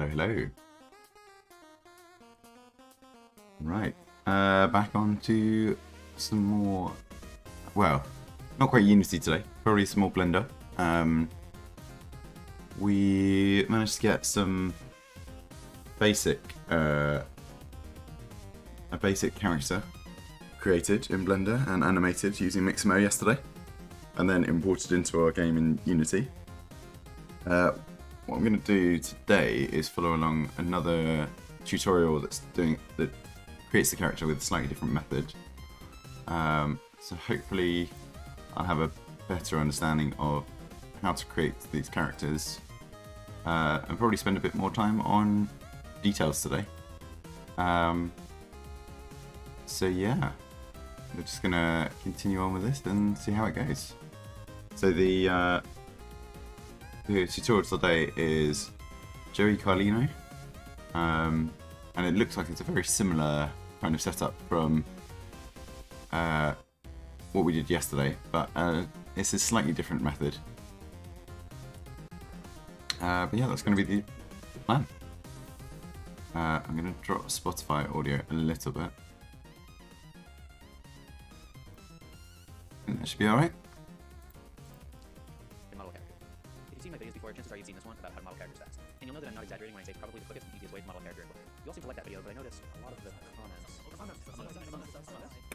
Hello, hello. Right, back on to some more, well, not quite Unity today, probably some more Blender. We managed to get some basic, a basic character created in Blender and animated using Mixamo yesterday, and then imported into our game in Unity. What I'm going to do today is follow along another tutorial that creates the character with a slightly different method. So hopefully I'll have a better understanding of how to create these characters and probably spend a bit more time on details today. So yeah, we're just going to continue on with this and see how it goes. So the tutorial today is Joey Carlino, and it looks like it's a very similar kind of setup from what we did yesterday, but it's a slightly different method. But yeah, that's going to be the plan. I'm going to drop Spotify audio a little bit. And that should be alright. Chances are you've seen this one about how to model characters fast. And you'll know that I'm not exaggerating when I say probably the quickest and easiest way to model a character in Blender. You all seem to like that video, but I noticed a lot of the comments. I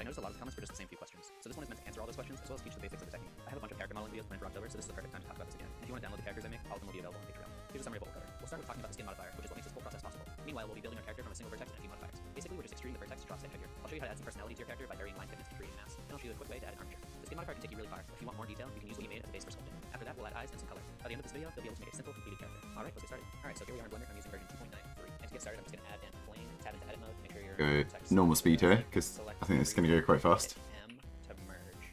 noticed a lot of the comments were just the same few questions. So this one is meant to answer all those questions as well as teach the basics of the technique. I have a bunch of character modeling videos planned for October, so this is the perfect time to talk about this again. And if you want to download the characters I make, all of them will be available on Patreon. Here's a summary of what we'll cover. We'll start with talking about the skin modifier, which is what makes this whole process possible. Meanwhile, we'll be building our character from a single vertex and a few modifiers. Basically, we're just extruding the vertex to drop side figure. I'll show you how to add some personality to your character by varying line thickness and creating mass. And I'll show you a quick way to add an armature. The skin modifier can take you really far. If you want more detail, you can use what you made as a base for sculpting. After that, we'll add eyes and some color. By the end of this video, you'll be able to make a simple, completed character. Alright, let's get started. Alright, so here we are in Blender. I'm using version 2.93. And to get started, I'm just going to add in plane, tab into edit mode, make sure you're Go normal speed here, because I think it's going to go quite fast. M to merge.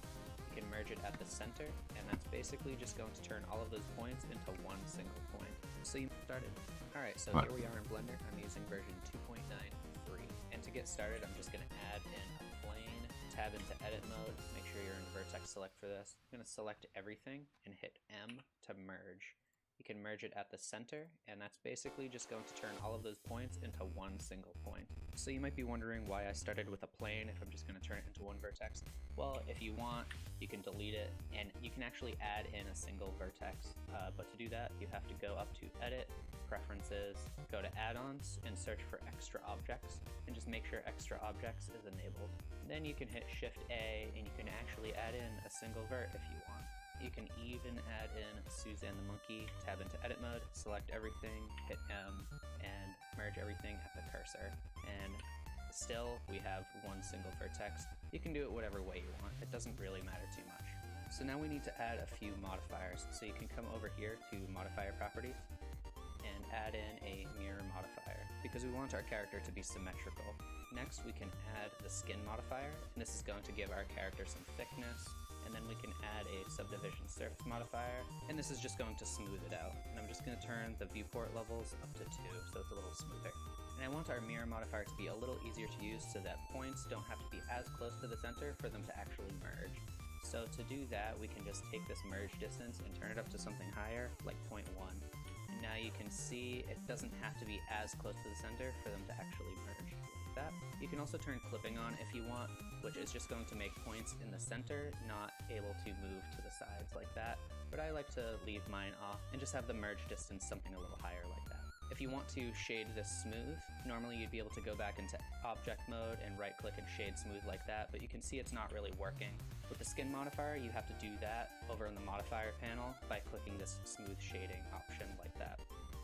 You can merge it at the center, and that's basically just going to turn all of those points into one single point. So you started. Alright, so here we are in Blender. I'm using version 2.93. And to get started, I'm just going to add in a plane, tab into edit mode, make sure you're in vertex select for this. I'm going to select everything and hit M to merge. You can merge it at the center, and that's basically just going to turn all of those points into one single point. So you might be wondering why I started with a plane if I'm just going to turn it into one vertex. Well, if you want, you can delete it, and you can actually add in a single vertex. But to do that, you have to go up to Edit, Preferences, go to Add-ons, and search for Extra Objects, and just make sure Extra Objects is enabled. Then you can hit Shift-A, and you can actually add in a single vert if you want. You can even add in Suzanne the monkey, tab into edit mode, select everything, hit M, and merge everything at the cursor. And still, we have one single vertex. You can do it whatever way you want. It doesn't really matter too much. So now we need to add a few modifiers. So you can come over here to Modifier Properties and add in a Mirror modifier because we want our character to be symmetrical. Next, we can add the Skin modifier, and this is going to give our character some thickness. And then we can add a subdivision surface modifier, and this is just going to smooth it out. And I'm just going to turn the viewport levels up to 2, so it's a little smoother. And I want our mirror modifier to be a little easier to use so that points don't have to be as close to the center for them to actually merge. So to do that, we can just take this merge distance and turn it up to something higher, like 0.1. And now you can see it doesn't have to be as close to the center for them to actually merge. That. You can also turn clipping on if you want, which is just going to make points in the center not able to move to the sides like that, but I like to leave mine off and just have the merge distance something a little higher like that. If you want to shade this smooth, normally you'd be able to go back into object mode and right click and shade smooth like that, but you can see it's not really working. With the skin modifier, you have to do that over in the modifier panel by clicking this smooth shading option like that.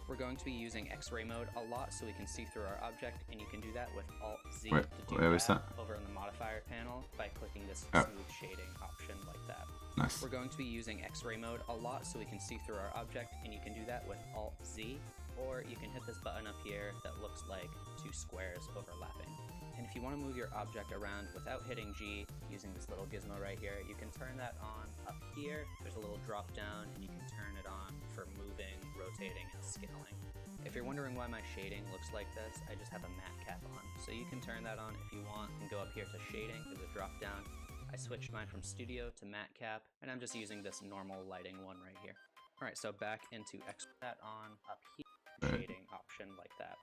We're going to be using X-ray mode a lot so we can see through our object, and you can do that with Alt-Z to do that over in the modifier panel by clicking this smooth shading option like that. Nice. We're going to be using X-ray mode a lot so we can see through our object, and you can do that with Alt-Z, or you can hit this button up here that looks like two squares overlapping. And if you want to move your object around without hitting G, using this little gizmo right here, you can turn that on up here. There's a little drop down, and you can turn it on for moving, rotating, and scaling. If you're wondering why my shading looks like this, I just have a matte cap on. So you can turn that on if you want and go up here to shading, there's a drop down. I switched mine from studio to matte cap, and I'm just using this normal lighting one right here. Alright, so back into X that on up here. Right. shading option like that.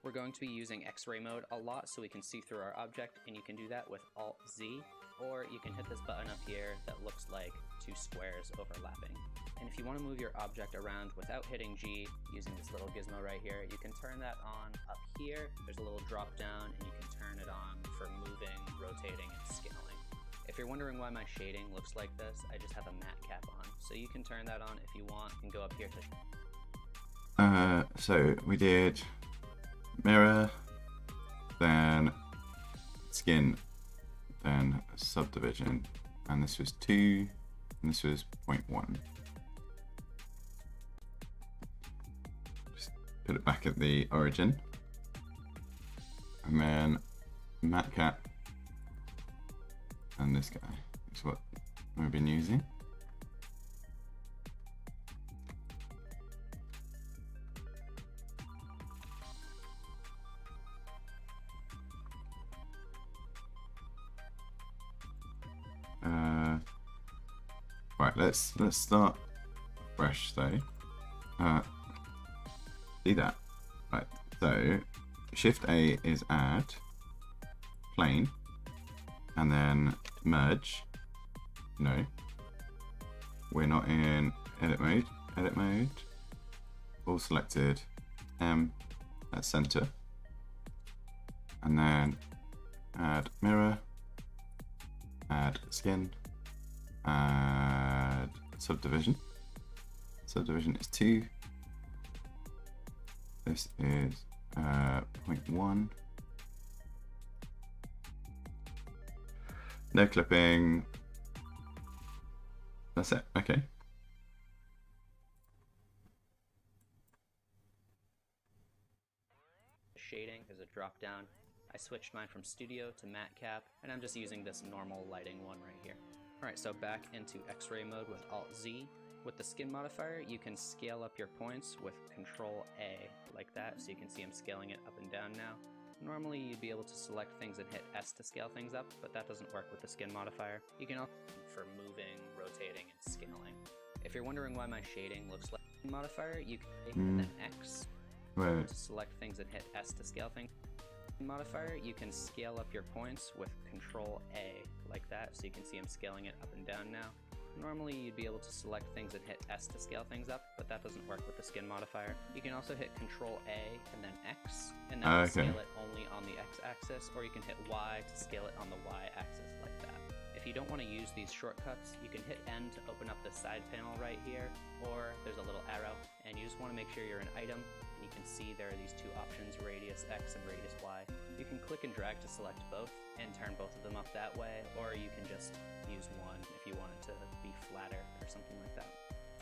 We're going to be using X-ray mode a lot so we can see through our object, and you can do that with Alt-Z, or you can hit this button up here that looks like two squares overlapping. And if you want to move your object around without hitting G, using this little gizmo right here, you can turn that on up here. There's a little drop down, and you can turn it on for moving, rotating, and scaling. If you're wondering why my shading looks like this, I just have a matte cap on. So you can turn that on if you want, and go up here to... So we did mirror, then skin, then subdivision, and this was 2, and this was 0.1. Just put it back at the origin, and then matte cap, and this guy is what we've been using. Right, let's start fresh though. See that? Right, so Shift A is add, plane, and then merge. No, we're not in edit mode. Edit mode, all selected, M at center, and then add mirror, add skin, add subdivision. Subdivision is 2. This is 0.1. No clipping. That's it. Okay. Shading is a drop down. I switched mine from studio to matte cap, and I'm just using this normal lighting one right here. Alright, so back into X-ray mode with Alt-Z. With the skin modifier, you can scale up your points with Control A, like that, so you can see I'm scaling it up and down now. Normally you'd be able to select things and hit S to scale things up, but that doesn't work with the skin modifier. You can also for moving, rotating, and scaling. If you're wondering why my shading looks like the modifier, you can hit and then X Right. to select things and hit S to scale things. Modifier, you can scale up your points with Control A, like that, so you can see I'm scaling it up and down now. Normally you'd be able to select things and hit S to scale things up, but that doesn't work with the skin modifier. You can also hit Control A and then X, and that will scale it only on the X axis, or you can hit Y to scale it on the Y axis, like that. If you don't want to use these shortcuts, you can hit N to open up the side panel right here, or there's a little arrow, and you just want to make sure you're an item, and you can see there are these two options, radius X and radius Y. You can click and drag to select both, and turn both of them up that way, or you can just use one if you want it to be flatter or something like that.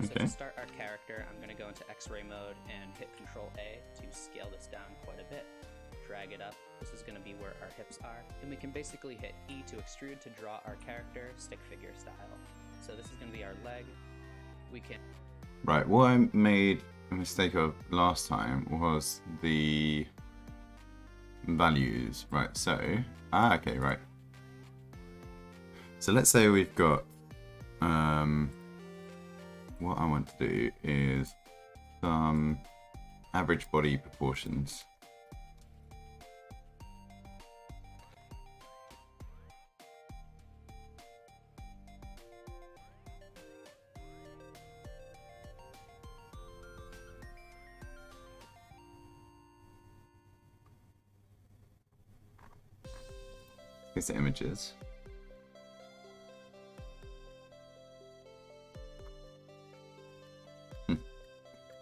So to start our character, I'm going to go into X-ray mode and hit Control A to scale this down quite a bit. Drag it up. This is going to be where our hips are. And we can basically hit E to extrude to draw our character stick figure style. So this is going to be our leg. We can... Right, what I made a mistake of last time was the values. Right, so... okay, right. So let's say we've got... what I want to do is some average body proportions. Here's the images.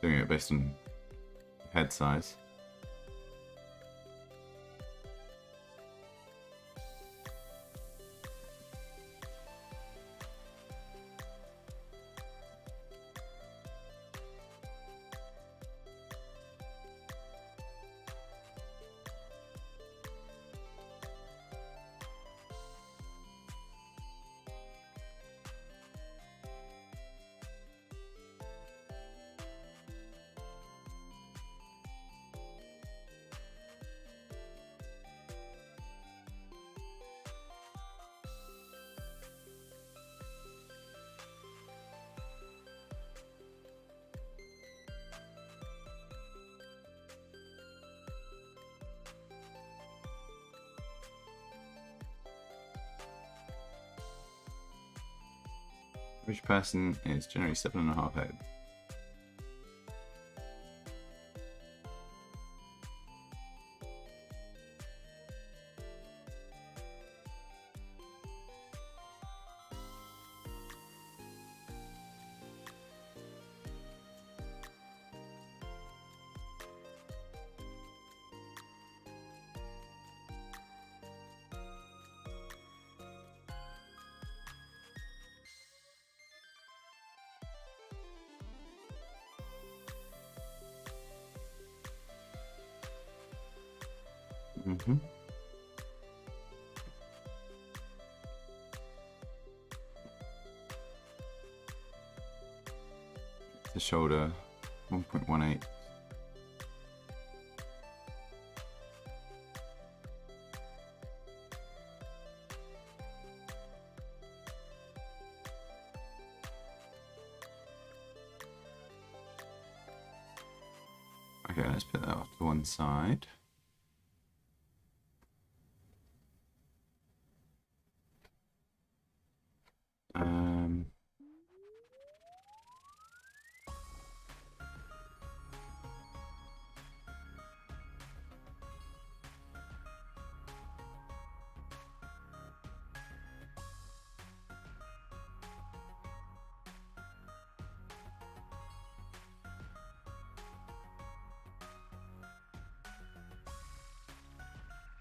Doing it based on head size. Average person is generally 7.5 heads. Mm-hmm. The shoulder, 1.18. Okay, let's put that off to one side.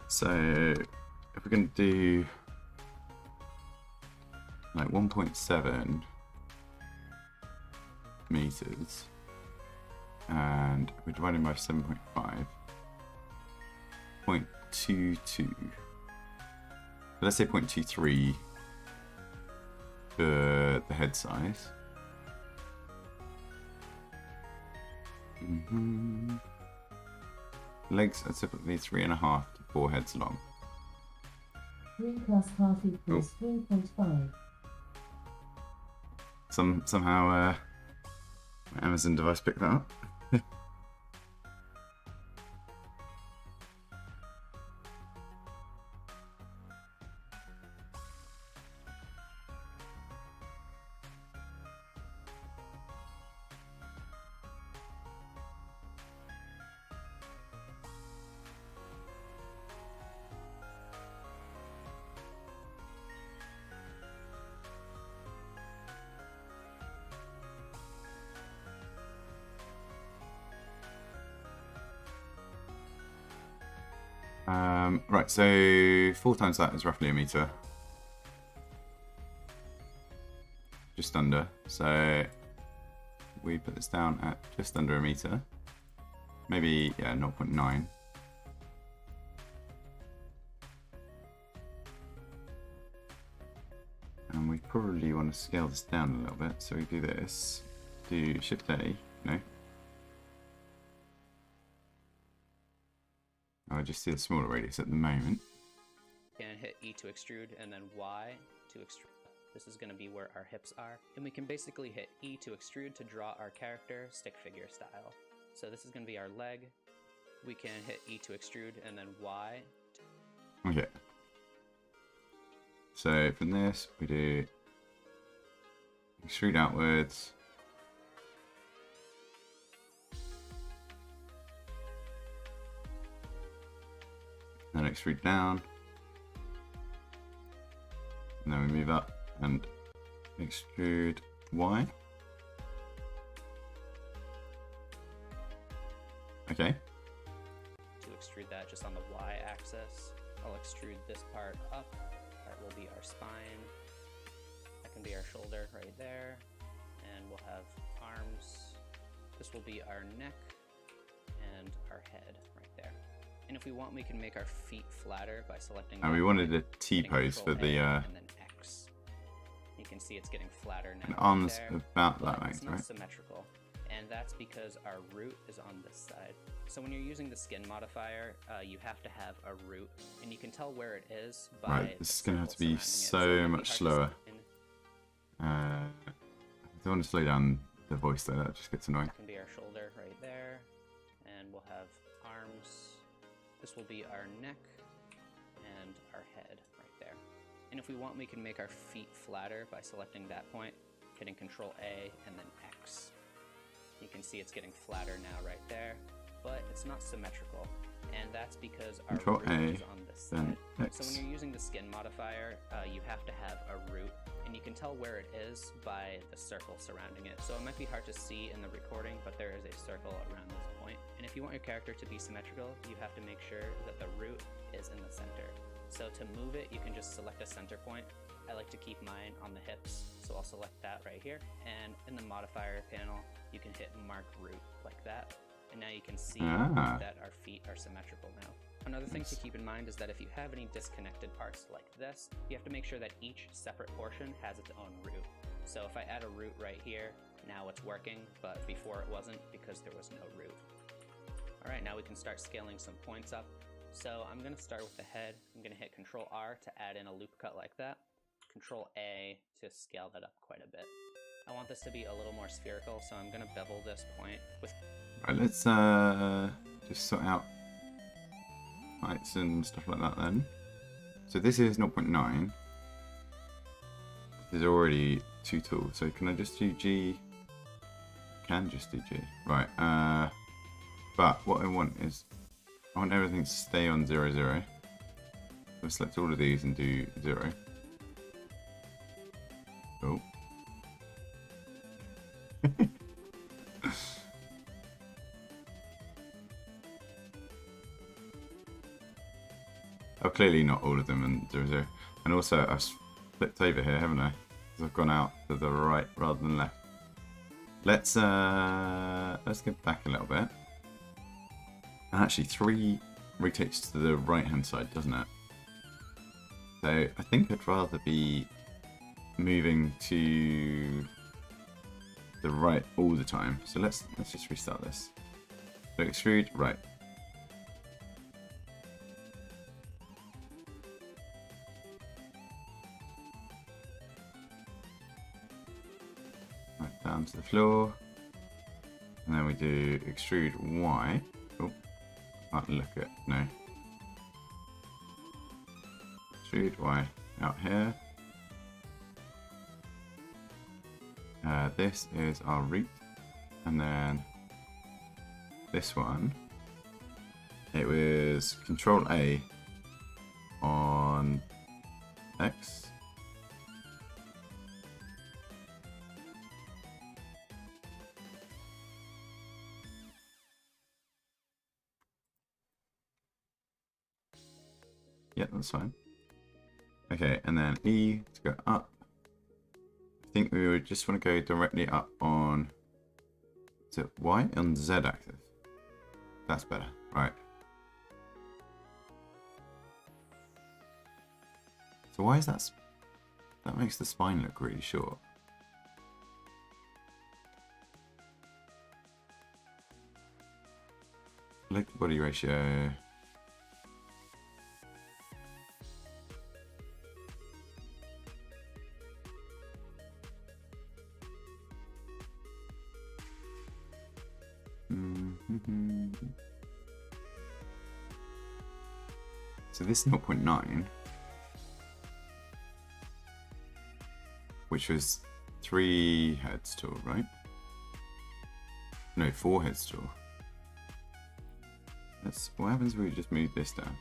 So if we're going to do like 1.7 meters and we're dividing by 7.5, 0.22, let's say 0.23 for the head size. Legs are typically 3.5 to 4 heads long. 3 plus half equals 3.5. Somehow my Amazon device picked that up. Right, so 4 times that is roughly a meter. Just under. So we put this down at just under a meter. Maybe, yeah, 0.9. And we probably want to scale this down a little bit. So we do this. Do Shift A, no. I just see a smaller radius at the moment. And hit E to extrude and then Y to extrude. This is going to be where our hips are. And we can basically hit E to extrude to draw our character stick figure style. So this is going to be our leg. We can hit E to extrude and then Y. Okay. So from this we do extrude outwards. Then extrude down, and then we move up and extrude Y. Okay. To extrude that just on the Y axis, I'll extrude this part up. That will be our spine. That can be our shoulder right there. And we'll have arms. This will be our neck and our head right there. And if we want, we can make our feet flatter by selecting. And we wanted a T pose for the. And then X. You can see it's getting flatter now. And arms there, about that length, it's not right? symmetrical, and that's because our root is on this side. So when you're using the skin modifier, you have to have a root, and you can tell where it is by. Right, this is going to have to be so it might be much hard to slower. sign. I don't want to slow down the voice though, that just gets annoying. That can be our shoulder right there, and we'll have arms. This will be our neck and our head right there. And if we want, we can make our feet flatter by selecting that point. hitting Control A and then X. You can see it's getting flatter now right there, but it's not symmetrical. And that's because our Control root A, is on this then side. X. So when you're using the skin modifier, you have to have a root, and you can tell where it is by the circle surrounding it. So it might be hard to see in the recording, but there is a circle around this point. And if you want your character to be symmetrical, you have to make sure that the root is in the center. So to move it, you can just select a center point. I like to keep mine on the hips, so I'll select that right here. And in the modifier panel, you can hit mark root like that. And now you can see that our feet are symmetrical now. Another thing to keep in mind is that if you have any disconnected parts like this, you have to make sure that each separate portion has its own root. So if I add a root right here, now it's working, but before it wasn't because there was no root. All right, now we can start scaling some points up. So I'm gonna start with the head. I'm gonna hit Control R to add in a loop cut like that. Control A to scale that up quite a bit. I want this to be a little more spherical, so I'm gonna bevel this point with... Right, let's just sort out heights and stuff like that then. So this is 0.9. This is already too tall, so can I just do G? Can just do G. Right, but what I want is, I want everything to stay on 0, 0. So select all of these and do 0. Oh. Oh, clearly not all of them and 0, 0. And also I've flipped over here, haven't I? Because I've gone out to the right rather than left. Let's get back a little bit. And actually 3 rotates to the right hand side, doesn't it? So I think I'd rather be moving to the right all the time. So let's just restart this. So extrude right. Right down to the floor. And then we do extrude Y. Oh, can't look at no. Extrude Y out here. This is our root, and then this one, it was Control A on X. Yeah, that's fine. Okay, and then E to go up. I think we would just want to go directly up on, is it Y? On Z axis. That's better. Right. So why is that? That makes the spine look really short. Leg to body ratio. So this is 0.9, which was 3 heads tall, right? No, 4 heads tall. That's what happens if we just move this down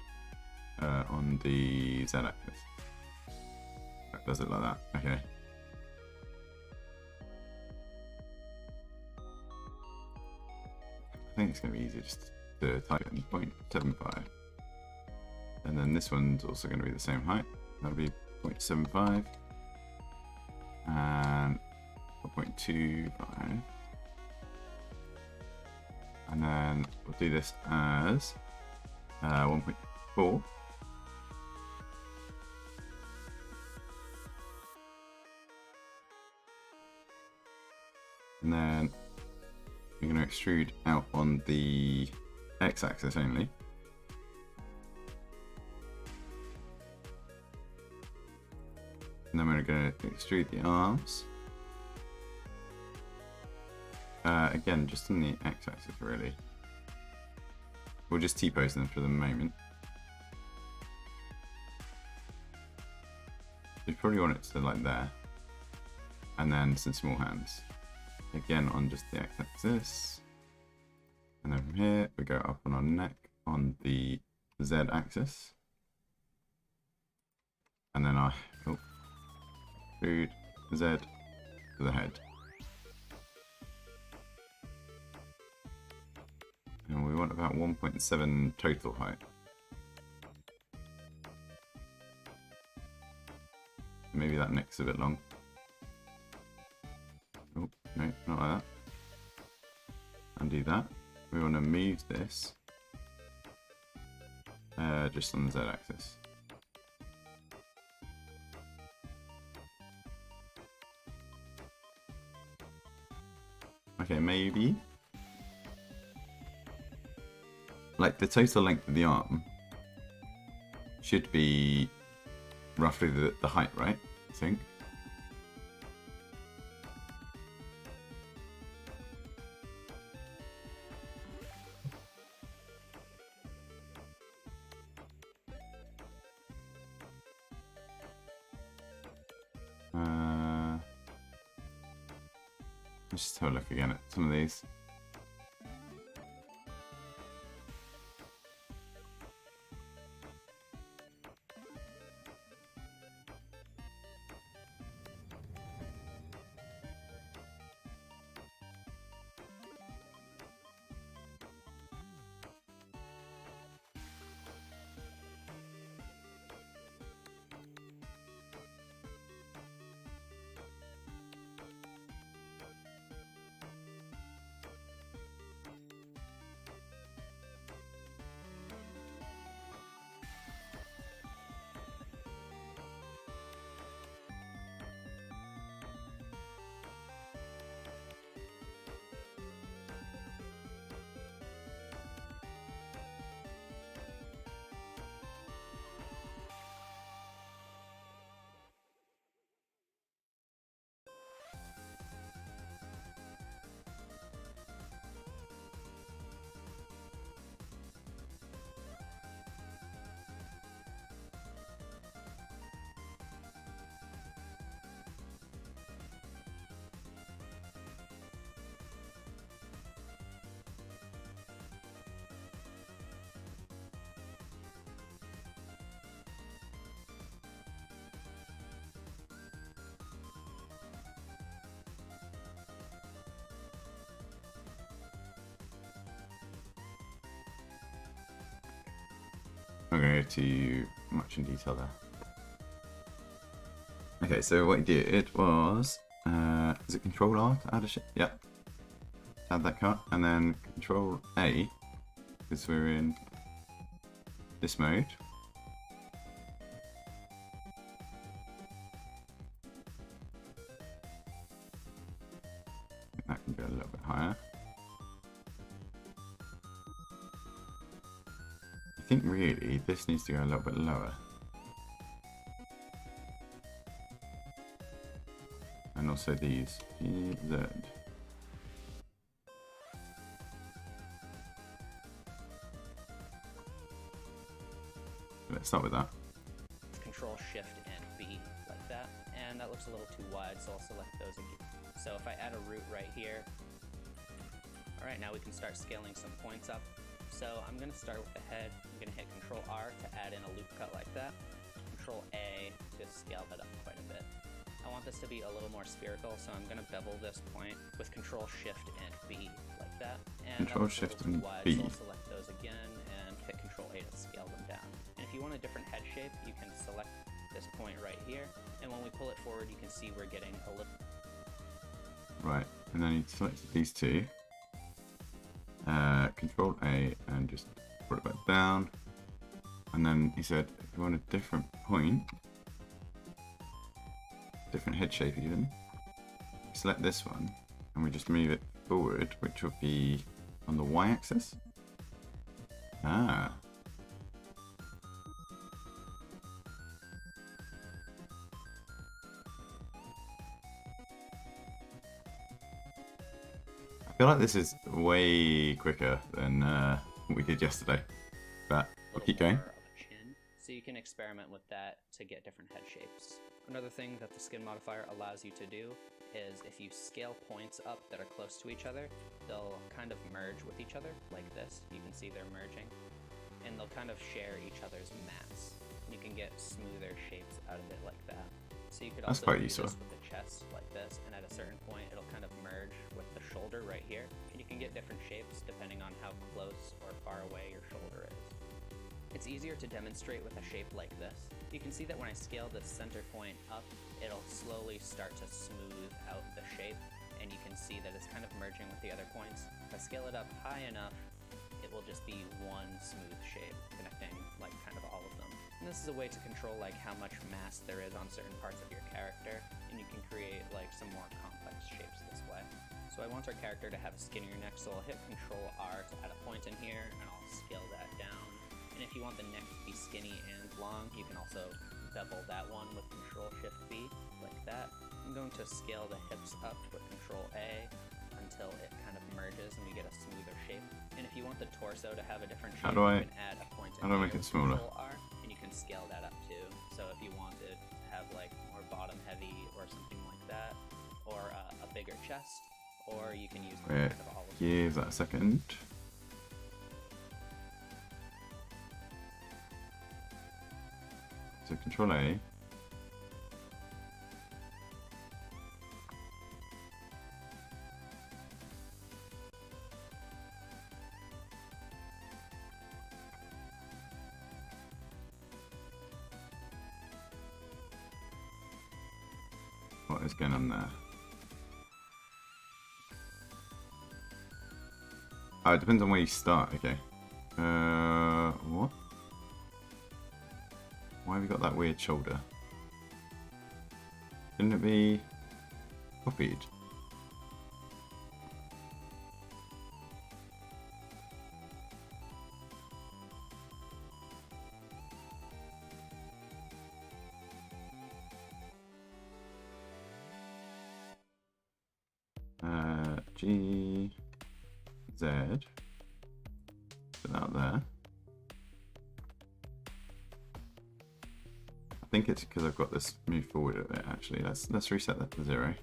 on the Z axis. That does it like that. Okay. I think it's going to be easier just to type in 0.75. And then this one's also going to be the same height. That'll be 0.75 and 0.25. And then we'll do this as 1.4. And then we're going to extrude out on the x-axis only. And then we're going to extrude the arms. Again, just on the x-axis really. We'll just T-pose them for the moment. You probably want it to like there. and then some small hands. Again on just the x-axis. And then from here, we go up on our neck on the z-axis. And then our food, z to the head. And we want about 1.7 total height. Maybe that neck's a bit long. Oh, no, not like that. Undo that. We want to move this just on the z-axis. Okay, maybe. Like the total length of the arm should be roughly the height, right? I think. Let's just have a look again at some of these. I'm going to go too much in detail there. Okay, so what he did was, is it Control R to add a shape? Yep. Add that cut, and then Control A, because we're in this mode. I think that can go a little bit higher. I think really this needs to go a little bit lower. And also these GZ. Let's start with that. Control Shift and B like that, and that looks a little too wide, so I'll select those again. So if I add a root right here, all right, now we can start scaling some points up. So I'm going to start with the head. I'm going to hit Control R to add in a loop cut like that. Control A to scale that up quite a bit. I want this to be a little more spherical, so I'm going to bevel this point with Control Shift and B like that. And Control Shift and B. So I'll select those again and hit Control A to scale them down. And if you want a different head shape, you can select this point right here. And when we pull it forward, you can see we're getting a little. Right, and then you select these two. Control A and just put it back down. And then he said, if you want a different point, different head shape even, select this one and we just move it forward, which will be on the y-axis. Ah. I feel like this is way quicker than what we did yesterday, but we'll keep going. So you can experiment with that to get different head shapes. Another thing that the skin modifier allows you to do is if you scale points up that are close to each other, they'll kind of merge with each other like this. You can see they're merging, and they'll kind of share each other's mass. You can get smoother shapes out of it like that. So you could That's also quite do useful. this with the chest like this, and at a certain point it'll kind of merge with the shoulder right here, and you can get different shapes depending on how close or far away your shoulder is. It's easier to demonstrate with a shape like this. You can see that when I scale the center point up, it'll slowly start to smooth out the shape, and you can see that it's kind of merging with the other points. If I scale it up high enough, it will just be one smooth shape connecting like kind of all of them. And this is a way to control like how much mass there is on certain parts of your character, and you can create like some more complex shapes this way. So I want our character to have a skinnier neck, so I'll hit Control R to add a point in here, and I'll scale that down. And if you want the neck to be skinny and long, you can also bevel that one with Control Shift B, like that. I'm going to scale the hips up with Control A until it kind of merges and we get a smoother shape. And if you want the torso to have a different shape, you can add a point in how do I here make it with smaller? Control R, and you can scale that up too. So if you wanted to have like more bottom heavy or something like that, or a bigger chest, or you can use Wait, kind of all of them. give that a second. So Control A. What is going on there? Oh, it depends on where you start, okay. What? Why have we got that weird shoulder? Shouldn't it be copied? G, Z, put that there. I think it's because I've got this move forward a bit actually. Let's reset that to 0.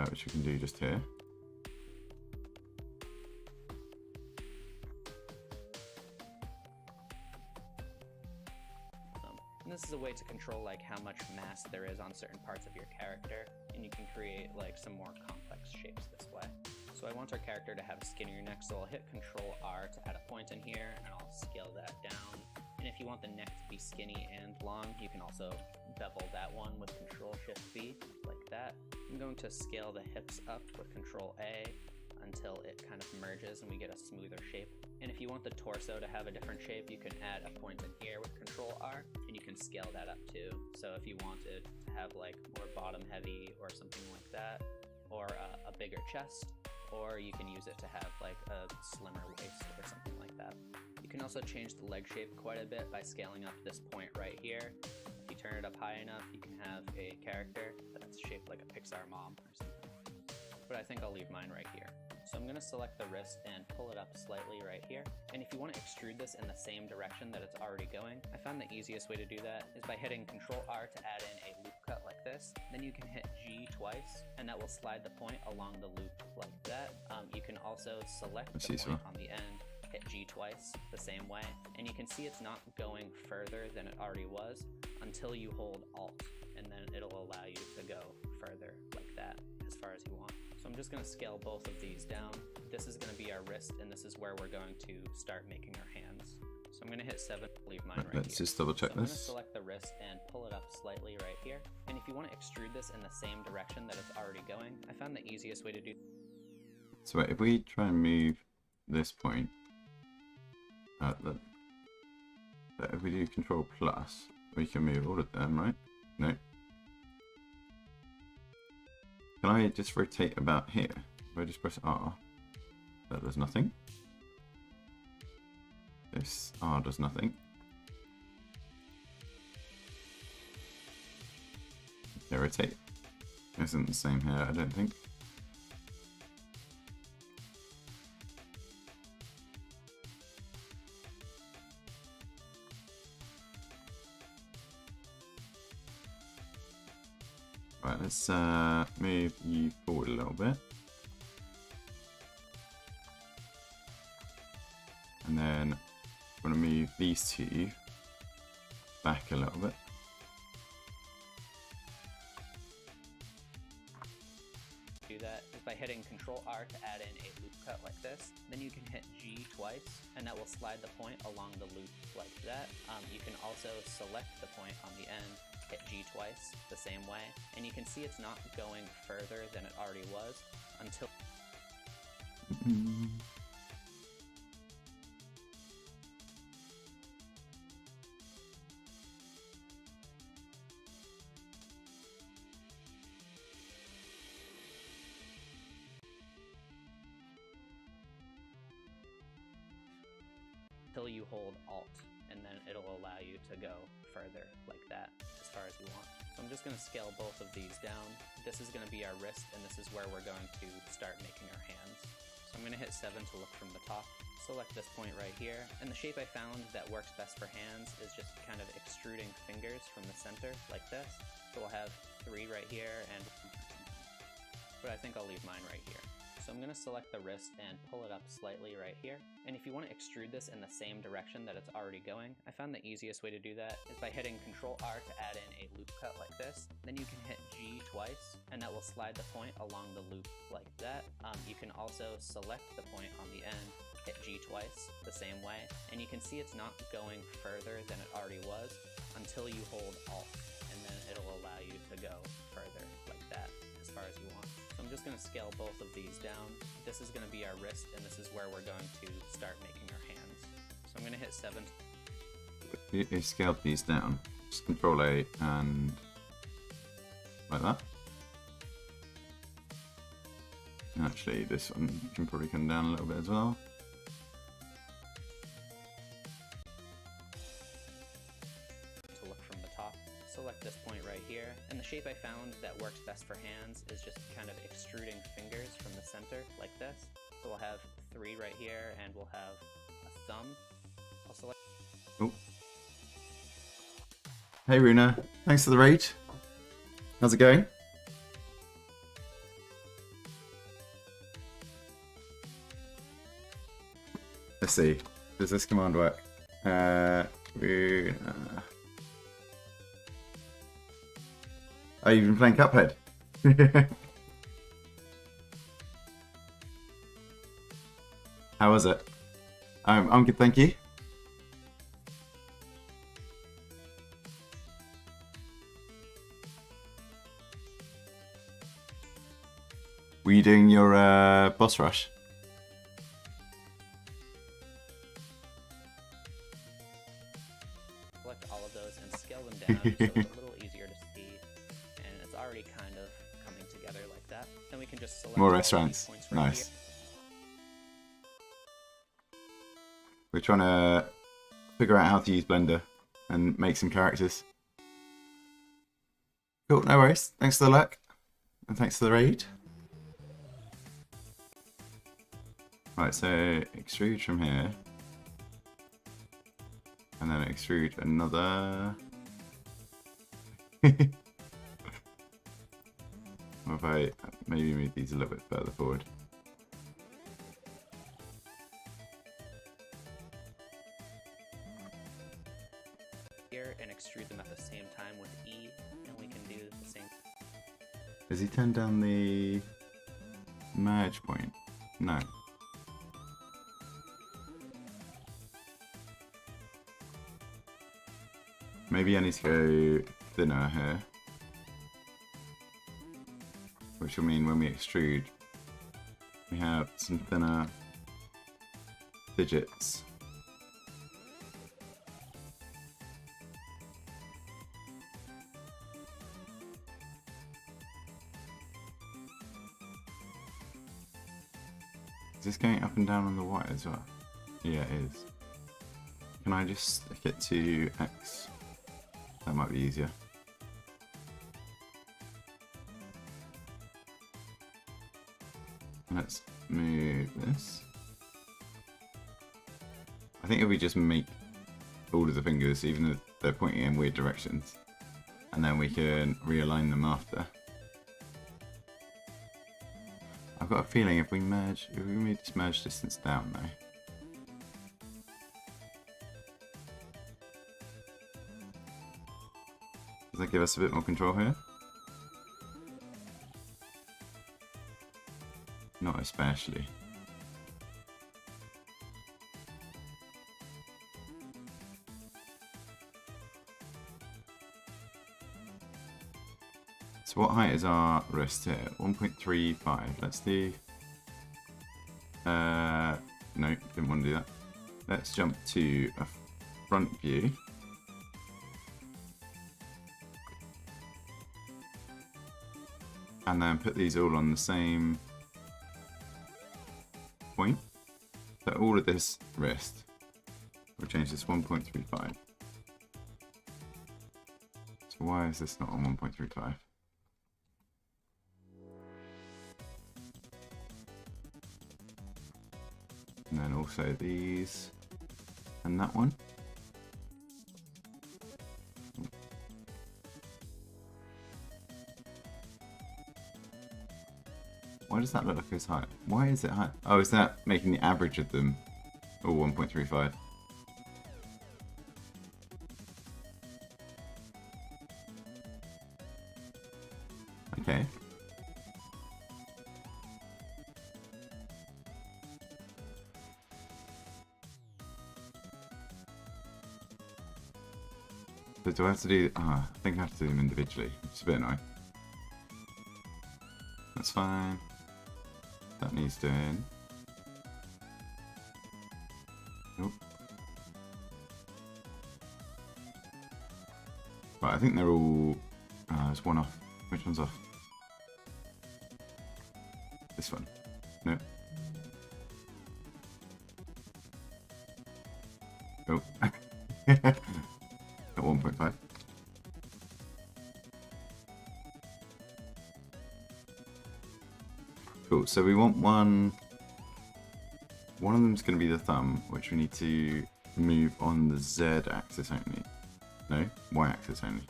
Which we can do just here. And this is a way to control like how much mass there is on certain parts of your character, and you can create like some more complex shapes this way. So I want our character to have a skinnier neck, so I'll hit Control R to add a point in here, and I'll scale that down. And if you want the neck to be skinny and long, you can also bevel that one with Control Shift B, like that. I'm going to scale the hips up with Control A until it kind of merges and we get a smoother shape. And if you want the torso to have a different shape, you can add a point in here with Control R, and you can scale that up too. So if you wanted to have like more bottom heavy or something like that, or a bigger chest, or you can use it to have like a slimmer waist or something like that. You can also change the leg shape quite a bit by scaling up this point right here. If you turn it up high enough, you can have a character that's shaped like a Pixar mom or something. But I think I'll leave mine right here. So I'm going to select the wrist and pull it up slightly right here. And if you want to extrude this in the same direction that it's already going, I found the easiest way to do that is by hitting Control R to add in a loop cut like this. Then you can hit G twice, and that will slide the point along the loop like that. You can also select the point on the end, hit G twice the same way, and you can see it's not going further than it already was until you hold Alt, and then it'll allow you to go further like that as far as you want. So I'm just going to scale both of these down. This is going to be our wrist, and this is where we're going to start making our hands. So I'm going to hit 7, leave mine right here. Let's just double check so I'm this. going to select the wrist and pull it up slightly right here. And if you want to extrude this in the same direction that it's already going, I found the easiest way to do. So wait, if we try and move this point, if we do Control Plus, we can move all of them, right? No. Can I just rotate about here? If I just press R, that does nothing. This R does nothing. Okay, rotate. Isn't the same here, I don't think. Right, let's move you forward a little bit. And then I'm going to move these two back a little bit. Do that is by hitting Control R to add in a loop cut like this. Then you can hit G twice, and that will slide the point along the loop like that. You can also select the point on the end, hit G twice the same way, and you can see it's not going further than it already was until you hold Alt, and then it'll allow you to go further like that as far as you want. So I'm just going to scale both of these down. This is going to be our wrist, and this is where we're going to start making our hands. So I'm going to hit 7 to look from the top. Select this point right here, and the shape I found that works best for hands is just kind of extruding fingers from the center like this. So we'll have 3 right here, but I think I'll leave mine right here. So I'm going to select the wrist and pull it up slightly right here. And if you want to extrude this in the same direction that it's already going, I found the easiest way to do that is by hitting Control R to add in a loop cut like this. Then you can hit G twice, and that will slide the point along the loop like that. You can also select the point on the end, hit G twice the same way, and you can see it's not going further than it already was until you hold Alt, and then it'll allow you to go further like that as far as you want. So I'm just going to scale both of these down. This is going to be our wrist, and this is where we're going to start making our hands. So I'm going to hit 7. You scaled these down. Just Control A and like that. Actually, this one can probably come down a little bit as well. To look from the top, select this point right here, and the shape I found that works best for hands is just kind of extruding fingers from the center like this. So we'll have 3 right here, and we'll have a thumb. I'll select. Oh. Hey Runa, thanks for the raid. How's it going? Let's see. Does this command work? Runa. Oh, you've been playing Cuphead? How was it? I'm good, thank you. Were you doing your boss rush? Select all of those and scale them down so it's a little easier to see, and it's already kind of coming together like that. Then we can just select More all of restaurants. these points right Nice. here. We're trying to figure out how to use Blender and make some characters. Cool, no worries. Thanks for the luck. And thanks for the raid. Right, so extrude from here. And then extrude another. What if I maybe move these a little bit further forward? Here and extrude them at the same time with E, and we can do the same. Has he turned down the merge point? No. Maybe I need to go thinner here. Which will mean when we extrude, we have some thinner digits. Is this going up and down on the Y as well? Yeah, it is. Can I just stick it to X? That might be easier. Let's move this. I think if we just make all of the fingers, even if they're pointing in weird directions, and then we can realign them after. I've got a feeling if we move this merge distance down though. Does that give us a bit more control here? Not especially. So what height is our wrist here? 1.35. Let's do... no, didn't want to do that. Let's jump to a front view. And then put these all on the same point. So all of this wrist, we'll change this 1.35. So why is this not on 1.35? And then also these and that one. Why does that look like it's high? Why is it high? Oh, is that making the average of them all 1.35? Okay. So do I have to do... I think I have to do them individually, which is a bit annoying. That's fine. That needs doing. Nope. Right, I think they're all... there's one off. Which one's off? This one. Nope. Oh. At 1.5. Cool, so we want one of them's going to be the thumb, which we need to move on the Z axis only. No, Y axis only.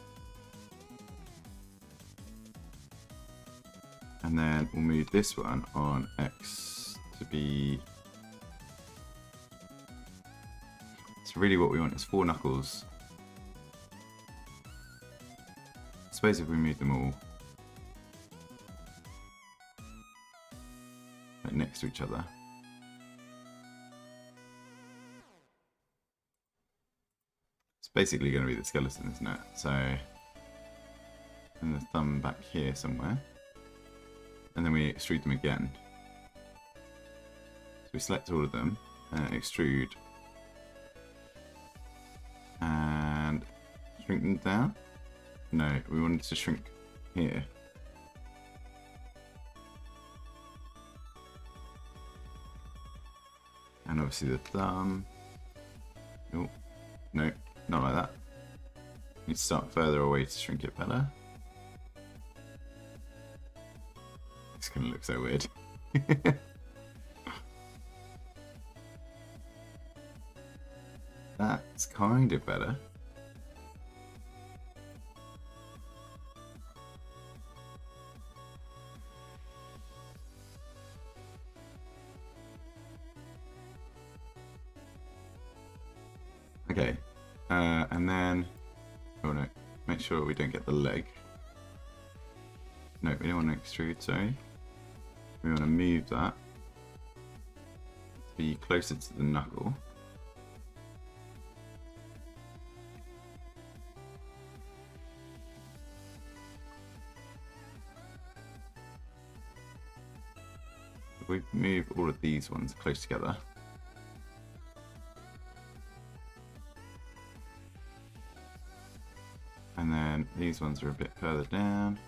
And then we'll move this one on X to be... So really what we want is 4 knuckles. I suppose if we move them all next to each other. It's basically going to be the skeleton, isn't it? So, and the thumb back here somewhere. And then we extrude them again. So we select all of them, extrude, and shrink them down. No, we wanted to shrink here. And obviously the thumb. Oh, no, not like that. Need to start further away to shrink it better. It's gonna look so weird. That's kind of better. Okay, and then, oh no, make sure we don't get the leg. No, we don't want to extrude, sorry. We want to move that to be closer to the knuckle. If we move all of these ones close together. And then these ones are a bit further down.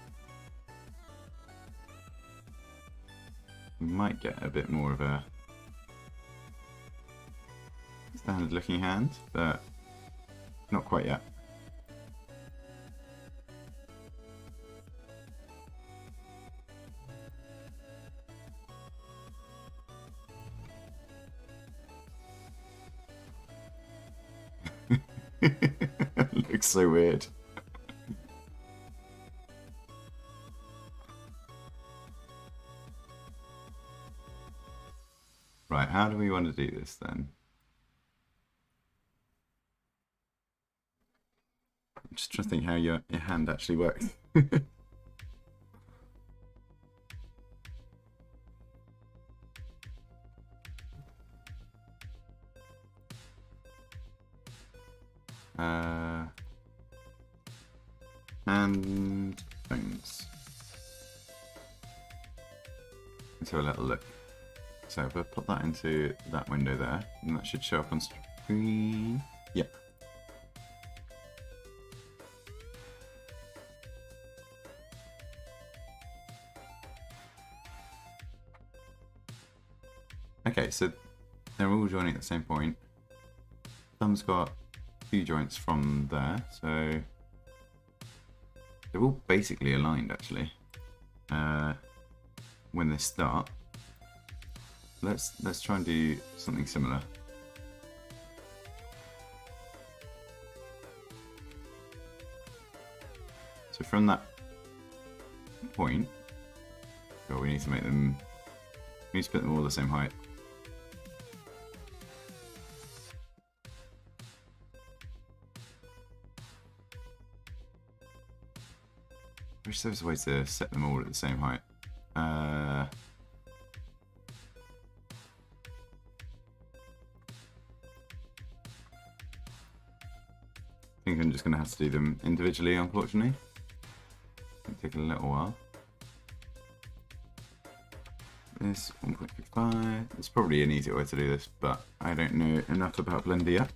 We might get a bit more of a standard looking hand, but not quite yet. Looks so weird. Right, how do we want to do this then? I'm just trying to think how your hand actually works. And phones. Let's have a little look. So if I put that into that window there, and that should show up on screen. Yeah. Okay, so they're all joining at the same point. Thumb's got 2 joints from there, so they're all basically aligned actually. When they start, let's try and do something similar. So from that point, we need to make them. We need to put them all the same height. I wish there was a way to set them all at the same height. I think I'm just going to have to do them individually, unfortunately. It'll take a little while. This 1.55. It's probably an easier way to do this, but I don't know enough about Blender yet.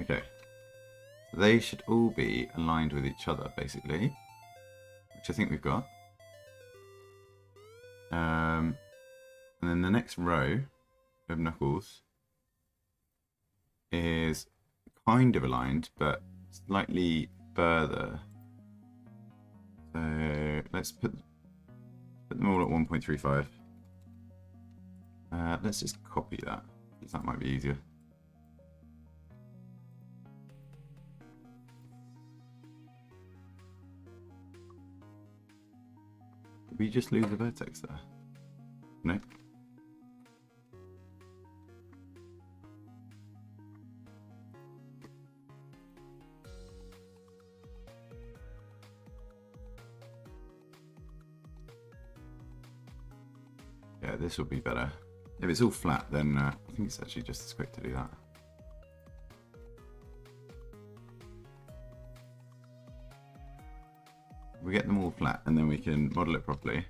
Okay, so they should all be aligned with each other, basically, which I think we've got. And then the next row of knuckles is kind of aligned, but slightly further. So let's put them all at 1.35. Let's just copy that, because that might be easier. Did we just lose the vertex there? No. Yeah, this will be better. If it's all flat, then I think it's actually just as quick to do that. We get them all flat and then we can model it properly.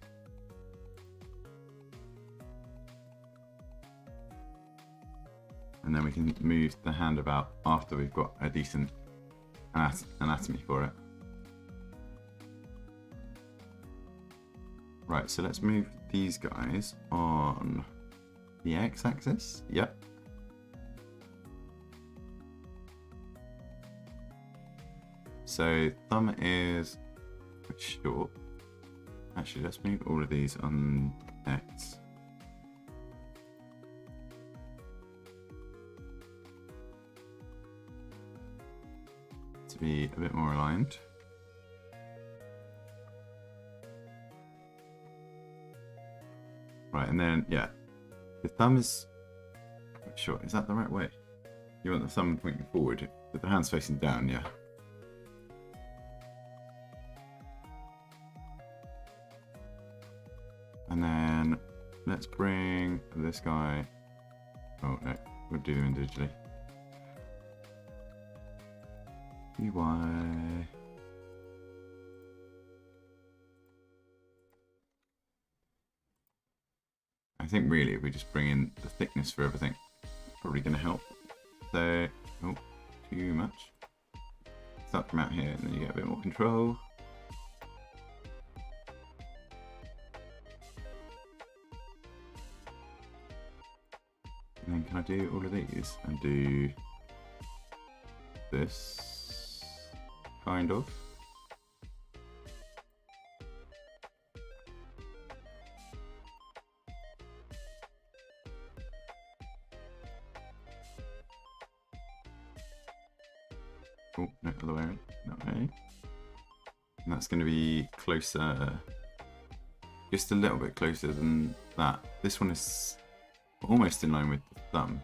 And then we can move the hand about after we've got a decent anatomy for it. Right, so let's move these guys on the x-axis. Yep. So thumb is quite short. Actually, let's move all of these on X. To be a bit more aligned. Right, and then, yeah, the thumb is quite short. Is that the right way? You want the thumb pointing forward, with the hands facing down, yeah. And then let's bring this guy. Oh no, we'll do them individually. UI. I think really if we just bring in the thickness for everything, it's probably going to help. So, oh, too much. Start from out here and then you get a bit more control. And then can I do all of these and do this, kind of. Oh, no, other way around. No way. And that's going to be closer, just a little bit closer than that. This one is almost in line with the thumb.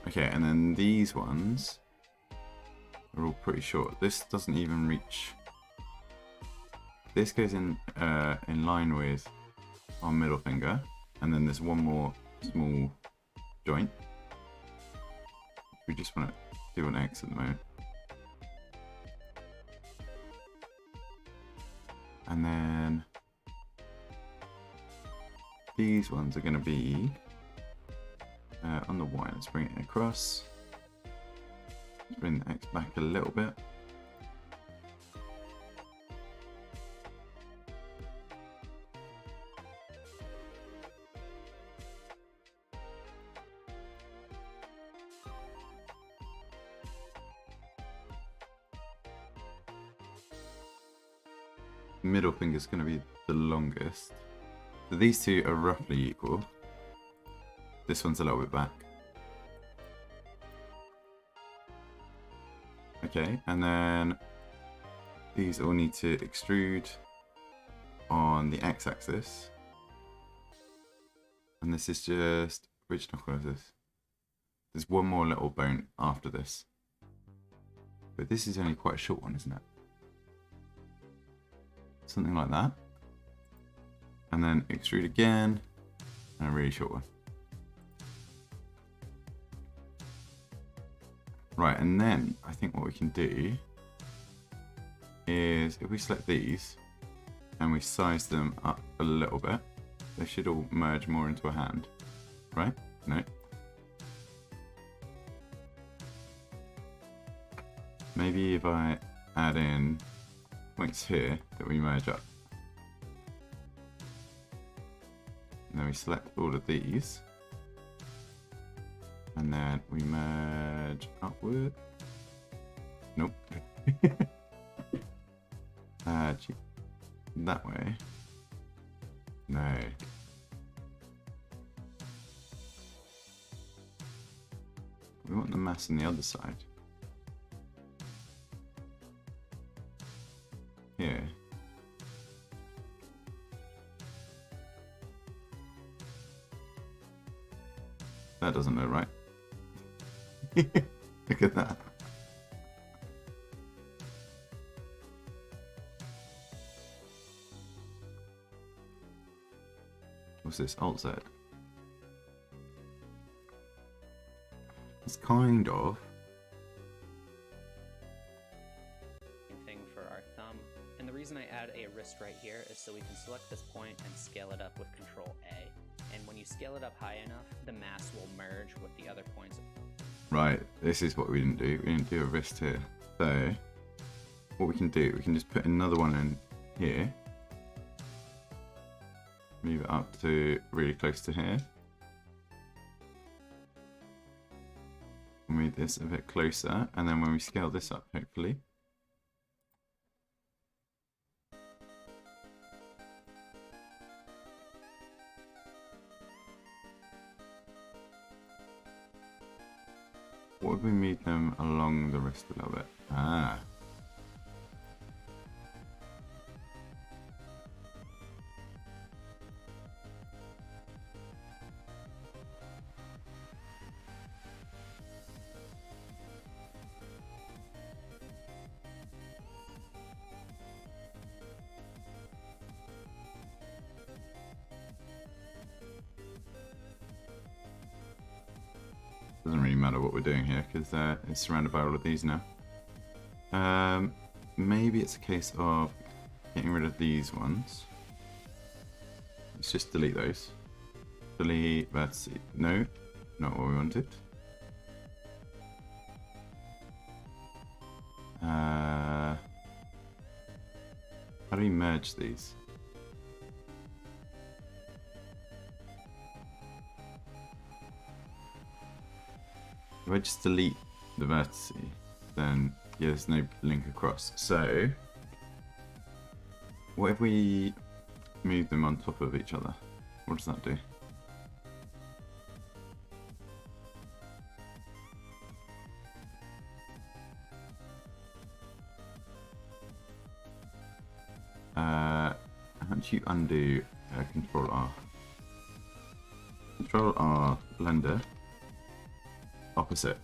Okay, and then these ones are all pretty short. This doesn't even reach. This goes in line with our middle finger, and then there's one more small joint. We just want to do an X at the moment. And then these ones are going to be on the Y. Let's bring it across. Let's bring the X back a little bit. Middle finger is going to be the longest. So these two are roughly equal. This one's a little bit back. Okay, and then these all need to extrude on the x-axis. And this is just, which knuckle is this? There's one more little bone after this. But this is only quite a short one, isn't it? Something like that. And then extrude again, and a really short one. Right, and then I think what we can do is if we select these and we size them up a little bit, they should all merge more into a hand, right? No. Maybe if I add in points here that we merge up. And then we select all of these. And then we merge upward. Nope. That way. No. We want the mass on the other side. Here. That doesn't look right. Look at that. What's this? Alt Z. It's kind of. Thing for our thumb. And the reason I add a wrist right here is so we can select this point and scale it up with Control A. And when you scale it up high enough, the mass will merge with the other points. Right, this is what we didn't do. We didn't do a wrist here. So, what we can do, we can just put another one in here. Move it up to really close to here. Move this a bit closer, and then when we scale this up, hopefully. What if we move them along the wrist a little bit? Ah. Doesn't really matter what we're doing here because it's surrounded by all of these now. Maybe it's a case of getting rid of these ones. Let's just delete those. Delete vertices. No, not what we wanted. How do we merge these? If I just delete the vertice, then yeah, there's no link across. So, what if we move them on top of each other? What does that do? Once you undo Control R. Control R, Blender. Opposite.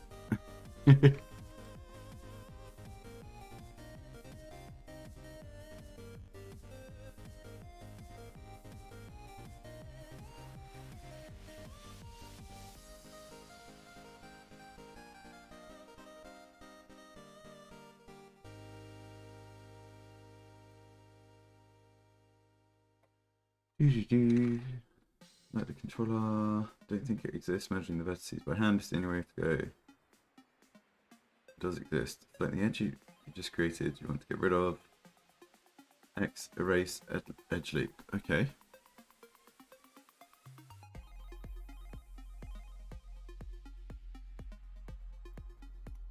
Let the controller. Don't think it exists. Measuring the vertices by hand is the only way to go. It does exist. Select the edge you just created. You want to get rid of. X erase edge loop. Okay.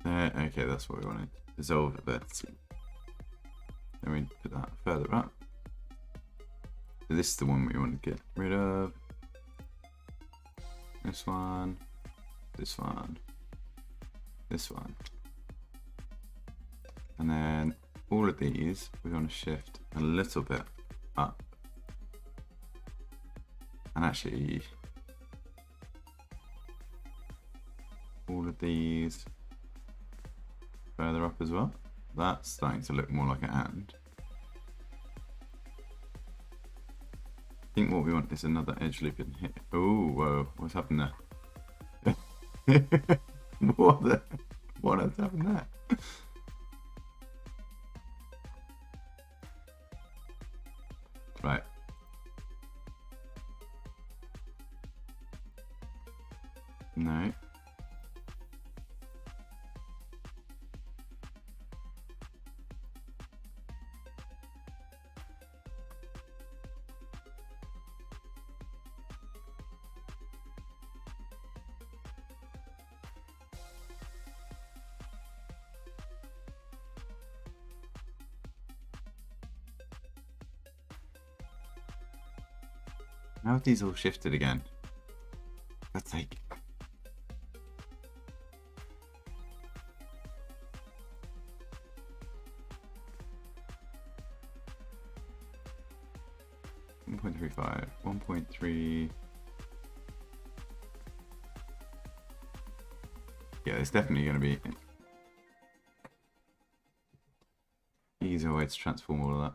Okay, that's what we wanted. Dissolve the vertices. Then we put that further up. So this is the one we want to get rid of. This one, this one, this one. And then all of these we want to shift a little bit up. And actually all of these further up as well. That's starting to look more like an and. I think what we want is another edge loop in here. Oh, whoa, what's happened there? What has happened there? Right. No. How have these all shifted again? God's sake. .35, 1.3. Yeah, there's definitely going to be easier way to transform all of that.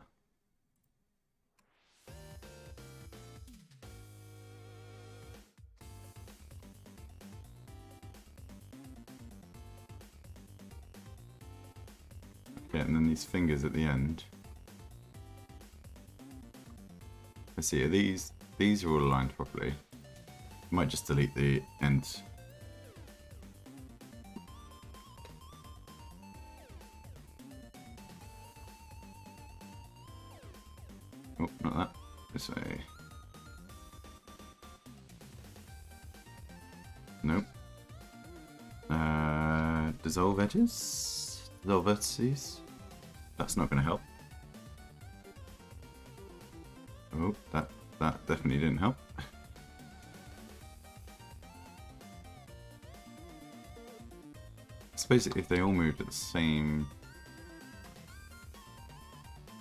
Okay, and then these fingers at the end. Let's see, are these are all aligned properly. Might just delete the ends. Oh, not that. This way. Nope. Dissolve edges? Dissolve vertices? That's not going to help. Oh, that definitely didn't help. I suppose if they all moved at the same...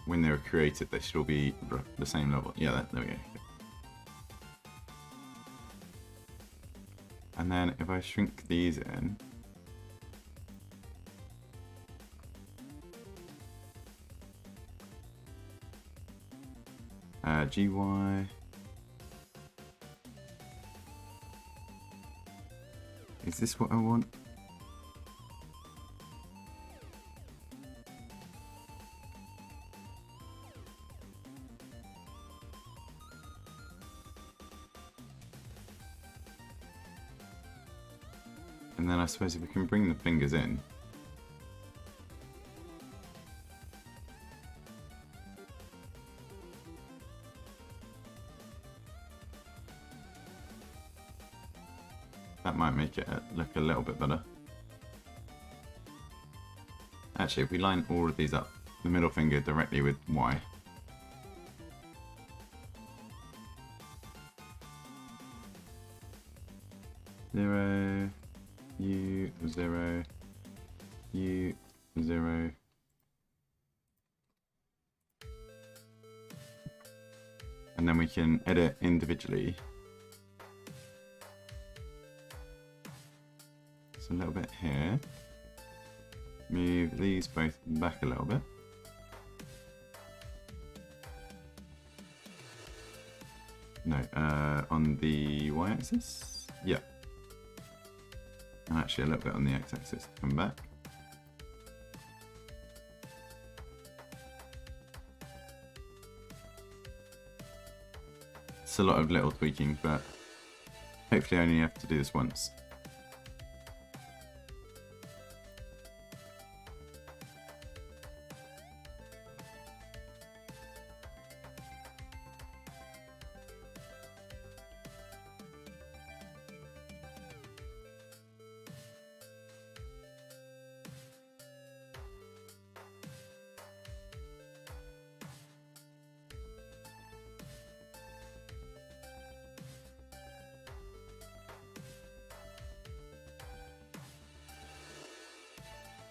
when they were created, they should all be the same level. Yeah, there we go. And then if I shrink these in... GY. Is this what I want? And then I suppose if we can bring the fingers in. That might make it look a little bit better. Actually, if we line all of these up, the middle finger directly with Y. Zero, U, 0, U, 0. and then we can edit individually. So a little bit here. Move these both back a little bit. No, on the y-axis? Yeah. And actually a little bit on the x-axis. Come back. It's a lot of little tweaking, but hopefully I only have to do this once.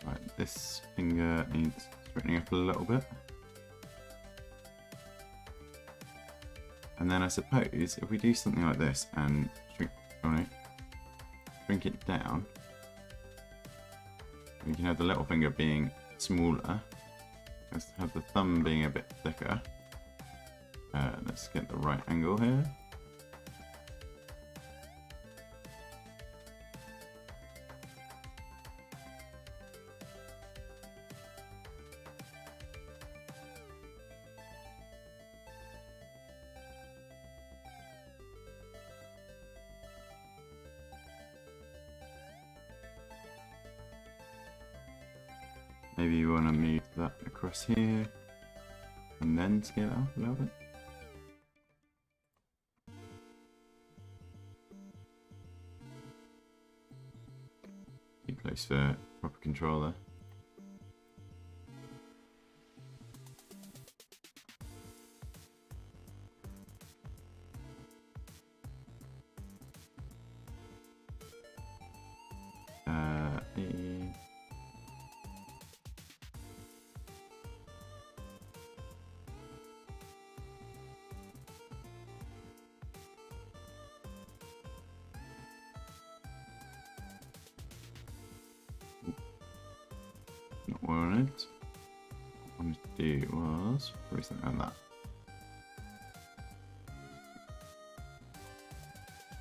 Right, this finger needs straightening up a little bit. And then I suppose if we do something like this and shrink it down, we can have the little finger being smaller. Let's have the thumb being a bit thicker. Let's get the right angle here. Maybe you want to move that across here and then scale it up a little bit. Too close for proper control there. Not what I wanted. What I wanted to do was probably something like that.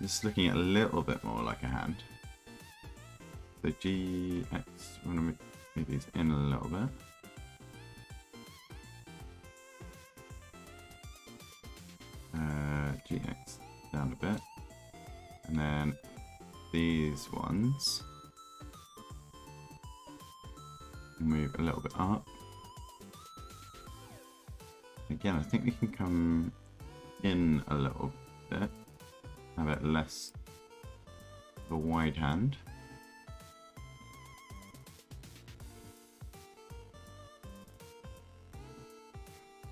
Just looking at a little bit more like a hand. So GX, I'm going to move these in a little bit. GX down a bit. And then these ones move a little bit up. Again, I think we can come in a little bit, have it less of a wide hand.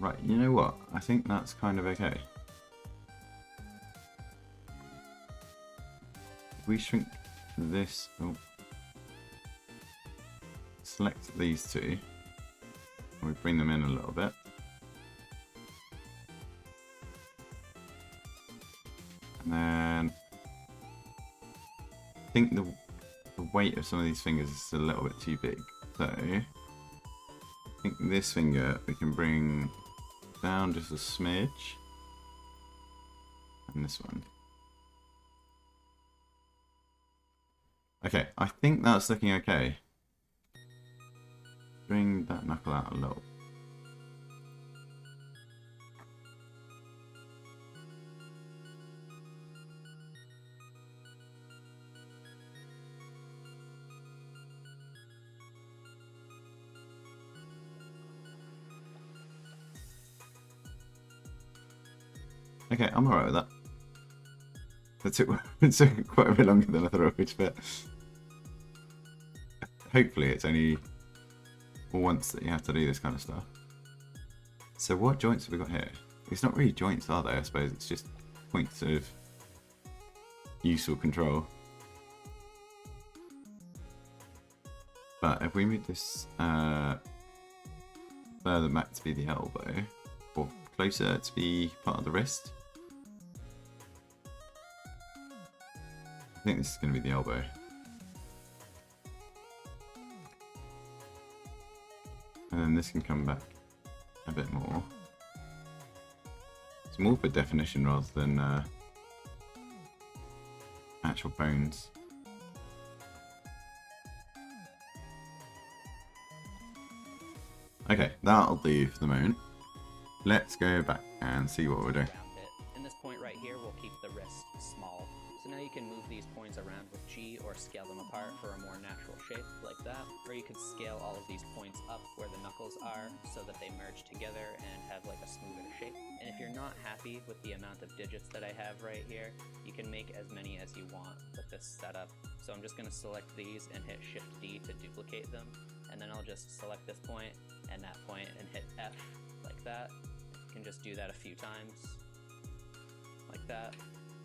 Right, you know what? I think that's kind of okay. If we shrink this, select these two, and we bring them in a little bit. And then I think the weight of some of these fingers is a little bit too big. So I think this finger we can bring down just a smidge. And this one. Okay, I think that's looking okay. Bring that knuckle out a little. Okay, I'm alright with that. It took quite a bit longer than I thought it would, but hopefully it's only once that you have to do this kind of stuff. So what joints have we got here? It's not really joints, are they? I suppose it's just points of useful control. But if we move this further back to be the elbow, or closer to be part of the wrist. I think this is going to be the elbow. And then this can come back a bit more. It's more for definition rather than actual bones. Okay, that'll do for the moment. Let's go back and see what we're doing. Around it. And this point right here will keep the wrist small. So now you can move these points around with G or scale them apart for a more natural shape like that. Or you could scale all of these points up where the knuckles are so that they merge together and have like a smoother shape. And if you're not happy with the amount of digits that I have right here, you can make as many as you want with this setup. So I'm just going to select these and hit Shift D to duplicate them. And then I'll just select this point and that point and hit F like that. You can just do that a few times like that.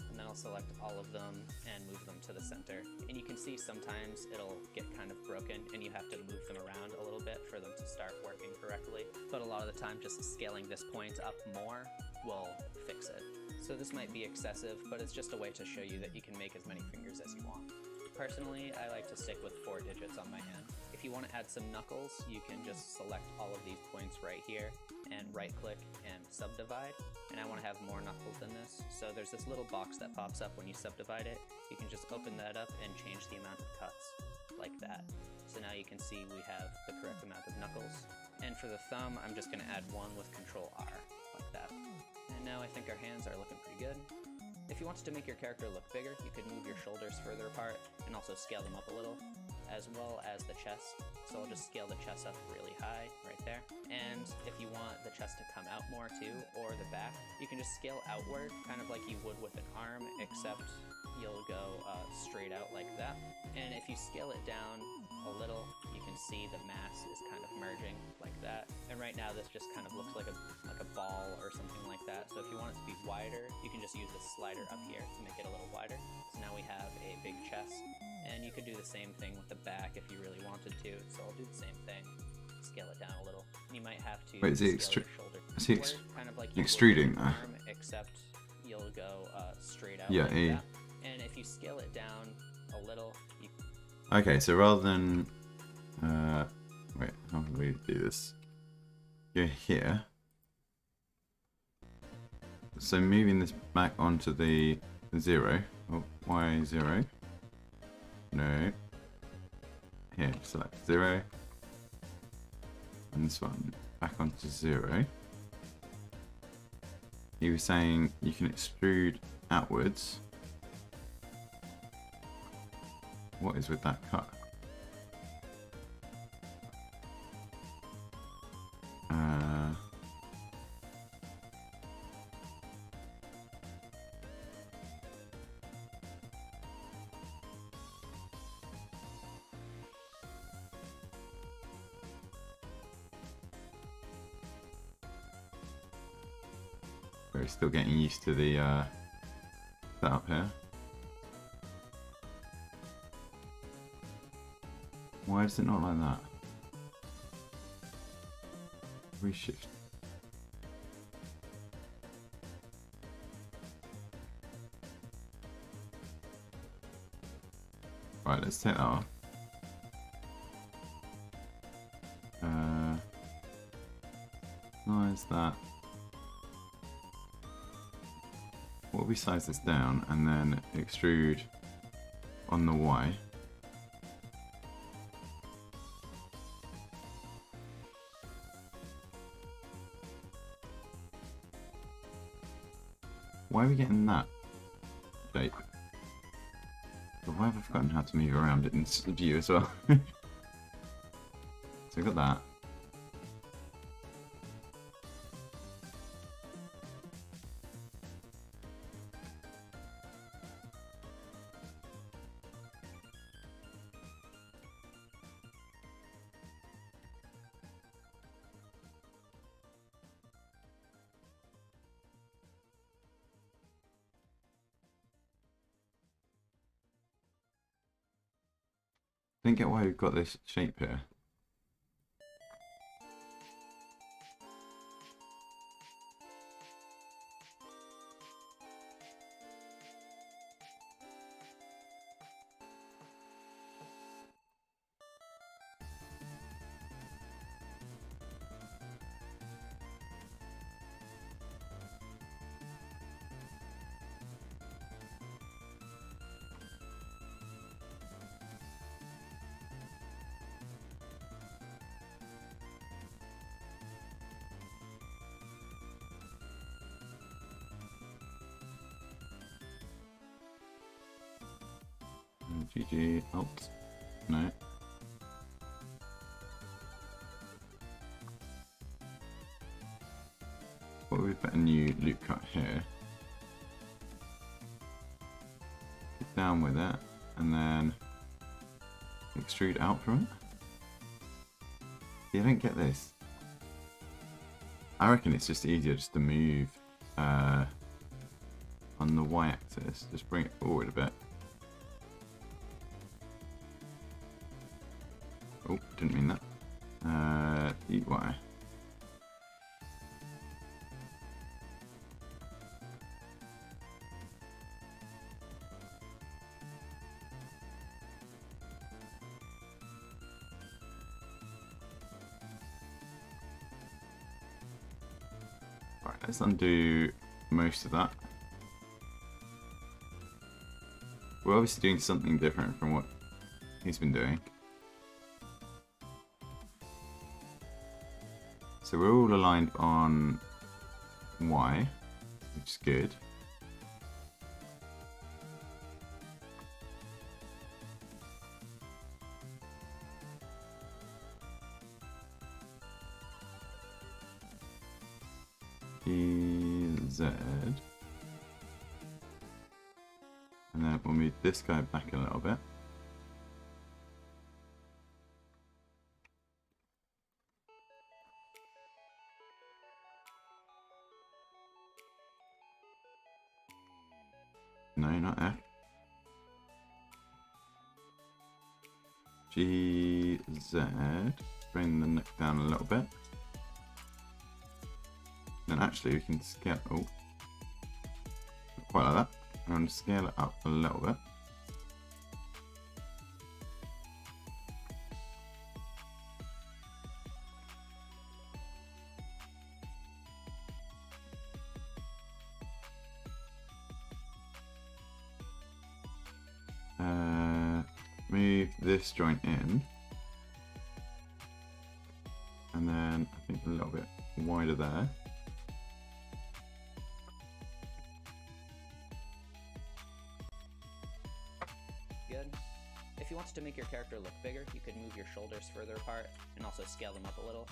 And then I'll select all of them and move them to the center. And you can see sometimes it'll get kind of broken and you have to move them around a little bit for them to start working correctly. But a lot of the time just scaling this point up more will fix it. So this might be excessive, but it's just a way to show you that you can make as many fingers as you want. Personally, I like to stick with 4 digits on my hand. If you want to add some knuckles, you can just select all of these points right here and right click and subdivide. And I want to have more knuckles than this. So there's this little box that pops up when you subdivide it. You can just open that up and change the amount of cuts like that. So now you can see we have the correct amount of knuckles. And for the thumb, I'm just going to add 1 with Control R like that. And now I think our hands are looking pretty good. If you wanted to make your character look bigger, you could move your shoulders further apart and also scale them up a little, as well as the chest. So I'll just scale the chest up really high right there. And if you want the chest to come out more too, or the back, you can just scale outward, kind of like you would with an arm, except you'll go straight out like that. And if you scale it down a little, you can see the mass is kind of merging like that. And right now this just kind of looks like a ball or something like that. So if you want it to be wider, you can just use the slider up here to make it a little wider. So now we have a big chest. And you could do the same thing with the back if you really wanted to. So I'll do the same thing. Scale it down a little. And you might have to. Wait, is he kind of like extruding that? Except you'll go straight out. Yeah, like that. And if you scale it down a little, you... Okay, so rather than wait, how can we do this? Go here. So moving this back onto the 0. Oh, why 0? No. Here, select 0. And this one back onto 0. He was saying you can extrude outwards. What is with that cut? We're still getting used to the setup here. Why is it not like that? Reshift. Right, let's take that off. Size that. What if we size this down and then extrude on the Y? Why are we getting that shape? But why have I forgotten how to move around it in view as well? So we got that. I don't get why we've got this shape here. GG. Alt. No. Well, we've put a new loop cut here. Get down with it, and then extrude out from it. You don't get this. I reckon it's just easier just to move on the y-axis. Just bring it forward a bit. Oh, didn't mean that. Eat Y. Right, let's undo most of that. We're obviously doing something different from what he's been doing. So we're all aligned on Y, which is good. Z. And then we'll move this guy back a little bit. No, not F. G, Z. Bring the neck down a little bit. Then actually we can scale, oh, not quite like that. I'm going to scale it up a little bit. Move this joint in. And then I think a little bit wider there. Good. If you wanted to make your character look bigger, you could move your shoulders further apart and also scale them up a little,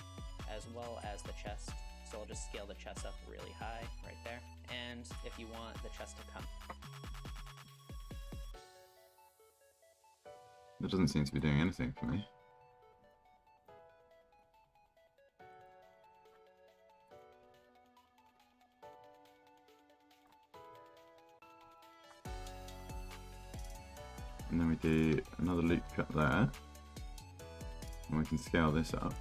as well as the chest. So I'll just scale the chest up really high right there. And if you want the chest to come. That doesn't seem to be doing anything for me. And then we do another loop cut there. And we can scale this up.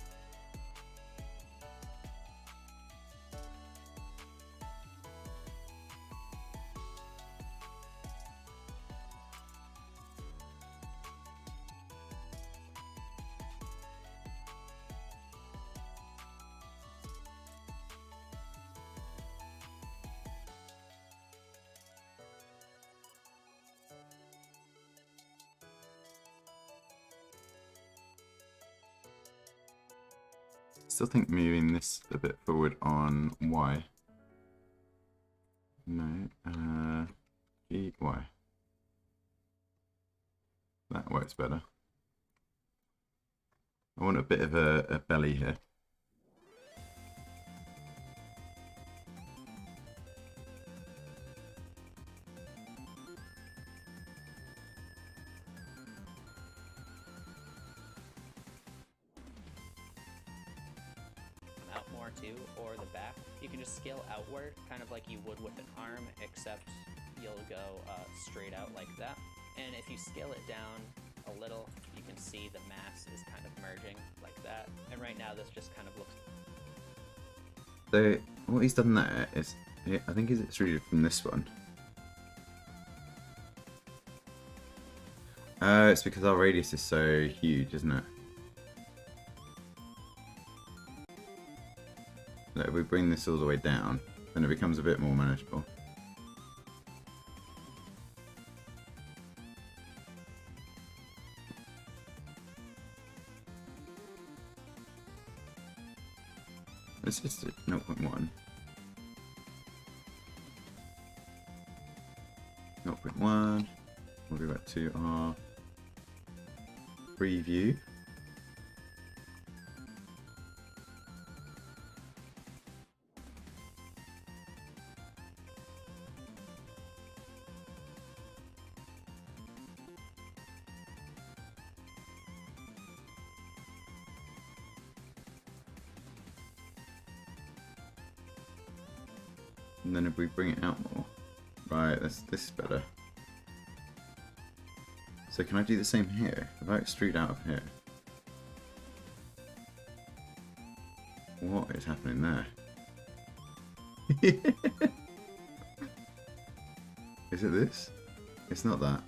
Still think moving this a bit forward on Y. No, E, Y. That works better. I want a bit of a belly here. Too, or the back, you can just scale outward, kind of like you would with an arm, except you'll go straight out like that. And if you scale it down a little, you can see the mass is kind of merging like that. And right now, this just kind of looks. So what he's done there is, I think he's extruded from this one. It's because our radius is so huge, isn't it? If we bring this all the way down, then it becomes a bit more manageable. Let's just do 0.1. 0.1. We'll do about 2R. preview. And then if we bring it out more, right, this is better. So can I do the same here? If I extrude out of here, what is happening there? Is it this? It's not that.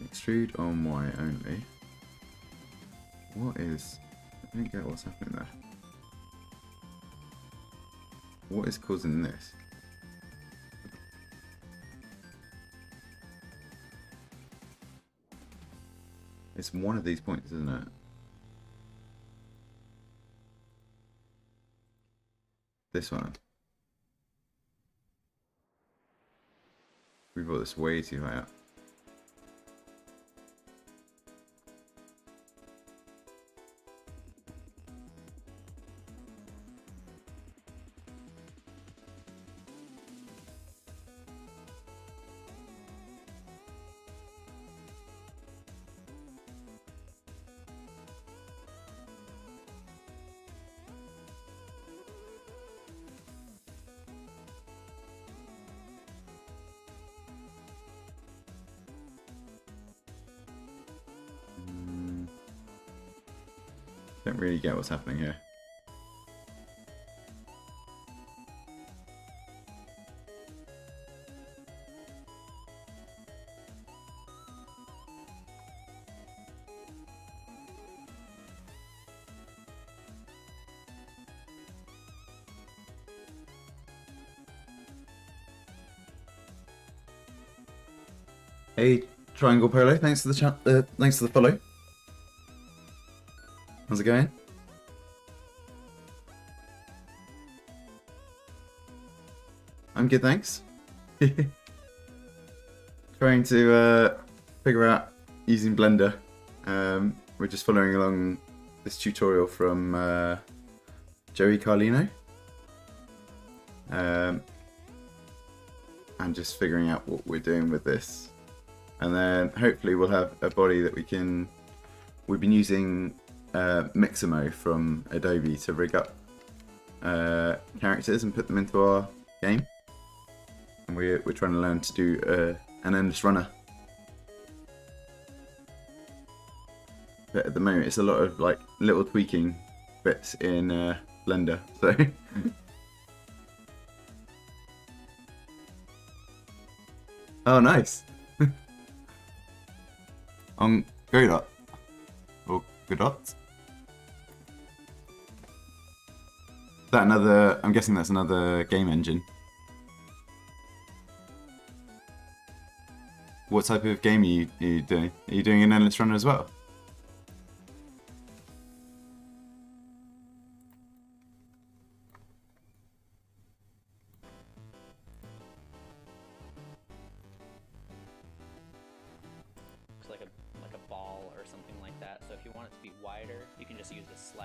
Extrude on Y only. What is... I don't get what's happening there. What is causing this? It's one of these points, isn't it? This one. We brought this way too high up. Don't really get what's happening here. Hey, Triangle Polo, thanks for the chat. Thanks for the follow. How's it going? I'm good, thanks. Trying to figure out using Blender. We're just following along this tutorial from Joey Carlino. And just figuring out what we're doing with this. And then hopefully we'll have a body that we can... We've been using Mixamo from Adobe to rig up characters and put them into our game. And we're trying to learn to do an endless runner. But at the moment it's a lot of like little tweaking bits in Blender, so... Oh, nice! On Godot. Or Godot? Is that another... I'm guessing that's another game engine. What type of game are you doing? Are you doing an endless runner as well?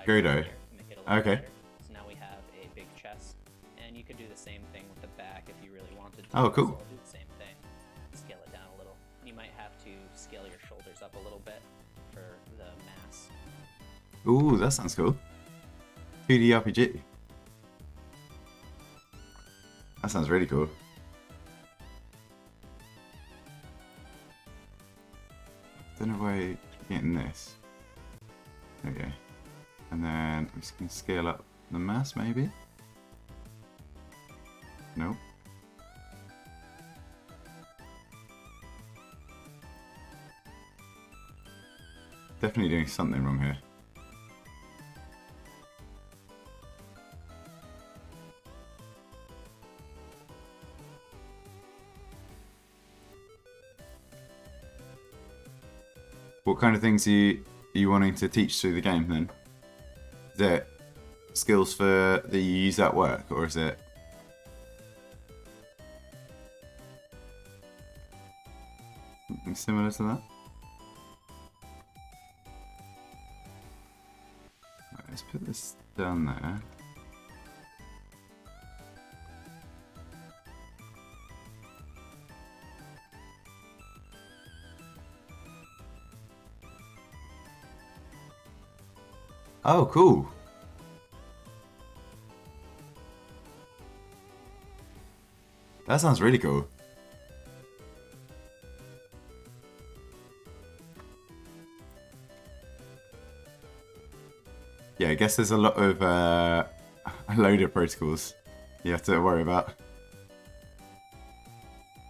Godot. Okay. So now we have a big chest, and you could do the same thing with the back if you really wanted to. Oh, cool. So I'll do the same thing. Scale it down a little. You might have to scale your shoulders up a little bit for the mass. Ooh, that sounds cool. 2D RPG. That sounds really cool. Don't know why you're getting this. Okay. And then I'm just going to scale up the mass, maybe? Nope. Definitely doing something wrong here. What kind of things are you wanting to teach through the game then? Is it skills for that you use at work, or is it? Something similar to that? Right, let's put this down there. Oh, cool. That sounds really cool. Yeah, I guess there's a lot of a load of protocols you have to worry about.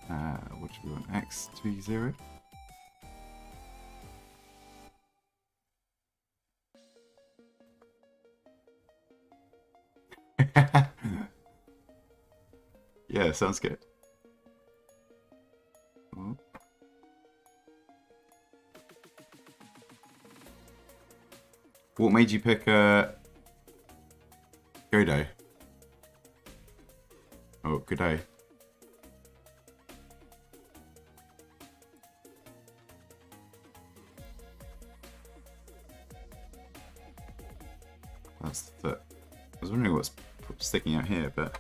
What do we want? X to be 0? Yeah, sounds good. Oh. What made you pick Godot? Oh, Godot. That's the foot. I was wondering what's sticking out here, but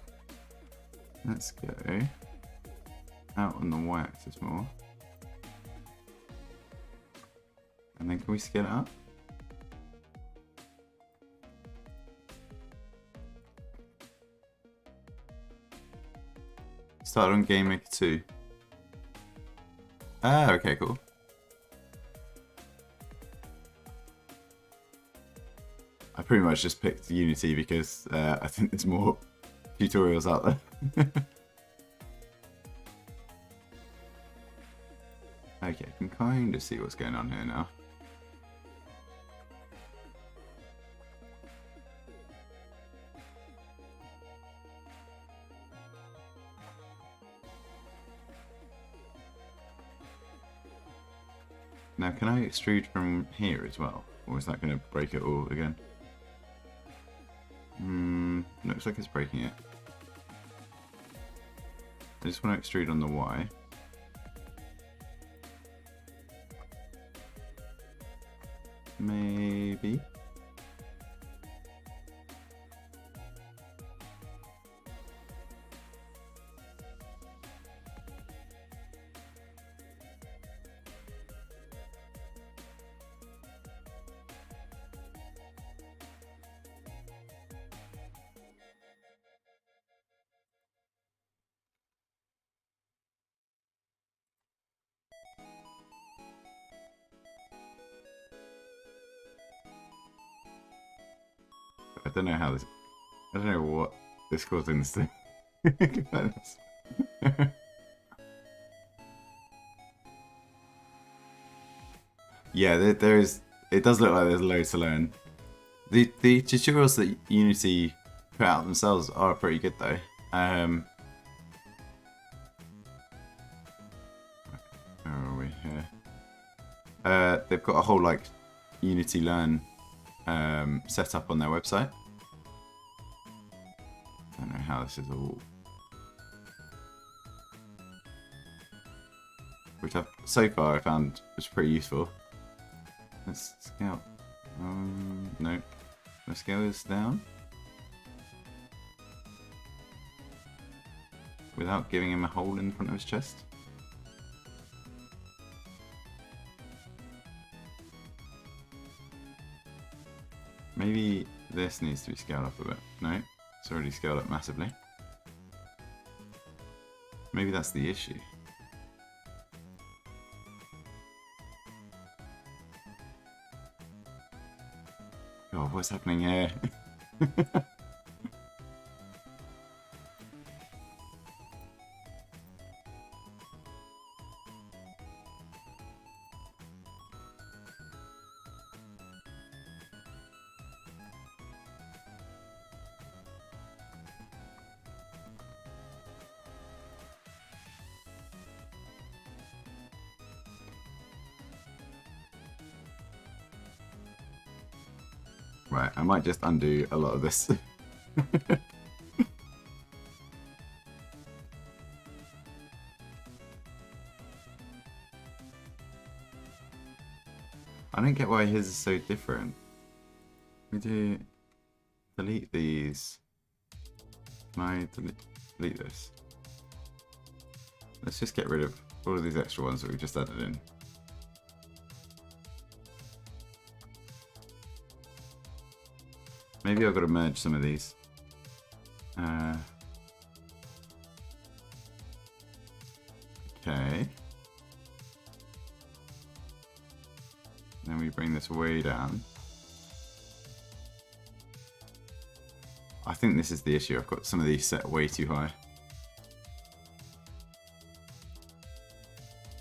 let's go out on the y-axis more. And then can we scale it up? Started on GameMaker 2. Ah, okay, cool. I pretty much just picked Unity because I think there's more tutorials out there. Okay, I can kind of see what's going on here now. Now, can I extrude from here as well? Or is that going to break it all again? Looks like it's breaking it. I just want to extrude on the Y. Maybe. I don't know how this. I don't know what is causing this thing. Yeah, there is. It does look like there's loads to learn. The tutorials that Unity put out themselves are pretty good though. Where are we here? They've got a whole like Unity Learn set up on their website. I don't know how this is all. Which so far I found was pretty useful. Let's scale. No. Let's scale this down. Without giving him a hole in front of his chest. Maybe this needs to be scaled up a bit. No, it's already scaled up massively. Maybe that's the issue. God, what's happening here? Right, I might just undo a lot of this. I don't get why his is so different. We do delete these. Can I delete this? Let's just get rid of all of these extra ones that we've just added in. Maybe I've got to merge some of these. Okay. Then we bring this way down. I think this is the issue. I've got some of these set way too high.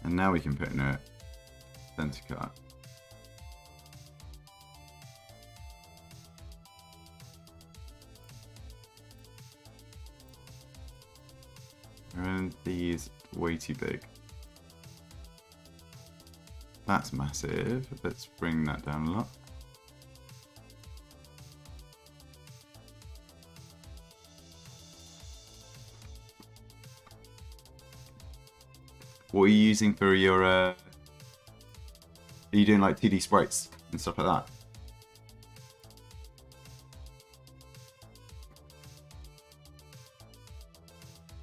And now we can put in a center cut. And these way too big. That's massive. Let's bring that down a lot. What are you using for your, are you doing like 2D sprites and stuff like that?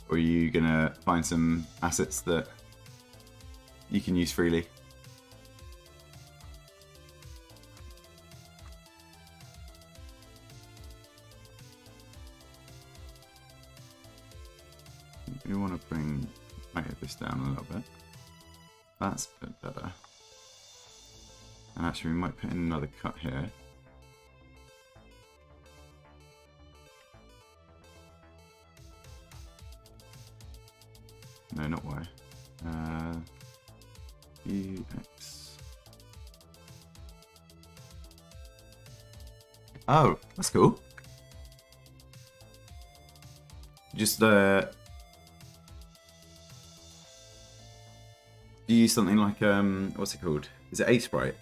Or are you gonna find some assets that you can use freely? We want to bring this down a little bit. That's a bit better. And actually we might put in another cut here. No, not Y. UX. Oh, that's cool. Just do you use something like what's it called? Is it Aseprite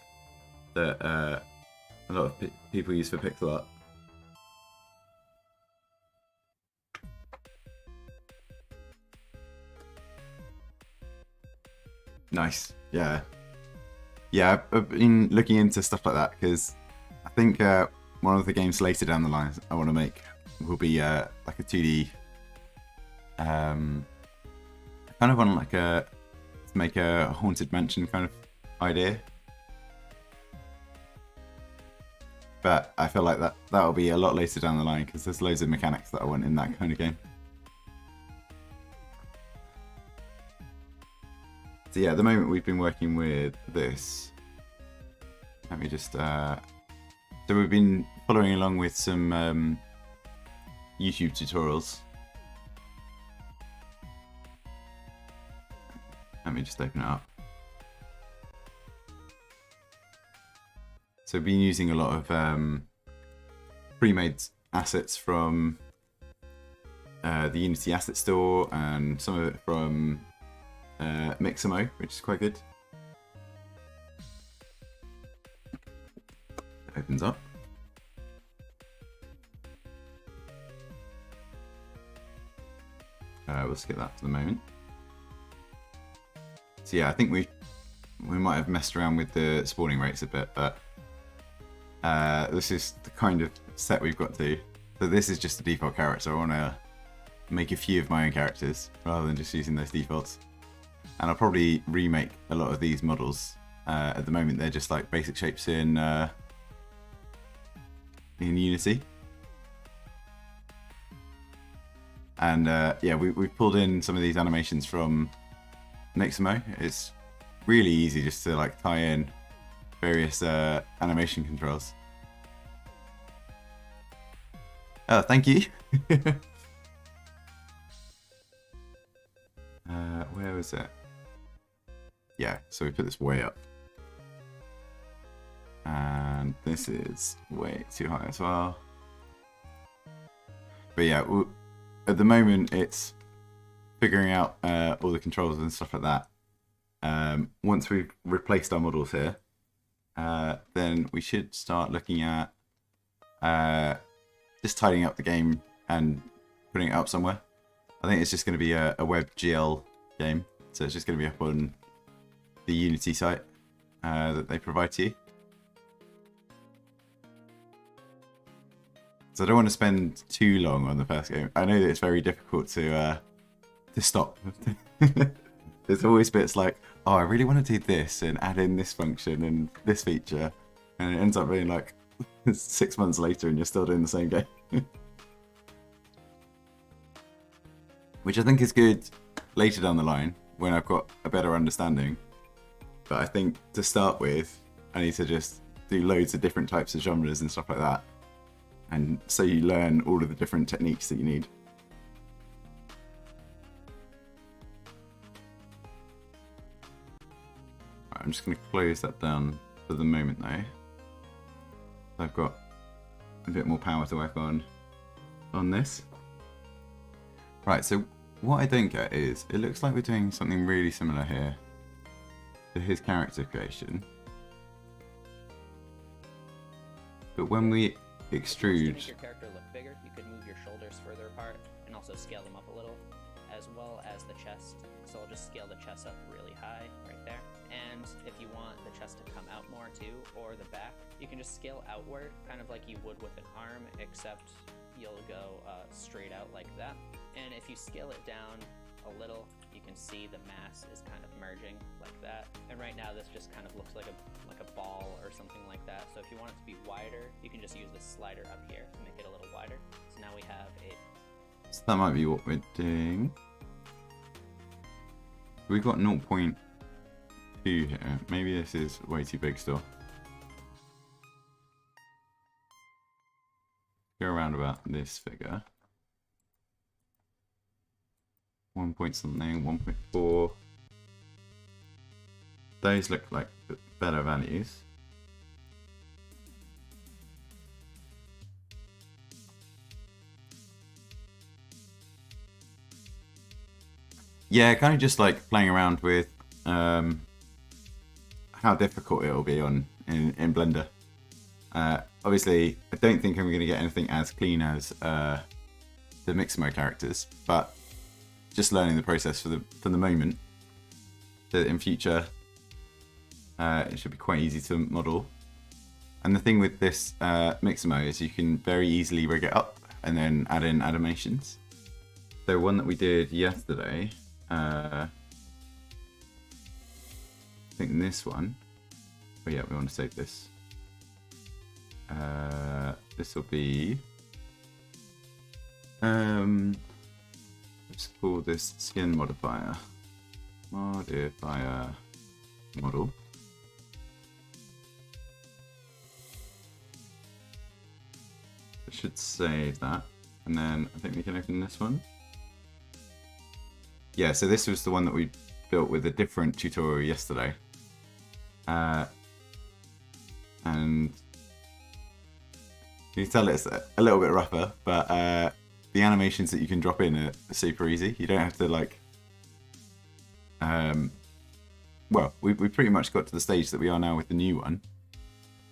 that a lot of people use for pixel art? Nice. Yeah. Yeah, I've been looking into stuff like that because I think one of the games later down the line I want to make will be like a 2D. Kind of on like a make a haunted mansion kind of idea, but I feel like that'll be a lot later down the line because there's loads of mechanics that I want in that kind of game. So yeah, at the moment we've been working with this. Let me just so we've been following along with some YouTube tutorials. Let me just open it up. So I've been using a lot of pre-made assets from the Unity Asset Store and some of it from Mixamo, which is quite good. It opens up. We'll skip that for the moment. So yeah, I think we might have messed around with the spawning rates a bit, but this is the kind of set we've got to. So this is just the default character. I want to make a few of my own characters rather than just using those defaults. And I'll probably remake a lot of these models. At the moment, they're just like basic shapes in Unity. And yeah, we've pulled in some of these animations from Mixamo. It's really easy just to like tie in various animation controls. Oh, thank you. Where was it? Yeah, so we put this way up. And this is way too high as well. But yeah, at the moment it's figuring out all the controls and stuff like that. Once we've replaced our models here, then we should start looking at just tidying up the game and putting it up somewhere. I think it's just going to be a WebGL game, so it's just going to be up on the Unity site that they provide to you. So I don't want to spend too long on the first game. I know that it's very difficult to stop. There's always bits like, oh, I really want to do this and add in this function and this feature, and it ends up being like 6 months later and you're still doing the same game. Which I think is good later down the line when I've got a better understanding. But I think to start with, I need to just do loads of different types of genres and stuff like that. And so you learn all of the different techniques that you need. Right, I'm just going to close that down for the moment though. I've got a bit more power to work on this. Right, so what I don't get is, it looks like we're doing something really similar here to his character creation. But when we extrude... To make your character look bigger, you could move your shoulders further apart and also scale them up a little, as well as the chest. So I'll just scale the chest up really high right there. And if you want the chest to come out more too, or the back, you can just scale outward, kind of like you would with an arm, except you'll go straight out like that. And if you scale it down a little, you can see the mass is kind of merging like that. And right now this just kind of looks like a ball or something like that. So if you want it to be wider, you can just use this slider up here to make it a little wider. So now we have a... So that might be what we're doing. We've got 0.2 here. Maybe this is way too big still. Go around about this figure. 1 point something, 1.4. Those look like better values. Yeah, kind of just like playing around with how difficult it will be in Blender. Obviously, I don't think I'm going to get anything as clean as the Mixamo characters, but just learning the process for the moment, so that in future it should be quite easy to model. And the thing with this Mixamo is you can very easily rig it up and then add in animations. So one that we did yesterday, I think this one, oh yeah, we want to save this. This will be, let's call this skin modifier model. I should save that, and then I think we can open this one. Yeah, so this was the one that we built with a different tutorial yesterday, and you can tell it's a little bit rougher, but the animations that you can drop in are super easy. You don't have to like, well, we pretty much got to the stage that we are now with the new one,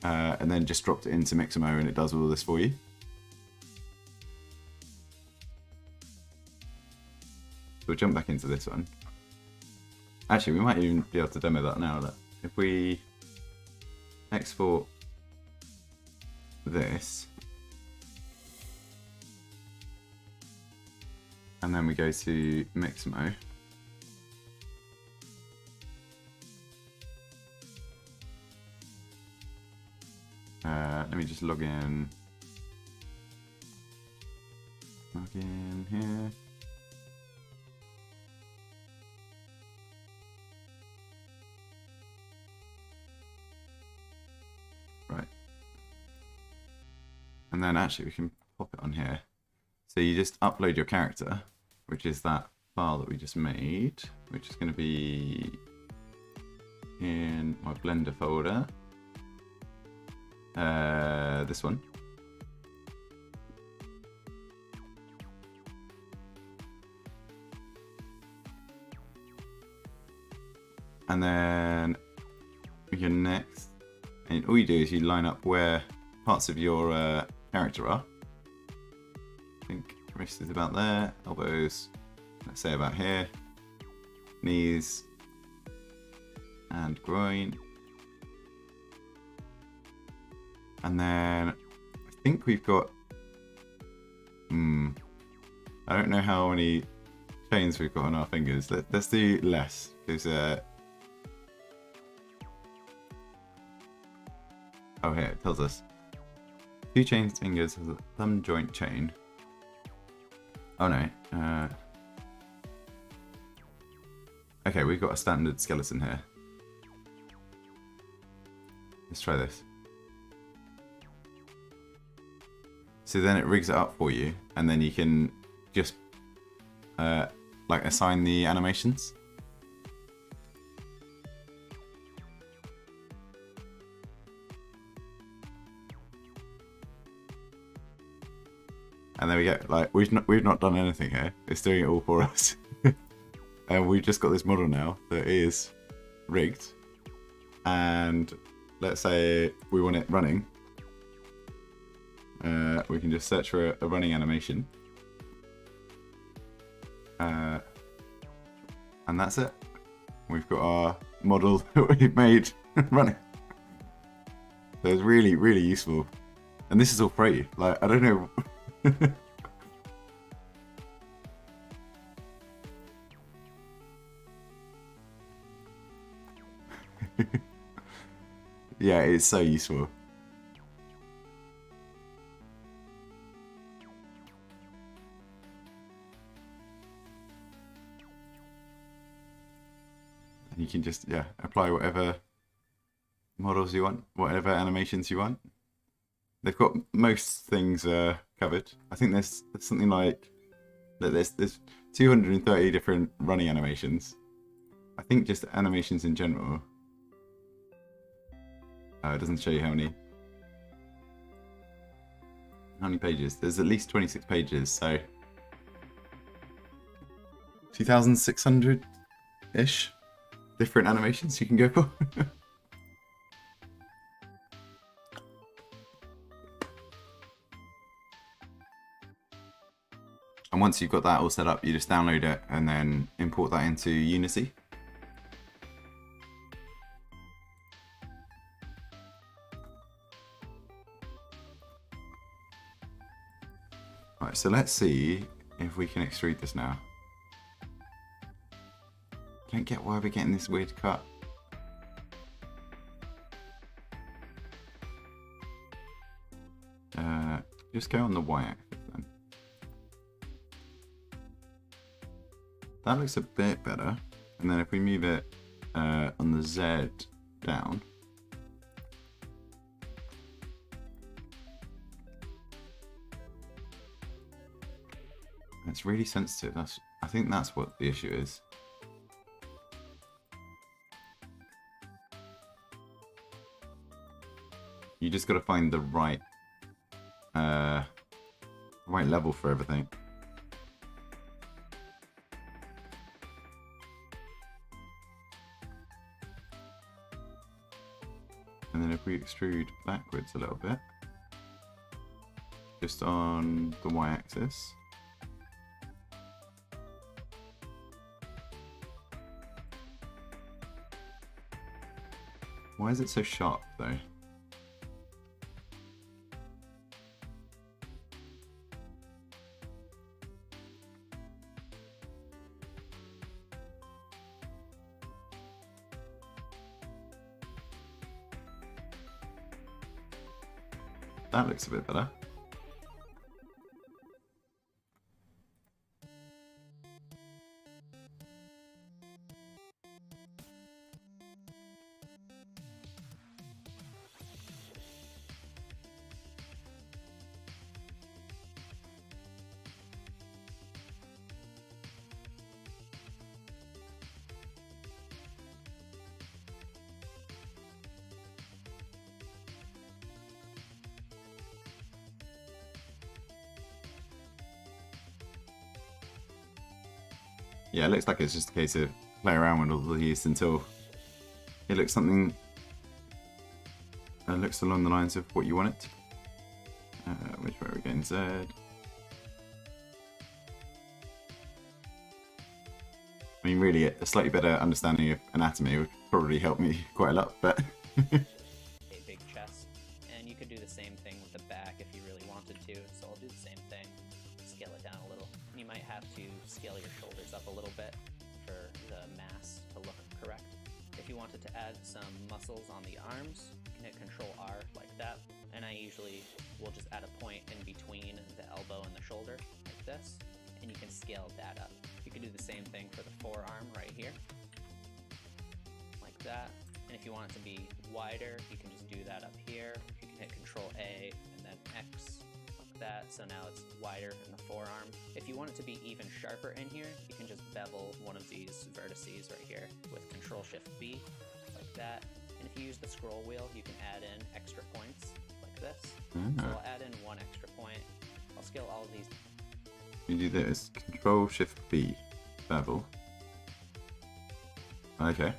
and then just dropped it into Mixamo and it does all this for you. So we'll jump back into this one. Actually, we might even be able to demo that now. Look. If we export this, and then we go to Mixamo, let me just log in here. Right. And then actually we can pop it on here. So you just upload your character, which is that file that we just made, which is going to be in my Blender folder. This one. And then we can next, and all you do is you line up where parts of your character are. I think wrist is about there, elbows, let's say about here, knees, and groin. And then I think we've got, I don't know how many chains we've got on our fingers. Let's do less, because oh, here it tells us 2 chain fingers has a thumb joint chain. Oh no. Okay, we've got a standard skeleton here. Let's try this. So then it rigs it up for you, and then you can just like assign the animations. And there we go. Like we've not done anything here. It's doing it all for us. And we've just got this model now that is rigged. And let's say we want it running. We can just search for a running animation. And that's it. We've got our model that we've made running. So it's really, really useful. And this is all free. Like, I don't know. Yeah, it's so useful. You can just, yeah, apply whatever models you want, whatever animations you want. They've got most things covered. I think there's something like, there's 230 different running animations. I think just animations in general. It doesn't show you how many pages. There's at least 26 pages, so 2,600-ish different animations you can go for. And once you've got that all set up, you just download it and then import that into Unity. Right, so let's see if we can extrude this now. I don't get why we're getting this weird cut. Just go on the y-axis then. That looks a bit better. And then if we move it on the Z down. It's really sensitive. I think that's what the issue is. You just got to find the right level for everything. And then if we extrude backwards a little bit, just on the y-axis. Why is it so sharp though? That looks a bit better. Yeah, it looks like it's just a case of play around with all of these until it looks something looks along the lines of what you want it. We're Z. I mean, really, a slightly better understanding of anatomy would probably help me quite a lot, but... A big chest. And you could do the same thing with the back if you really wanted to, so I'll do the same thing. Scale it down a little. You might have to scale your shoulders up a little bit for the mass to look correct. If you wanted to add some muscles on the arms, you can hit Control R like that, and I usually will just add a point in between the elbow and the shoulder, like this, and you can scale that up. You can do the same thing for the forearm right here, like that, and if you want it to be wider, you can just do that up here. You can hit Control A and then X, like that, so now it's wider in the forearm. If you want it to be even sharper in here, you can just bevel one of these vertices right here with Control Shift B, like that. And if you use the scroll wheel, you can add in extra points, like this. So I'll add in one extra point. I'll scale all of these. You do this. Control Shift B. Bevel. Okay.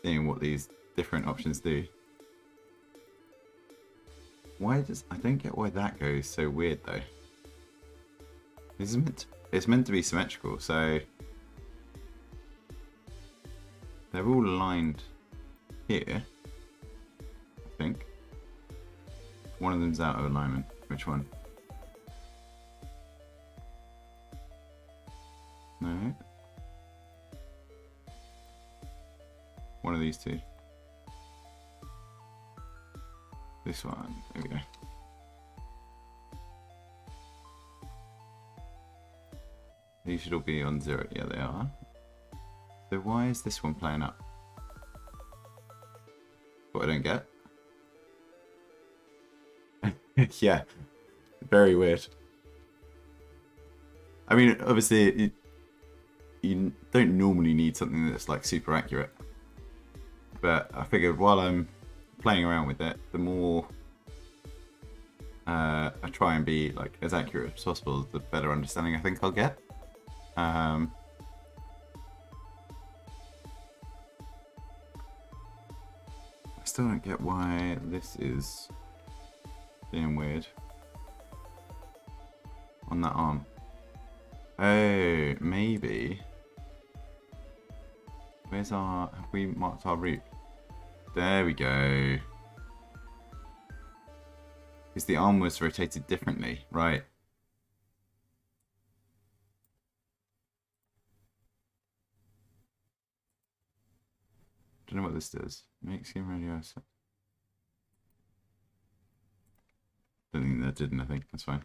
Seeing what these different options do. Why does I don't get why that goes so weird though. It's meant to be symmetrical, so they're all aligned here. I think one of them's out of alignment. Which one? No. One of these two. This one. There we go. These should all be on 0. Yeah, they are. So why is this one playing up? What I don't get. Yeah. Very weird. I mean, obviously, you don't normally need something that's like super accurate. But I figured while I'm playing around with it, the more I try and be like as accurate as possible, the better understanding I think I'll get. I still don't get why this is being weird on that arm. Oh, maybe. Where's our... have we marked our route? There we go. Because the arm was rotated differently, right? Don't know what this does. Makes him radio. Don't think that did anything. That's fine.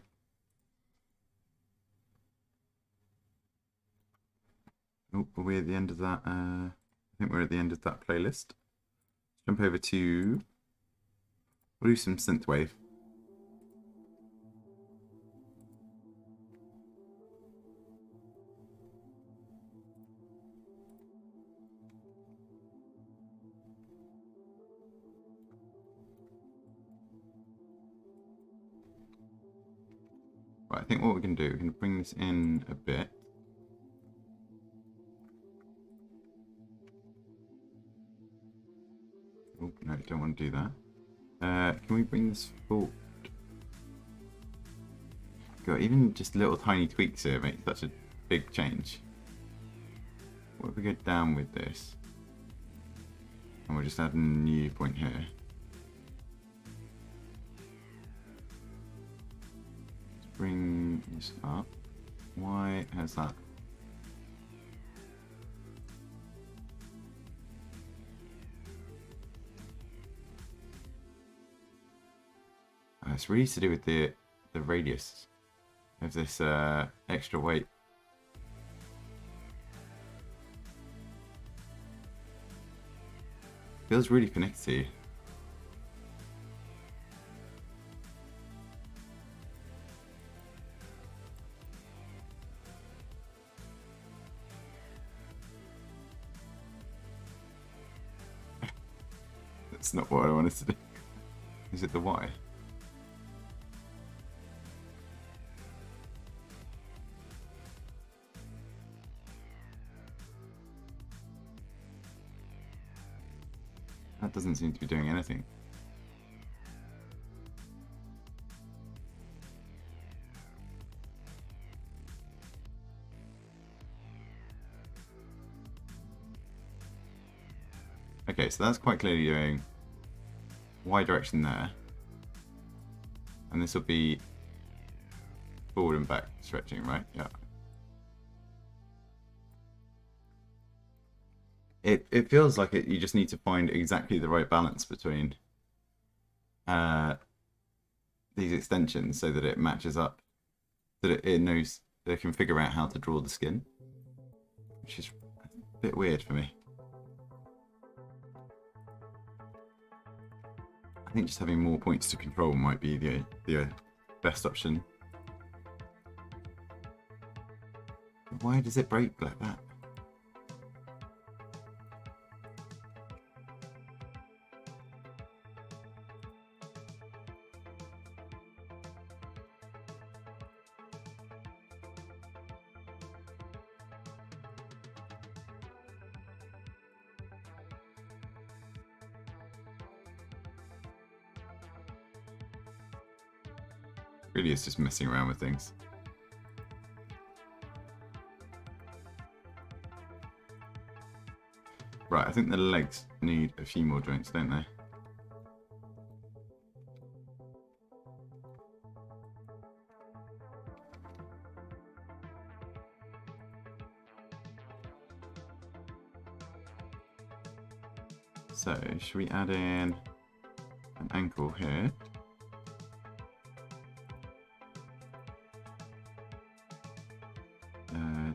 Oh, are we at the end of that? I think we're at the end of that playlist. Let's jump over to... we'll do some synthwave. Right, I think what we can do, we can bring this in a bit. Oh, no, don't want to do that. Can we bring this forward? God, even just little tiny tweaks here make such a big change. What if we go down with this? And we'll just add a new point here. Let's bring this up. Why has that? it's really to do with the radius of this extra weight. Feels really connected to you. That's not what I wanted to do. Is it the Y? That doesn't seem to be doing anything. Okay, so that's quite clearly doing Y direction there. And this will be forward and back stretching, right? Yeah. It feels like you just need to find exactly the right balance between these extensions so that it matches up, that it knows, that it can figure out how to draw the skin, which is a bit weird for me. I think just having more points to control might be the best option. Why does it break like that? Really is just messing around with things. Right, I think the legs need a few more joints, don't they? So, should we add in an ankle here?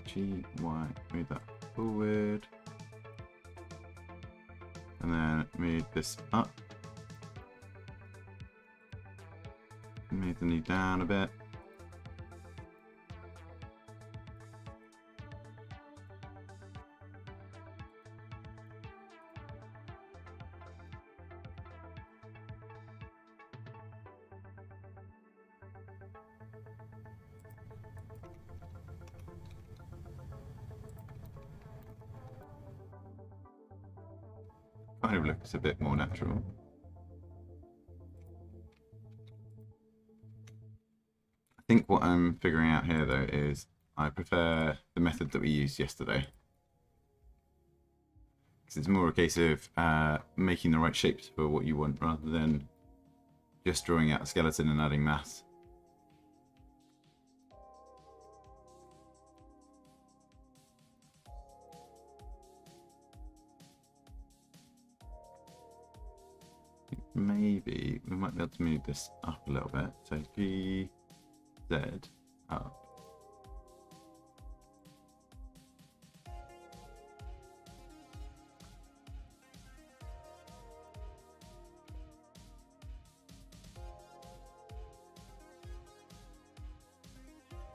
G, Y, move that forward. And then move this up. Move the knee down a bit. Kind of looks a bit more natural. I think what I'm figuring out here though is I prefer the method that we used yesterday. Because it's more a case of making the right shapes for what you want rather than just drawing out a skeleton and adding mass. Maybe we might be able to move this up a little bit. So G, Z, up.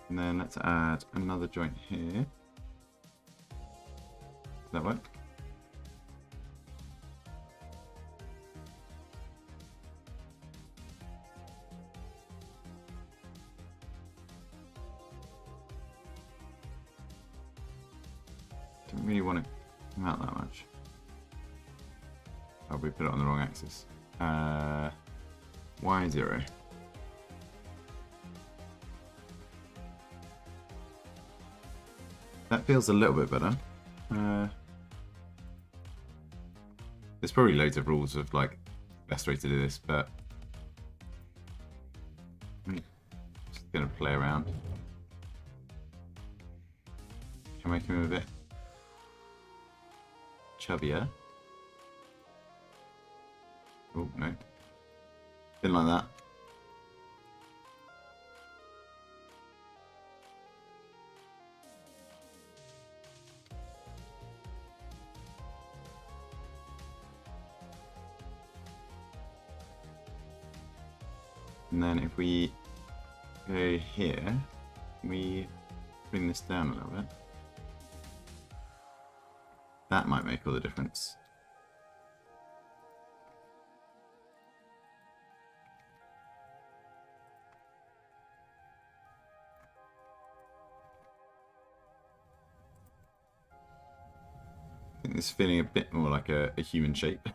And then let's add another joint here. Does that work? Don't really want to come out that much. Oh, we put it on the wrong axis. Y0. That feels a little bit better. There's probably loads of rules of like best way to do this, but I'm just gonna play around. Can make him a bit chubbier. Oh no, didn't like that. And then if we go here, we bring this down a little bit. That might make all the difference. I think this is feeling a bit more like a human shape.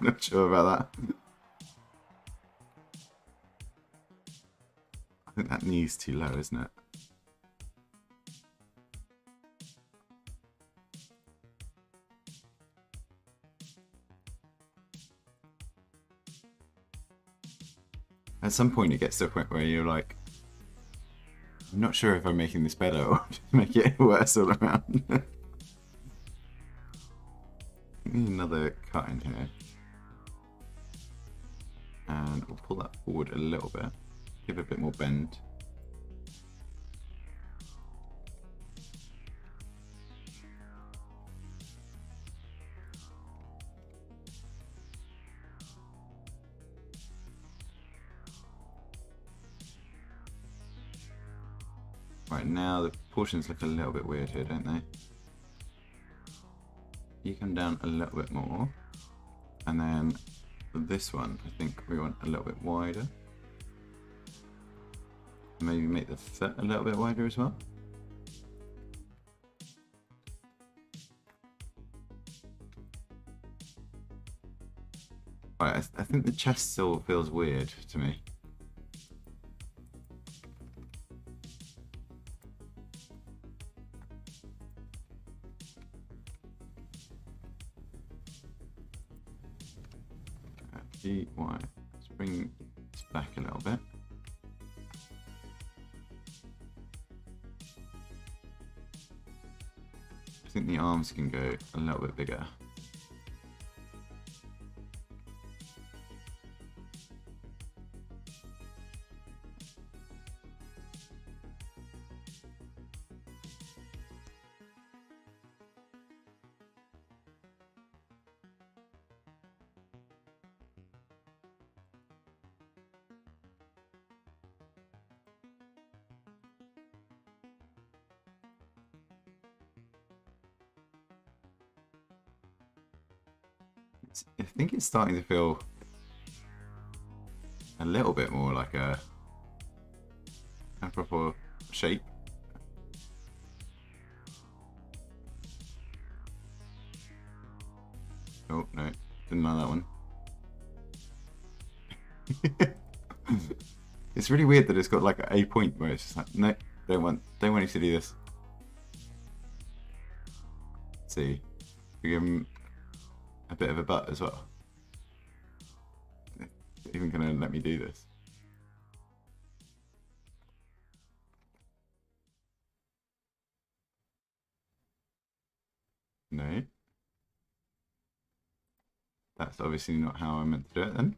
Not sure about that. I think that knee's too low, isn't it? At some point it gets to a point where you're like, I'm not sure if I'm making this better or just make it worse all around. Need another cut in here. And we'll pull that forward a little bit. Give it a bit more bend. Right, now the proportions look a little bit weird here, don't they? You come down a little bit more. And then for this one, I think we want a little bit wider. Maybe make the foot a little bit wider as well. Right, I think the chest still feels weird to me. Y. Let's bring this back a little bit. I think the arms can go a little bit bigger. I think it's starting to feel a little bit more like a proper shape. Oh no, didn't like that one. It's really weird that it's got like a point where it's just like, no, don't want you to do this. Let's see, we give him a bit of a butt as well. Even gonna let me do this? No. That's obviously not how I meant to do it then.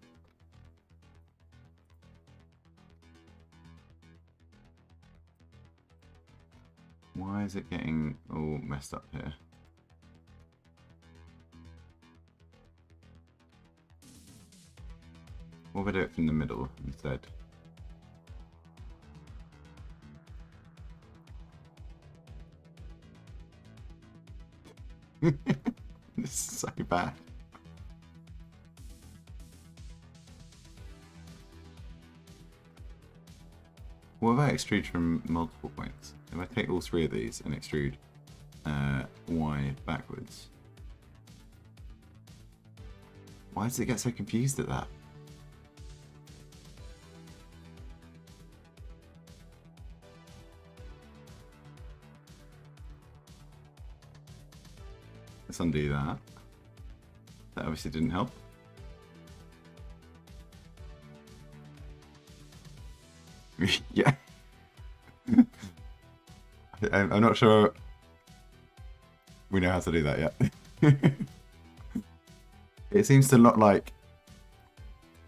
Why is it getting all messed up here? What if I do it from the middle instead? This is so bad. What if I extrude from multiple points? If I take all three of these and extrude Y backwards. Why does it get so confused at that? Let's undo that. That obviously didn't help. Yeah. I'm not sure we know how to do that yet. It seems to look like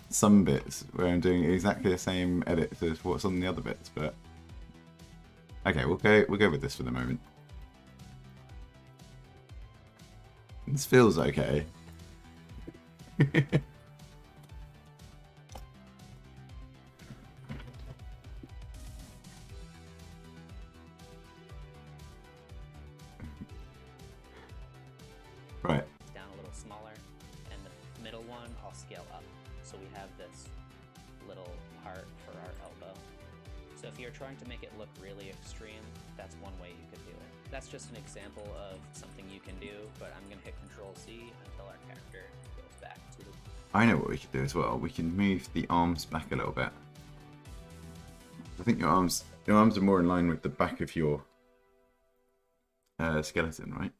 some bits where I'm doing exactly the same edits as what's on the other bits, but okay, we'll go with this for the moment. This feels okay. Right. Down a little smaller, and the middle one I'll scale up. So we have this little part for our elbow. So if you're trying to make it look really extreme, that's one way you could do it. That's just an example of something you can do, but I'm gonna hit Control C until our character goes back to the... I know what we could do as well. We can move the arms back a little bit. I think your arms are more in line with the back of your skeleton, right?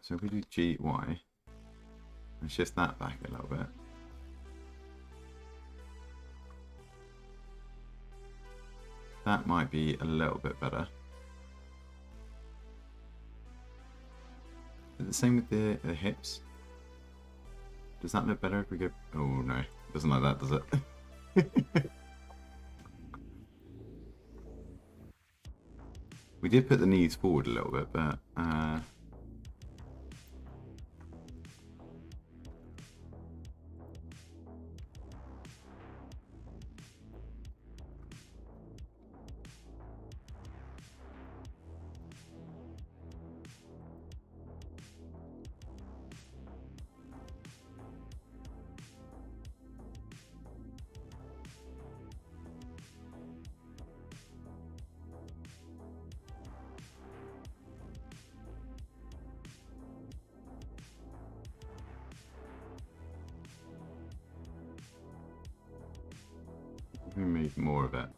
So if we do G, Y, and shift that back a little bit. That might be a little bit better. Is it the same with the hips? Does that look better if we go... Oh no, it doesn't like that, does it? We did put the knees forward a little bit, but... we made more of it.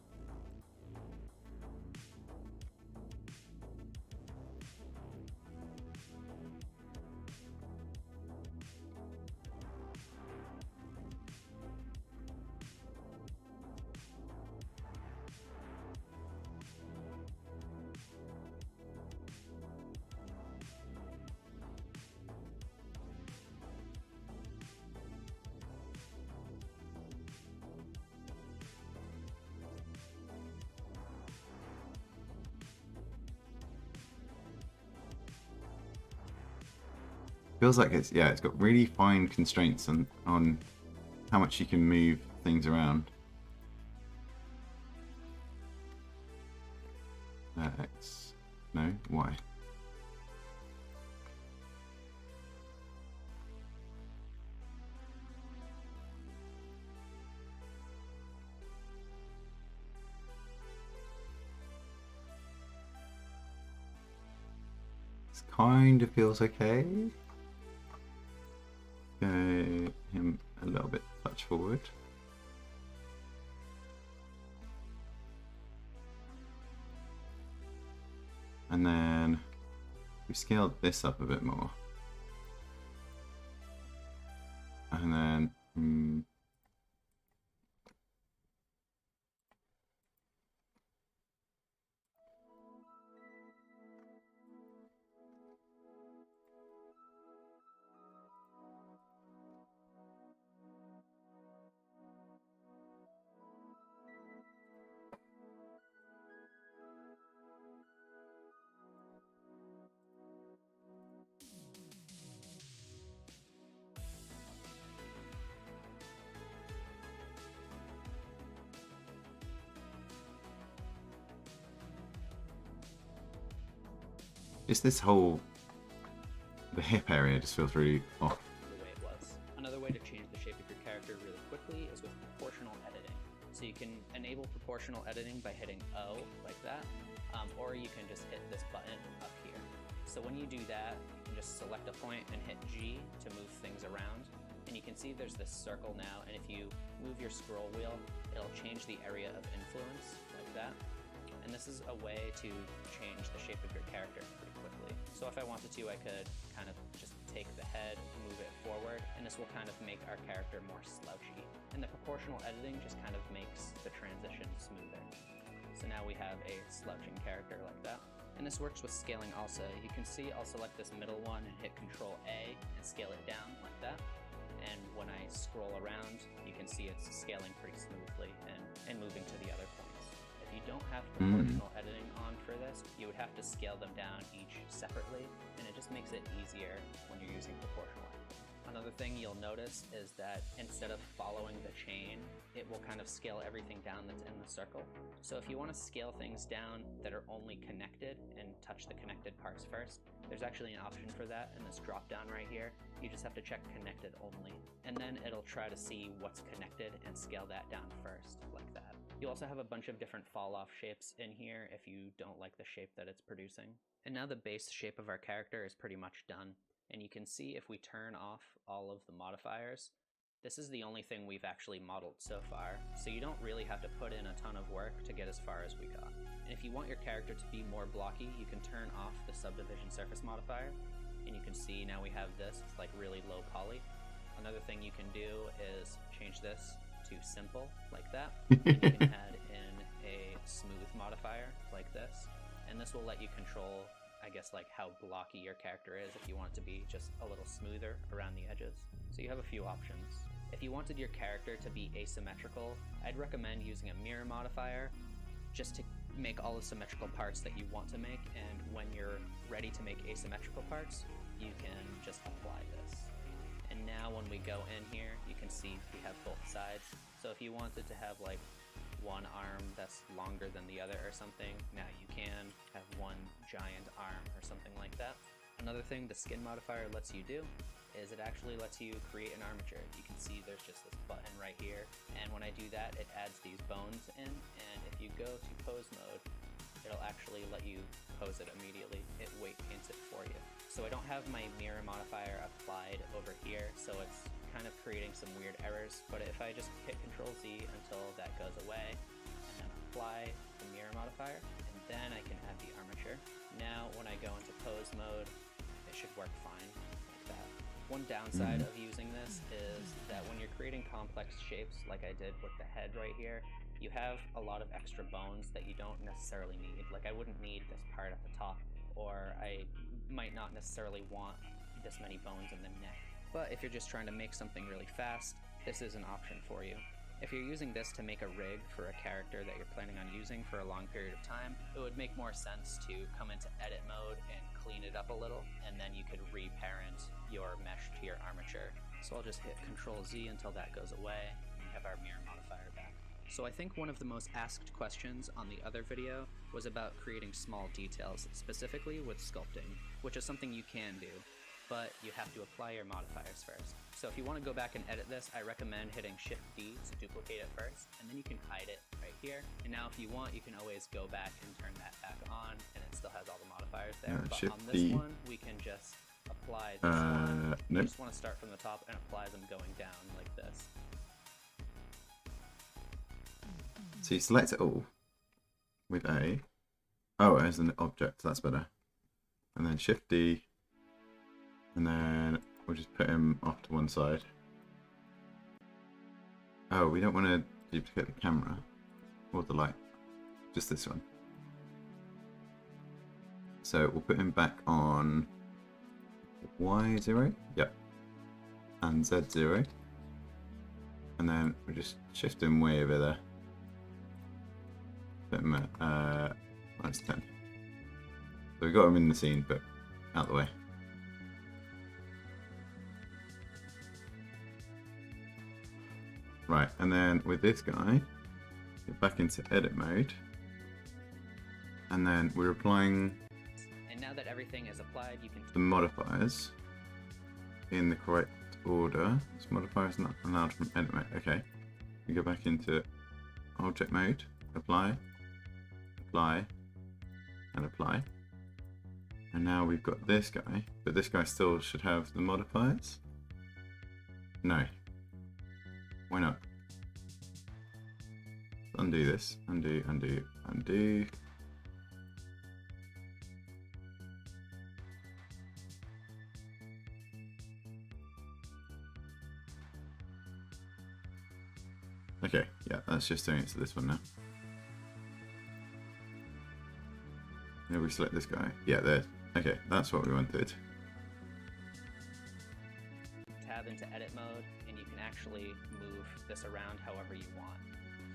Feels like it's got really fine constraints on how much you can move things around. X, no, Y. This kind of feels okay. Go him a little bit touch forward. And then we scaled this up a bit more. And then just this whole, the hip area just feels really off. the way it was. Another way to change the shape of your character really quickly is with proportional editing. So you can enable proportional editing by hitting O, like that, or you can just hit this button up here. So when you do that, you can just select a point and hit G to move things around. And you can see there's this circle now, and if you move your scroll wheel, it'll change the area of influence, like that. And this is a way to change the shape of your character pretty quickly. So if I wanted to, I could kind of just take the head, move it forward, and this will kind of make our character more slouchy. And the proportional editing just kind of makes the transition smoother. So now we have a slouching character like that. And this works with scaling also. You can see I'll select this middle one and hit Control A and scale it down like that. And when I scroll around, you can see it's scaling pretty smoothly and moving to the other points. If you don't have proportional editing on for this, you would have to scale them down each separately, and it just makes it easier when you're using proportional editing. Another thing you'll notice is that instead of following the chain, it will kind of scale everything down that's in the circle. So if you want to scale things down that are only connected and touch the connected parts first, there's actually an option for that in this drop down right here. You just have to check connected only, and then it'll try to see what's connected and scale that down first, like that. You also have a bunch of different fall off shapes in here if you don't like the shape that it's producing. And now the base shape of our character is pretty much done. And you can see if we turn off all of the modifiers, this is the only thing we've actually modeled so far, so you don't really have to put in a ton of work to get as far as we got. And if you want your character to be more blocky, you can turn off the subdivision surface modifier, and you can see now we have this, it's like really low poly. Another thing you can do is change this to simple, like that, and you can add in a smooth modifier, like this, and this will let you control, I guess, like how blocky your character is if you want it to be just a little smoother around the edges. So you have a few options. If you wanted your character to be asymmetrical, I'd recommend using a mirror modifier just to make all the symmetrical parts that you want to make, and when you're ready to make asymmetrical parts, you can just apply this. And now when we go in here, you can see we have both sides. So if you wanted to have like one arm that's longer than the other or something, now you can have one giant arm or something like that. Another thing the skin modifier lets you do is it actually lets you create an armature. You can see there's just this button right here, and when I do that, it adds these bones in, and if you go to pose mode, it'll actually let you pose it immediately. It weight paints it for you. So I don't have my mirror modifier applied over here, so it's kind of creating some weird errors, but if I just hit Control Z until that goes away, and then apply the mirror modifier, and then I can add the armature. Now when I go into pose mode, it should work fine, like that. One downside of using this is that when you're creating complex shapes, like I did with the head right here, you have a lot of extra bones that you don't necessarily need. Like I wouldn't need this part at the top, or I might not necessarily want this many bones in the neck. But if you're just trying to make something really fast, this is an option for you. If you're using this to make a rig for a character that you're planning on using for a long period of time, it would make more sense to come into edit mode and clean it up a little, and then you could reparent your mesh to your armature. So I'll just hit Control Z until that goes away, and we have our mirror modifier back. So I think one of the most asked questions on the other video was about creating small details, specifically with sculpting, which is something you can do, but you have to apply your modifiers first. So if you want to go back and edit this, I recommend hitting Shift D to duplicate it first, and then you can hide it right here. And now if you want, you can always go back and turn that back on, and it still has all the modifiers there. But on this one, we can just apply this one. You just want to start from the top and apply them going down like this. So you select it all with A. Oh, as an object, that's better. And then Shift D. And then we'll just put him off to one side. Oh, we don't want to duplicate the camera or the light. Just this one. So we'll put him back on Y0. Yep. And Z0. And then we'll just shift him way over there. Put him at -10. So we got him in the scene, but out the way. Right, and then with this guy, get back into edit mode, and then we're applying. And now that everything is applied, you can the modifiers in the correct order. This modifier is not allowed from edit mode. Okay, we go back into object mode, apply, apply, and apply. And now we've got this guy, but this guy still should have the modifiers. No. Why not? Undo this. Undo, undo, undo. Okay, yeah, that's just doing it to this one now. Yeah, we select this guy. Yeah, there. Okay, that's what we wanted. Tab into edit mode, and you can actually move this around however you want.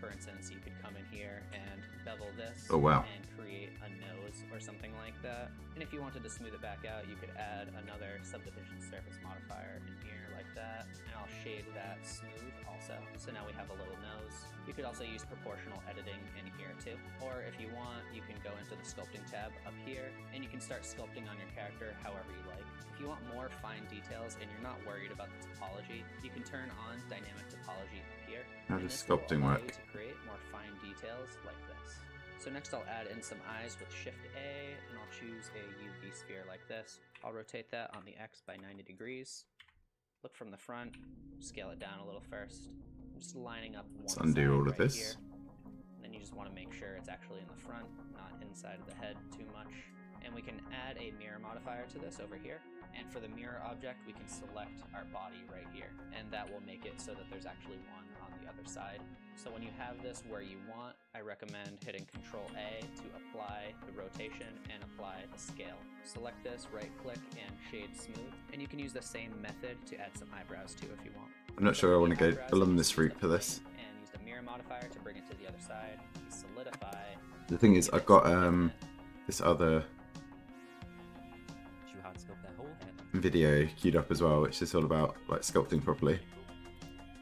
For instance, you could come in here and bevel this Oh, wow. and create a nose or something like that. And if you wanted to smooth it back out, you could add another subdivision surface modifier in here like that. And I'll shade that smooth also. So now we have a little nose. You could also use proportional editing in here too. Or if you want, you can go into the sculpting tab up here and you can start sculpting on your character however you like. If you want more fine details and you're not worried about the topology, you can turn on dynamic topology up here. How And does this will sculpting allow work? you to create more fine details like this. So next I'll add in some eyes with Shift A, and I'll choose a UV sphere like this. I'll rotate that on the X by 90 degrees. Look from the front, scale it down a little first. I'm just lining up one Let's undo side all of right this. here. And then you just want to make sure it's actually in the front, not inside of the head too much. And we can add a mirror modifier to this over here. And for the mirror object, we can select our body right here. And that will make it so that there's actually one on the other side. So when you have this where you want, I recommend hitting Control A to apply the rotation and apply the scale. Select this, right click, and shade smooth. And you can use the same method to add some eyebrows too if you want. I'm not sure I want to go along this route for this. And use the mirror modifier to bring it to the other side. Solidify. The thing is, I've got this other Show you how to sculpt that whole head video queued up as well, which is all about like sculpting properly.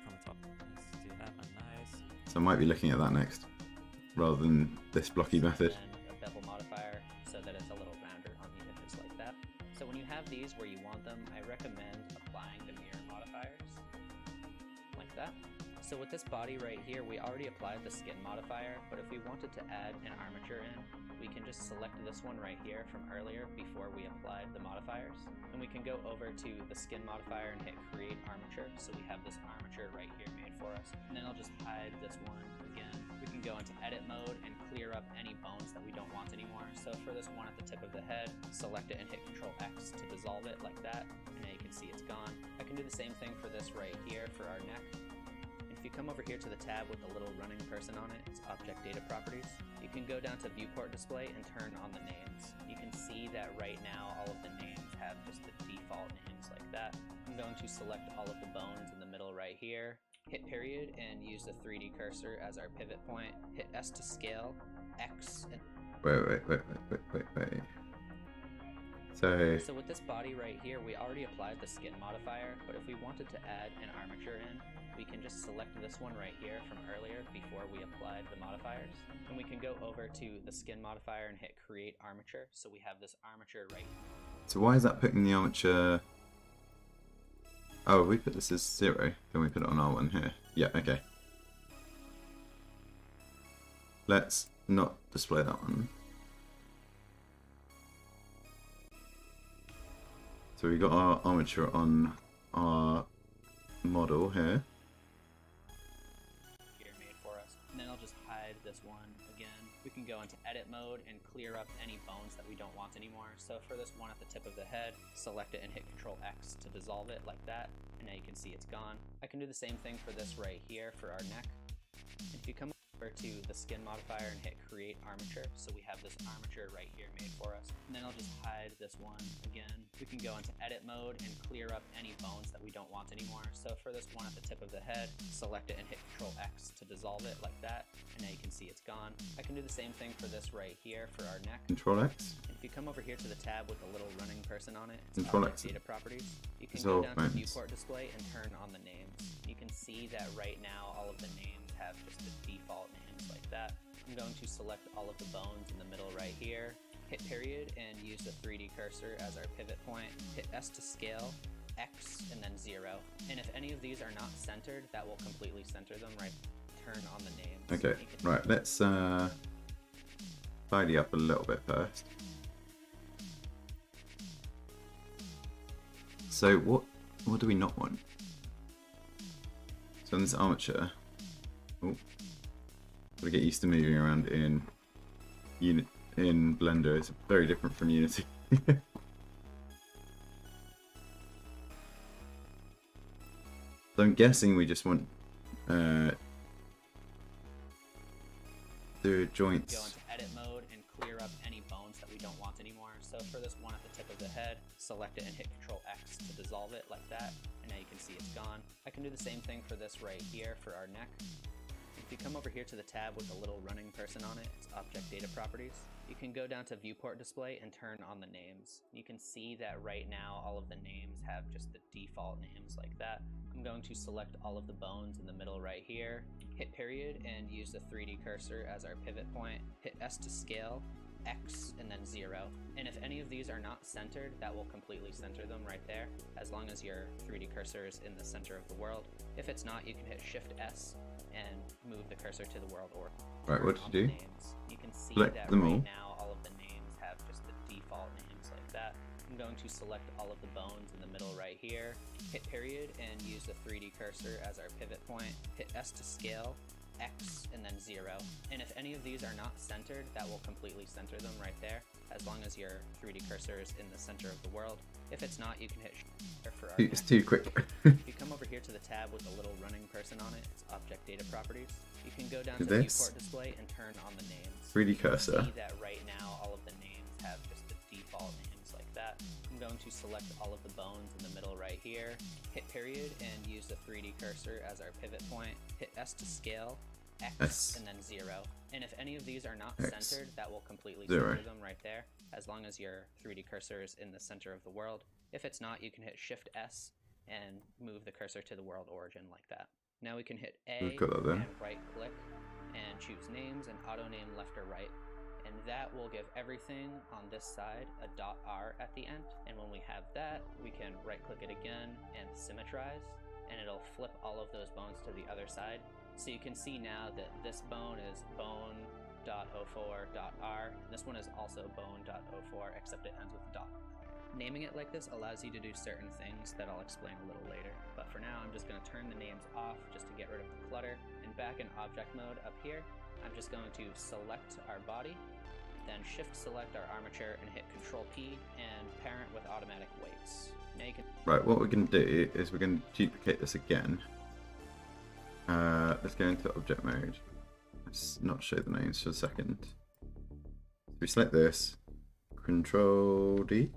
from the top. Let's do that one, nice. So I might be looking at that next, rather than this blocky method. And a bevel modifier so that it's a little rounder on the edges like that. So when you have these where you want them, I recommend applying the mirror modifiers like that. So with this body right here, we already applied the skin modifier, but if we wanted to add an armature in, we can just select this one right here from earlier before we applied the modifiers. And we can go over to the skin modifier and hit create armature. So we have this armature right here made for us. And then I'll just hide this one again. We can go into edit mode and clear up any bones that we don't want anymore. So for this one at the tip of the head, select it and hit Control X to dissolve it like that. And now you can see it's gone. I can do the same thing for this right here for our neck. If you come over here to the tab with the little running person on it, it's Object Data Properties. You can go down to Viewport Display and turn on the names. You can see that right now all of the names have just the default names like that. I'm going to select all of the bones in the middle right here, hit period, and use the 3D cursor as our pivot point. Hit S to scale, X, and Wait. So with this body right here, we already applied the skin modifier, but if we wanted to add an armature in, we can just select this one right here from earlier before we applied the modifiers. And we can go over to the skin modifier and hit create armature, so we have this armature right here. why is that putting the armature? Oh, we put this as 0. Then we put it on R1 here. Yeah, okay. Let's not display that one. So we got our armature on our model here. Here made for us. And then I'll just hide this one again. We can go into edit mode and clear up any bones that we don't want anymore. So for this one at the tip of the head, select it and hit Control X to dissolve it like that. And now you can see it's gone. I can do the same thing for this right here for our neck. And if you come over to the skin modifier and hit create armature, so we have this armature right here made for us. And then I'll just hide this one again. We can go into edit mode and clear up any bones that we don't want anymore. So for this one at the tip of the head, select it and hit Control X to dissolve it like that. And now you can see it's gone. I can do the same thing for this right here for our neck. Control X. And if you come over here to the tab with the little running person on it, it's Control Object X. Data Properties. You can Dissolve go down to bones. Viewport Display and turn on the names. You can see that right now all of the names have just the default names like that. I'm going to select all of the bones in the middle right here, hit period, and use the 3D cursor as our pivot point. Hit S to scale, X, and then 0. And if any of these are not centered, that will completely center them, right? Turn on the names. Okay, You can- right, let's tidy up a little bit first. So what do we not want? So on this armature, gotta get used to moving around in Blender. It's very different from Unity. So I'm guessing we just want the Go joints. into edit mode and clear up any bones that we don't this one at the tip of the head, select it and hit Control X to dissolve it like that, and now you can see it's gone. I can do the same thing for this right here for our neck. If you come over here to the tab with the little running person on it, it's Object Data Properties. You can go down to Viewport Display and turn on the names. You can see that right now all of the names have just the default names like that. I'm going to select all of the bones in the middle right here, hit period, and use the 3D cursor as our pivot point. Hit S to scale, X, and then 0. And if any of these are not centered, that will completely center them right there, as long as your 3D cursor is in the center of the world. If it's not, you can hit Shift S and move the cursor to the world or Right, what did you do? names. You can see Select that them right all. now all of the names have just the default names like that. I'm going to select all of the bones in the middle right here, hit period, and use the 3D cursor as our pivot point. Hit S to scale, X, and then 0. And if any of these are not centered, that will completely center them right there, as long as your 3D cursor is in the center of the world. If it's not, you can hit Shift for our It's neck. too quick. If you come over here to the tab with the little running person on it, it's Object Data Properties. You can go down to This? Viewport Display and turn on the names. 3D You can cursor. see that right now all of the names have just the default names like that. I'm going to select all of the bones in the middle right here, hit period, and use the 3D cursor as our pivot point. Hit S to scale, X, S. and then 0. And if any of these are not X. centered, that will completely 0. center them right there, as long as your 3D cursor is in the center of the world. If it's not, you can hit Shift S and move the cursor to the world origin like that. Now we can hit A We've got that there. and right click and choose names and auto name left or right. And that will give everything on this side a .r at the end. And when we have that, we can right click it again and symmetrize, and it'll flip all of those bones to the other side. So you can see now that this bone is bone.04.r, and this one is also bone.04, except it ends with dot. Naming it like this allows you to do certain things that I'll explain a little later, but for now I'm just going to turn the names off just to get rid of the clutter, and back in object mode up here, I'm just going to select our body, then shift select our armature and hit Control P and parent with automatic weights. Now you can Right, what we're going to do is we're going to duplicate this again. Let's go into object mode. Let's not show the names for a second. We select this, Control D,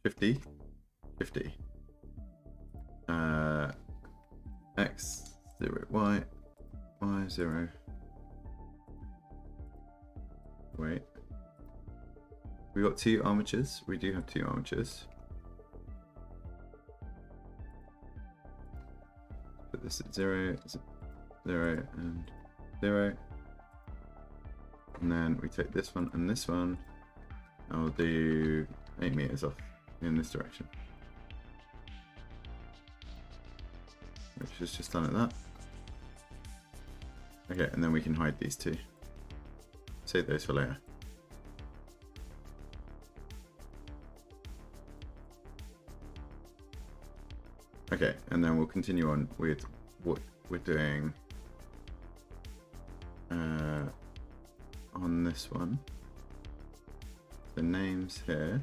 50, 50. X, 0, Y, Y, 0. Wait. We got 2 armatures. We do have 2 armatures. Put this at 0, 0, and 0. And then we take this one and this one. And we'll do 8 meters off in this direction. Which is just done at that. Okay, and then we can hide these 2. Save those for later. Okay, and then we'll continue on with what we're doing on this one. The names here.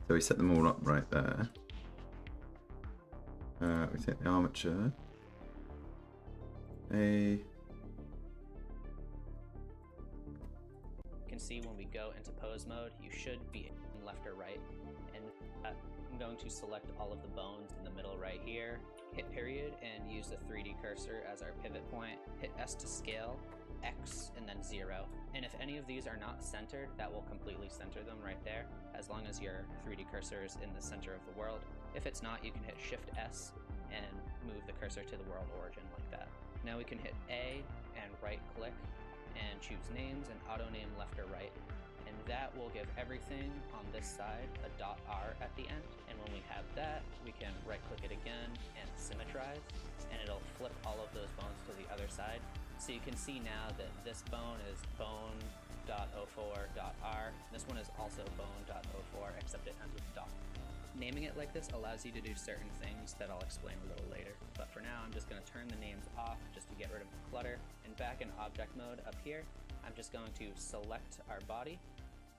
So we set them all up right there. We take the armature. You can see when we go into pose mode, you should be in left or right. And I'm going to select all of the bones in the middle right here, hit period, and use the 3D cursor as our pivot point. Hit S to scale, X, and then 0. And if any of these are not centered, that will completely center them right there, as long as your 3D cursor is in the center of the world. If it's not, you can hit Shift S and move the cursor to the world origin like that. Now we can hit A and right click and choose names and auto name left or right. And that will give everything on this side a .r at the end. And when we have that, we can right click it again and symmetrize, and it'll flip all of those bones to the other side. So you can see now that this bone is bone.04.r. This one is also bone.04, except it ends with dot. Naming it like this allows you to do certain things that I'll explain a little later. But for now, I'm just going to turn the names off just to get rid of the clutter. And back in object mode up here, I'm just going to select our body,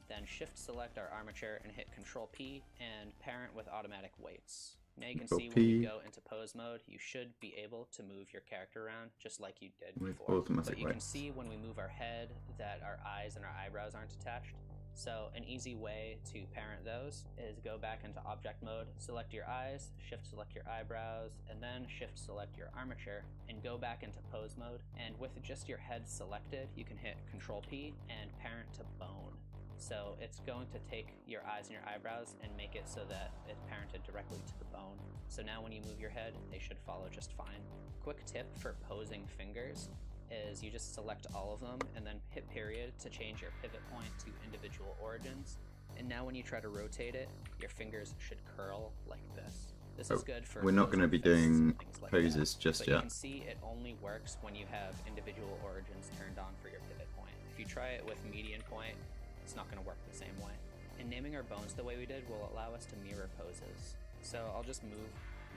then shift select our armature and hit Control P and parent with automatic weights. Now you can Control see when P. we go into pose mode, you should be able to move your character around just like you did With before. automatic But you can weights. see when we move our head that our eyes and our eyebrows aren't attached. So an easy way to parent those is go back into object mode, select your eyes, shift select your eyebrows, and then shift select your armature, and go back into pose mode. And with just your head selected, you can hit Control P and parent to bone. So it's going to take your eyes and your eyebrows and make it so that it's parented directly to the bone. So now when you move your head, they should follow just fine. Quick tip for posing fingers is you just select all of them and then hit period to change your pivot point to individual origins. And now when you try to rotate it, your fingers should curl like this. This is good for We're not going to posing be fists and doing things like poses that. just But yet. you can see it only works when you have individual origins turned on for your pivot point. If you try it with median point, it's not going to work the same way. And naming our bones the way we did will allow us to mirror poses. So I'll just move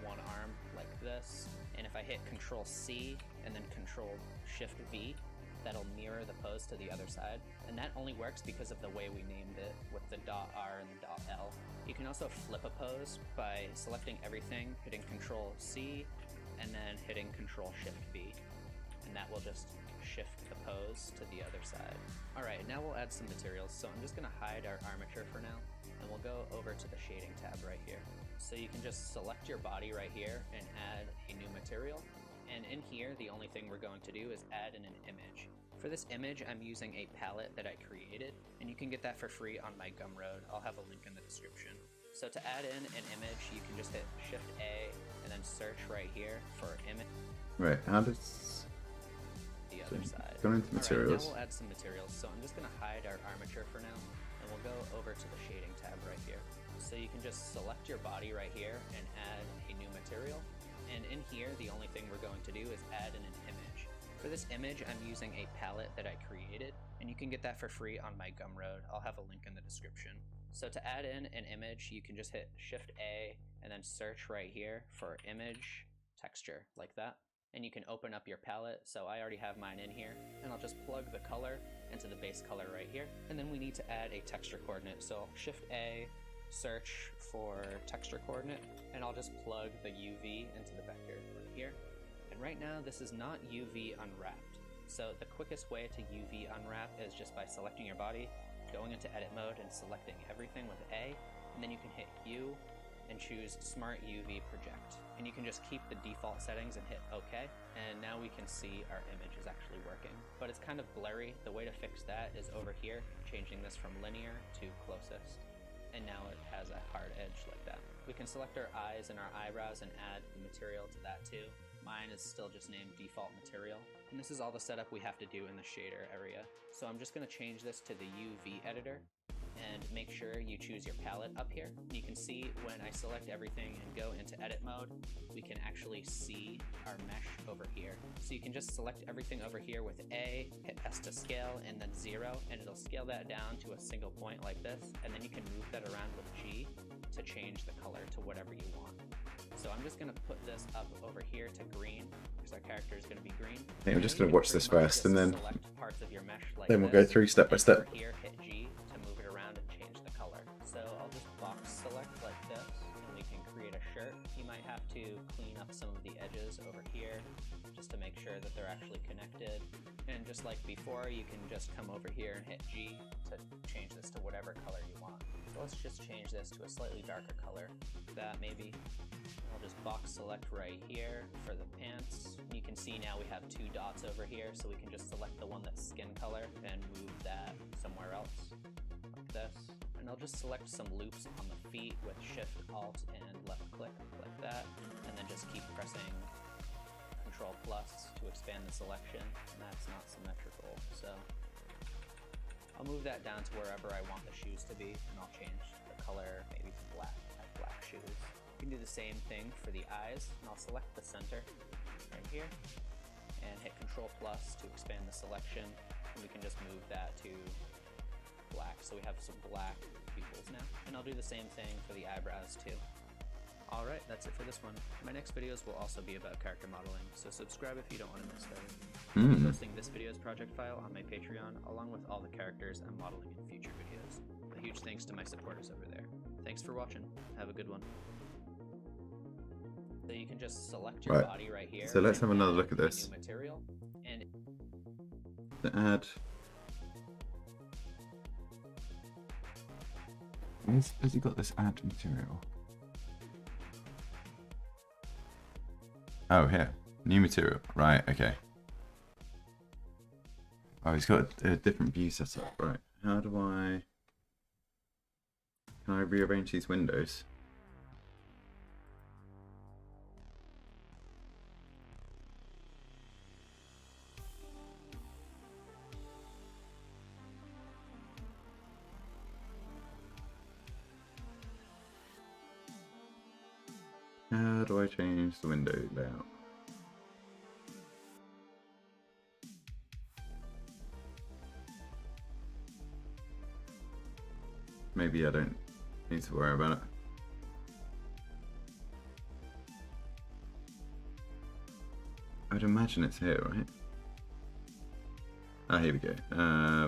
one arm like this, and if I hit Control C and then Control Shift V, that'll mirror the pose to the other side. And that only works because of the way we named it with the .R and the .L. You can also flip a pose by selecting everything, hitting Control C, and then hitting Control Shift V. And that will just shift the pose to the other side. Alright, now we'll add some materials. So I'm just going to hide our armature for now, and we'll go over to the shading tab right here. So you can just select your body right here and add a new material. And in here, the only thing we're going to do is add in an image. For this image, I'm using a palette that I created, and you can get that for free on my Gumroad. I'll have a link in the description. So to add in an image, you can just hit Shift A and then search right here for image. Right, how does... The other side. Go into materials. Alright, now we'll add some materials. So I'm just going to hide our armature for now, and we'll go over to the shading tab right here. So you can just select your body right here and add a new material. And in here, the only thing we're going to do is add in an image. For this image, I'm using a palette that I created, and you can get that for free on my Gumroad. I'll have a link in the description. So to add in an image, you can just hit Shift A and then search right here for image texture, like that. And you can open up your palette. So I already have mine in here, and I'll just plug the color into the base color right here. And then we need to add a texture coordinate. So Shift A, search for texture coordinate, and I'll just plug the UV into the vector right here. And right now this is not UV unwrapped. So the quickest way to UV unwrap is just by selecting your body, going into edit mode and selecting everything with A, and then you can hit U and choose Smart UV Project. And you can just keep the default settings and hit OK. And now we can see our image is actually working. But it's kind of blurry. The way to fix that is over here, changing this from linear to closest. And now it has a hard edge like that. We can select our eyes and our eyebrows and add the material to that too. Mine is still just named default material. And this is all the setup we have to do in the shader area. So I'm just going to change this to the UV editor, and make sure you choose your palette up here. And you can see when I select everything and go into edit mode, we can actually see our mesh over here. So you can just select everything over here with A, hit S to scale, and then 0, and it'll scale that down to a single point like this, and then you can move that around with G to change the color to whatever you want. So I'm just going to put this up over here to green, because our character is going to be green. I think I'm just You going to can watch this pretty much first, just and then select parts of your mesh like we'll go this, through step by and step. over here, hit G to move it around and change the color. So I'll just box select like this, and we can create a shirt. You might have to clean up some of the edges over here, just to make sure that they're actually connected. And just like before, you can just come over here and hit G to change this to whatever color you want. So let's just change this to a slightly darker color. That maybe. I'll just box select right here for the pants. You can see now we have 2 dots over here, so we can just select the one that's skin color and move that somewhere else, like this. And I'll just select some loops on the feet with Shift, Alt, and left click, like that. And then just keep pressing Control plus to expand the selection, and that's not symmetrical, so I'll move that down to wherever I want the shoes to be, and I'll change the color maybe to black. I have black shoes. You can do the same thing for the eyes, and I'll select the center right here and hit Control plus to expand the selection, and we can just move that to black, so we have some black pupils now. And I'll do the same thing for the eyebrows too. Alright, that's it for this one. My next videos will also be about character modeling, so subscribe if you don't want to miss those. I'll be posting this video's project file on my Patreon, along with all the characters I'm modeling in future videos. A huge thanks to my supporters over there. Thanks for watching. Have a good one. So you can just select your Right. body right here. So let's and have another add look at a this. New material, and To add. Has he got this add material? Oh, here. New material. Right, okay. Oh, he's got a different view setup. Right. How do I... Can I rearrange these windows? How do I change the window layout? Maybe I don't need to worry about it. I'd imagine it's here, right? Ah, here we go.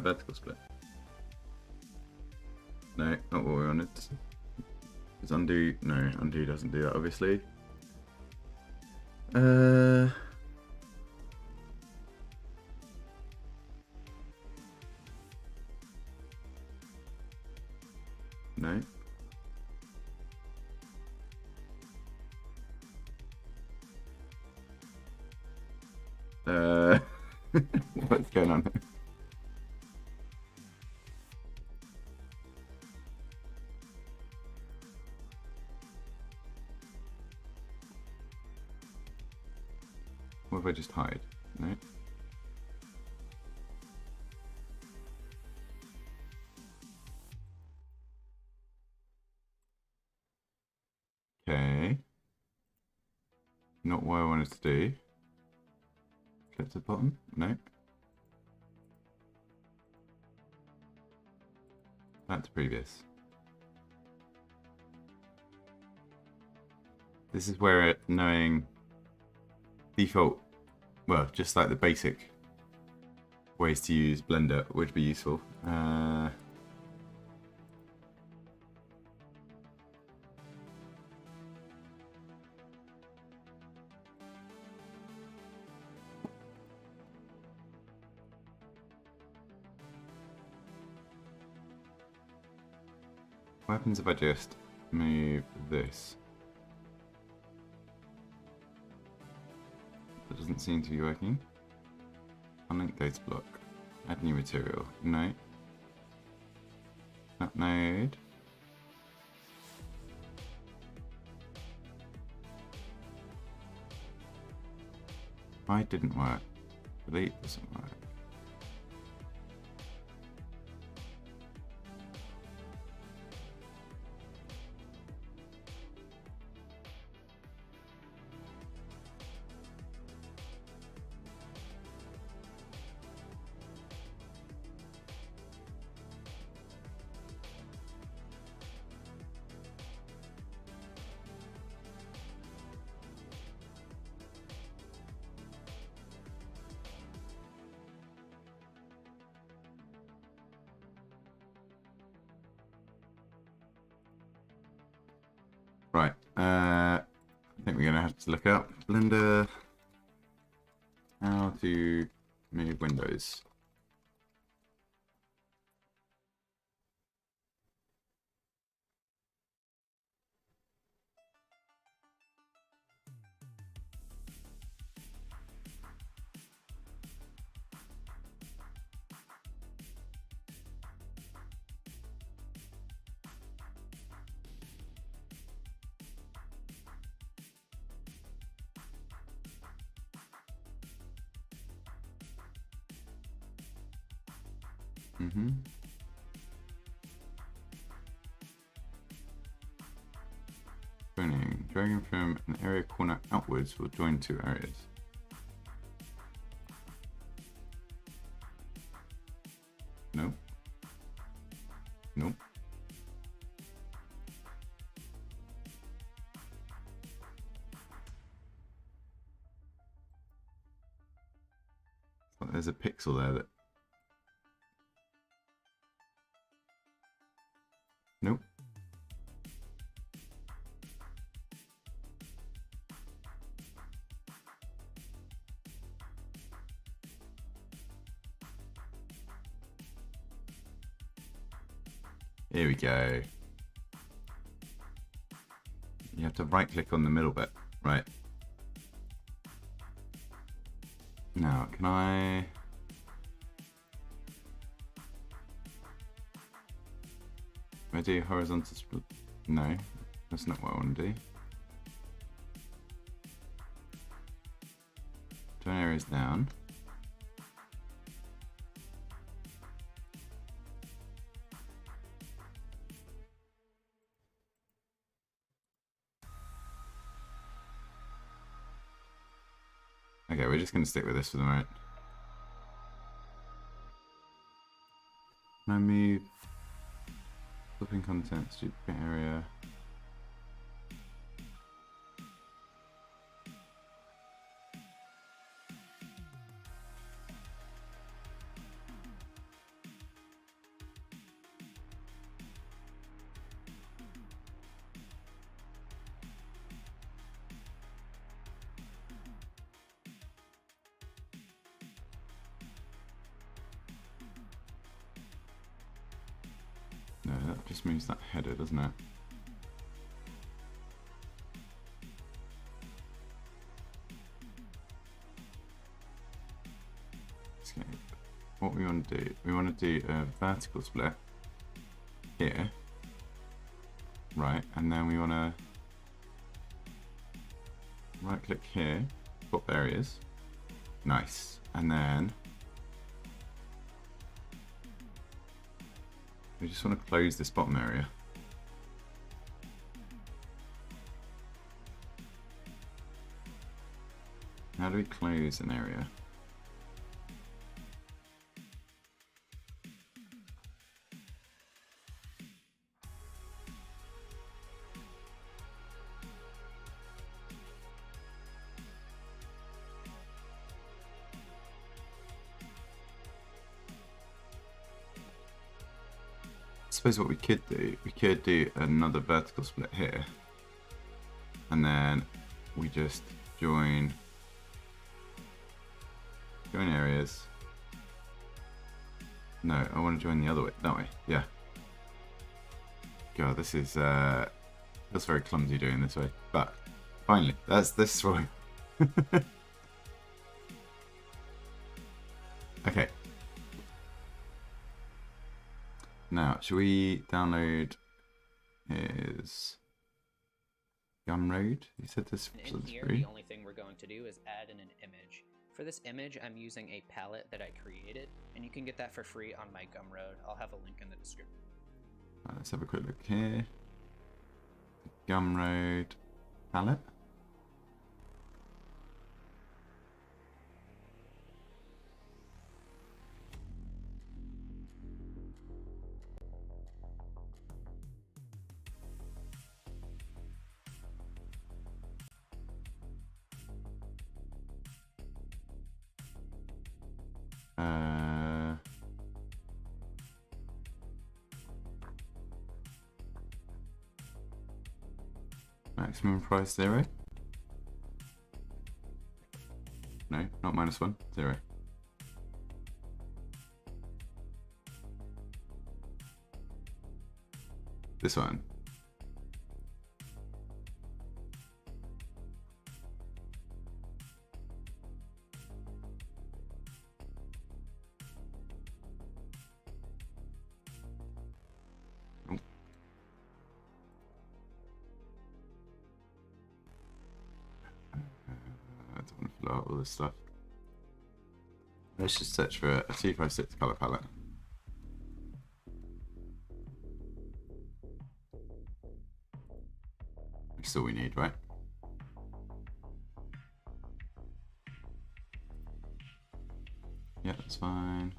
Vertical split. No, not what we wanted. Does undo? No, undo doesn't do that, obviously. No. What's going on here? What if I just hide? No. Okay. Not what I wanted to do. Click to the bottom? No. That's previous. This is where knowing default, well, just like the basic ways to use Blender would be useful. What happens if I just move this? That doesn't seem to be working. Unlink data block. Add new material. No. That node. Hide didn't work. Delete doesn't work. Right, I think we're gonna have to look up Blender, how to move windows. Joining. Dragging from an area corner outwards will join two areas. Nope. Nope. Oh, there's a pixel there that... Nope. Here we go. You have to right click on the middle bit. Right. Now, can I... Can I do horizontal split? No, that's not what I want to do. Turn areas down. Okay, we're just going to stick with this for the moment. Can I move? Flipping contents, duplicate area. No, that just moves that header, doesn't it? Escape. What we want to do, we want to do a vertical split here, right, and then we want to right click here, swap areas, nice, and then we just want to close this bottom area. How do we close an area? I suppose what we could do another vertical split here, and then we just join areas. No, I want to join the other way, that way. Yeah. God, this is feels very clumsy doing this way, but finally, this way. Okay. Now, should we download his Gumroad? You said this In was here, free. the only thing we're going to do is add in an image. For this image, I'm using a palette that I created, and you can get that for free on my Gumroad. I'll have a link in the description. Right, let's have a quick look here. Gumroad palette. Maximum price 0. No, not -1, 0. This one. All this stuff. Let's just search for a 256 color palette. That's all we need, right? Yeah, that's fine.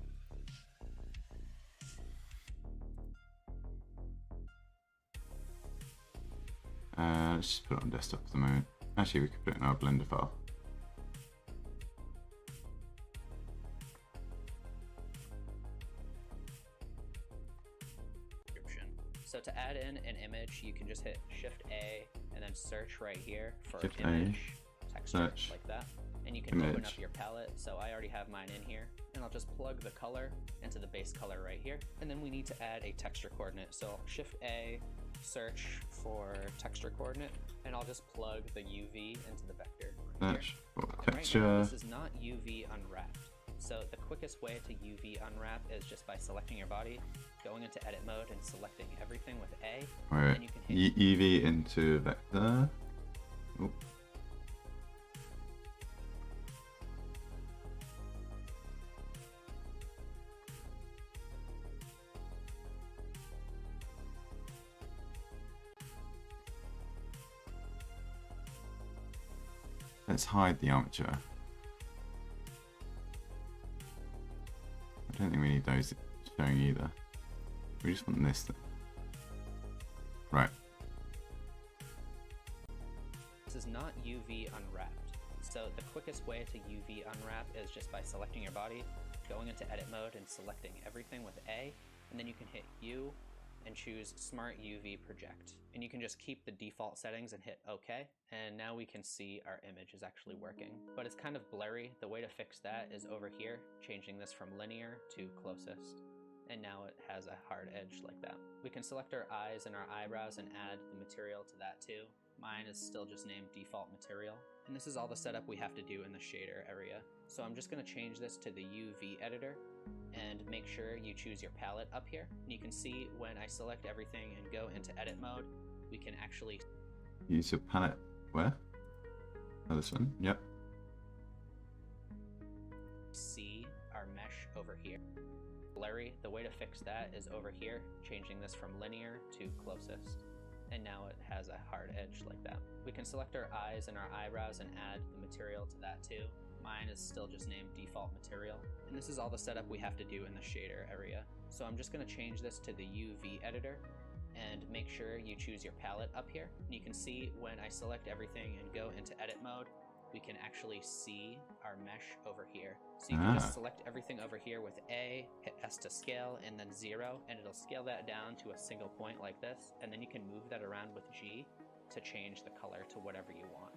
Let's just put it on desktop for the moment. Actually, we could put it in our Blender file. So to add in an image, you can just hit Shift A and then search right here for Shift image, texture, search, like that. And you can open image. up your palette. So I already have mine in here. and I'll just plug the color into the base color right here. And then we need to add a texture coordinate. So Shift A, search for texture coordinate, and I'll just plug the UV into the vector right here. Search for Right now, texture. this is not UV unwrapped. So the quickest way to UV unwrap is just by selecting your body, going into edit mode and selecting everything with A, Right. and you can hit UV into vector. Oh. Let's hide the armature. I don't think we need those showing either. We just want this thing. Right. This is not UV unwrapped. So the quickest way to UV unwrap is just by selecting your body, going into edit mode and selecting everything with A, and then you can hit U and choose Smart UV Project. And you can just keep the default settings and hit OK. And now we can see our image is actually working. But it's kind of blurry. The way to fix that is over here, changing this from linear to closest. And now it has a hard edge like that. We can select our eyes and our eyebrows and add the material to that too. Mine is still just named default material. And this is all the setup we have to do in the shader area. So I'm just going to change this to the UV editor and make sure you choose your palette up here. And you can see when I select everything and go into edit mode, we can actually Use your palette. Where? Oh, this one. Yep. see our mesh over here. Blurry, the way to fix that is over here, changing this from linear to closest. And now it has a hard edge like that. We can select our eyes and our eyebrows and add the material to that too. Mine is still just named default material. And this is all the setup we have to do in the shader area. So I'm just going to change this to the UV editor and make sure you choose your palette up here. And you can see when I select everything and go into edit mode, we can actually see our mesh over here. So you can just select everything over here with A, hit S to scale, and then 0, and it'll scale that down to a single point like this, and then you can move that around with G to change the color to whatever you want.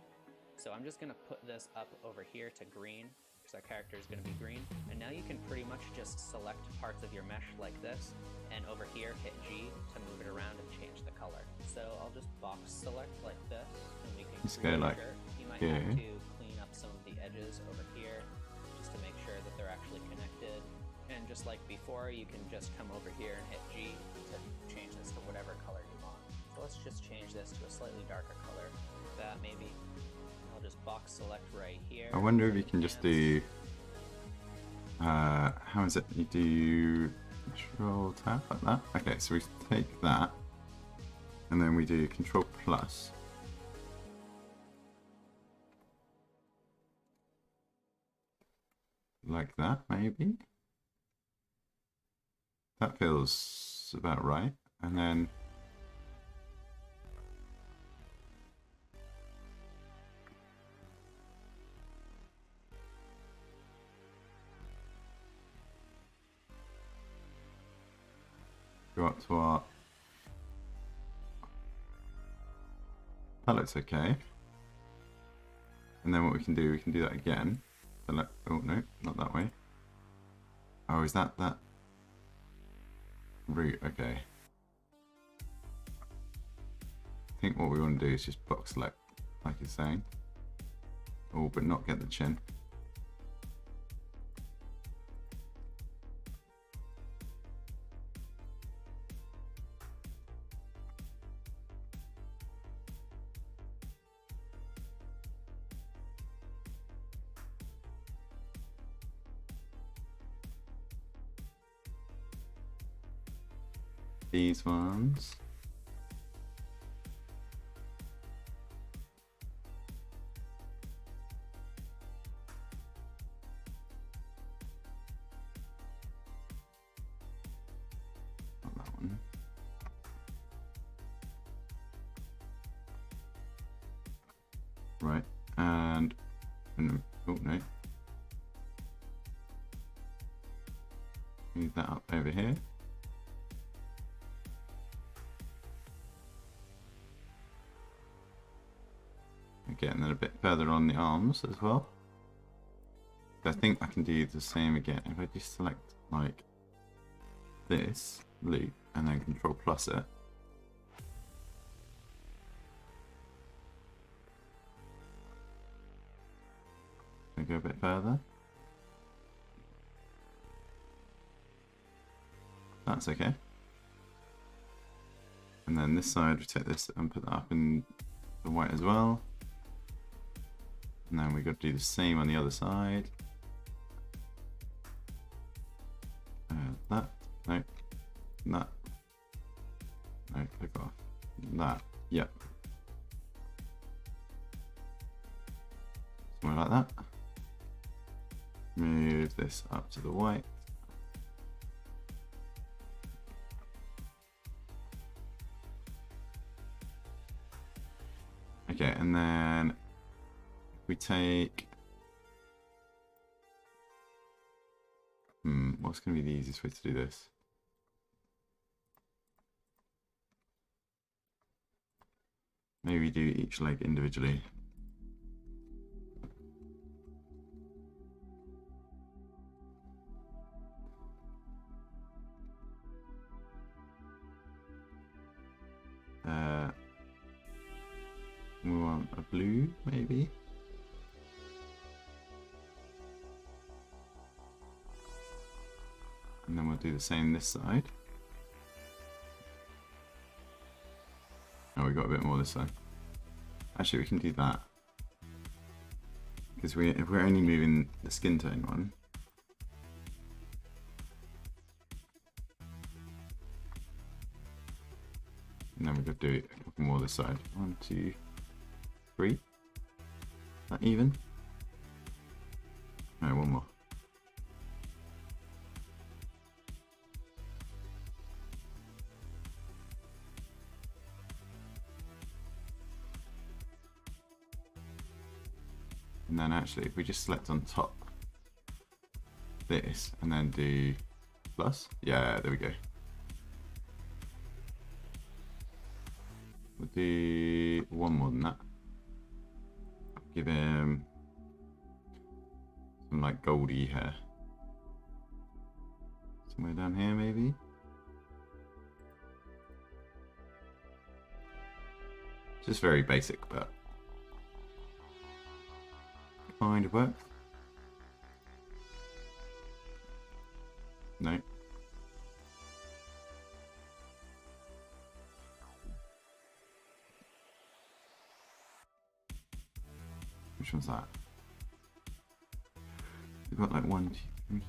So I'm just going to put this up over here to green, because our character is going to be green, and now you can pretty much just select parts of your mesh like this, and over here hit G to move it around and change the color. So I'll just box select like this, and we can Just go create a like shirt. You might here. have to clean up some of the edges over here just to make sure that they're actually connected. And just like before, you can just come over here and hit G to change this to whatever color you want. So let's just change this to a slightly darker color, like that maybe. I'll just box select right here. I wonder if you can just do. How is it? You do Control Tab like that. Okay, so we take that, and then we do Control Plus. Like that, maybe? That feels about right. And then go up to our... That looks okay. And then what we can do that again. Select, oh no, not that way. Oh, is that route? Okay. I think what we want to do is just box select, like it's saying. Oh, but not get the chin. These ones. Not that one. Right, and oh no. Move that up over here. Okay, and then a bit further on the arms as well. I think I can do the same again. If I just select like this loop and then Control plus it. Can I go a bit further? That's okay. And then this side, we take this and put that up in the white as well. And then we've got to do the same on the other side. That, no, that, no, click off, that, yep. Somewhere like that. Move this up to the white. Okay, and then we take, what's going to be the easiest way to do this? Maybe we do each leg individually. We want a blue, maybe? And then we'll do the same this side. Oh, we got a bit more this side. Actually, we can do that. Because if we're only moving the skin tone one. And then we've got to do a couple more this side. 1, 2, 3. Is that even? No, one more. And then actually, if we just select on top this and then do plus, yeah, there we go. We'll do one more than that. Give him some like goldy hair. Somewhere down here maybe? Just very basic, but kind of works. No. Which one's that? We've got like 1, 2, 3.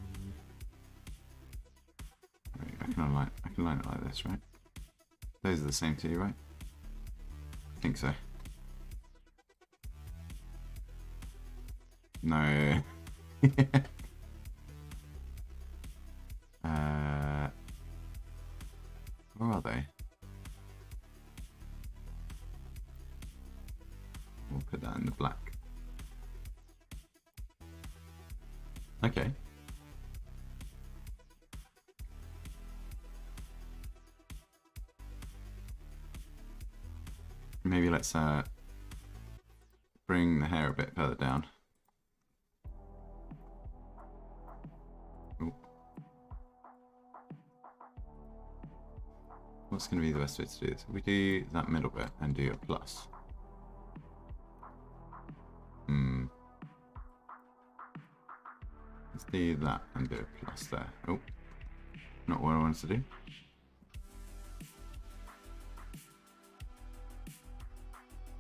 Right, I can line it like this, right? Those are the same two, right? I think so. No. Where are they? We'll put that in the black. Okay. Maybe let's bring the hair a bit further down. Ooh. What's going to be the best way to do this? We do that middle bit and do a plus. Let's do that and do a plus there. Oh, not what I wanted to do.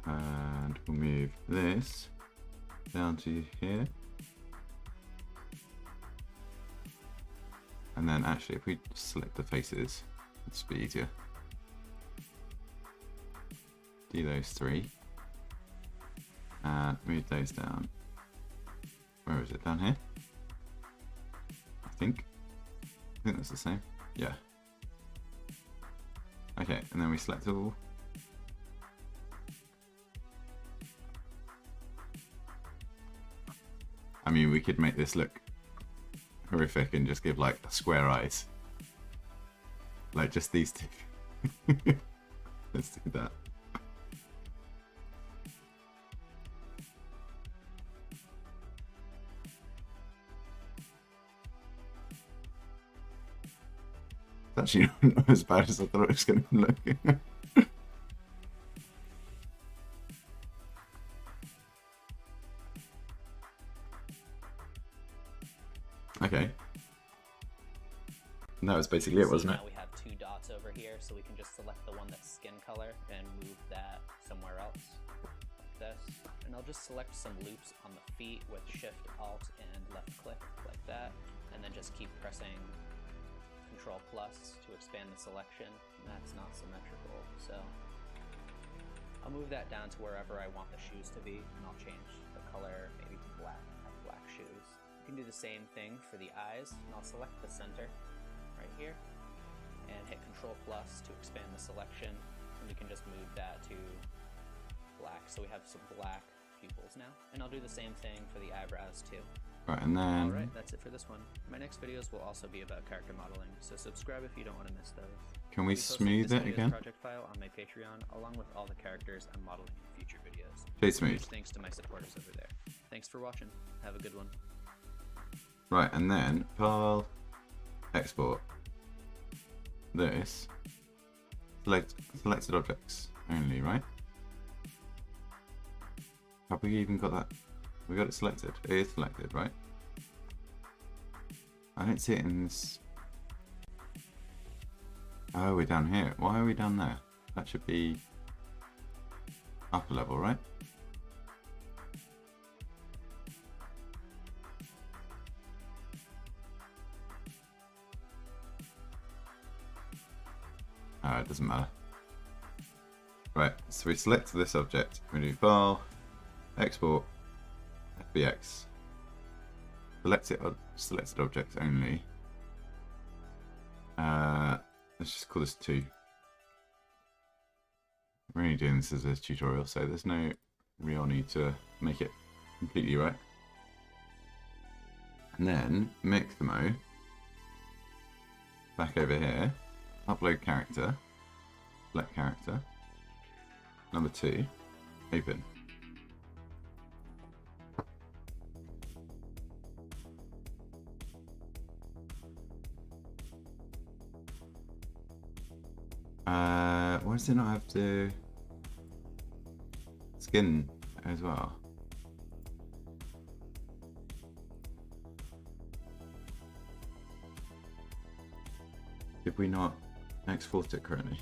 And we'll move this down to here. And then actually, if we select the faces, it's a bit easier. Do those 3. And move those down. Where is it? Down here? I think that's the same. Yeah. Okay, and then we select all. I mean, we could make this look horrific and just give like square eyes. Like just these two. Let's do that. actually not as bad as I thought it was going to look. Okay. And that was basically it, So wasn't it? now we have 2 dots over here, so we can just select the one that's skin color and move that somewhere else, like this. And I'll just select some loops on the feet with Shift, Alt, and left click, like that. And then just keep pressing Control plus to expand the selection. And that's not symmetrical, so I'll move that down to wherever I want the shoes to be, and I'll change the color maybe to black. I have black shoes. You can do the same thing for the eyes, and I'll select the center right here and hit Control plus to expand the selection, and we can just move that to black, so we have some black pupils now. And I'll do the same thing for the eyebrows too. Right, and then Alright, that's it for this one. My next videos will also be about character modeling, so subscribe if you don't want to miss those. can we Posted smooth this it video's again? project file on my Patreon, along with all the characters I'm modeling in future videos. Please smooth. Huge thanks to my supporters over there. Thanks for watching. Have a good one. Right, and then file, export. This. Selected objects only, right? Have we even got that? We got it selected. It is selected, right? I don't see it in this. Oh, we're down here. Why are we down there? That should be upper level, right? Oh, it doesn't matter. Right, so we select this object. We do file, export, FBX. Selected objects only. Let's just call this 2. We're only doing this as a tutorial, so there's no real need to make it completely right. And then Mixamo, back over here, upload character, select character, number 2, open. Why does it not have the skin as well? Did we not export it correctly?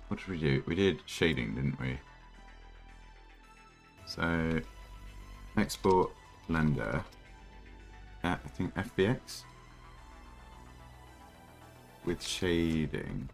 What did we do? We did shading, didn't we? So, export Blender. I think FBX with shading.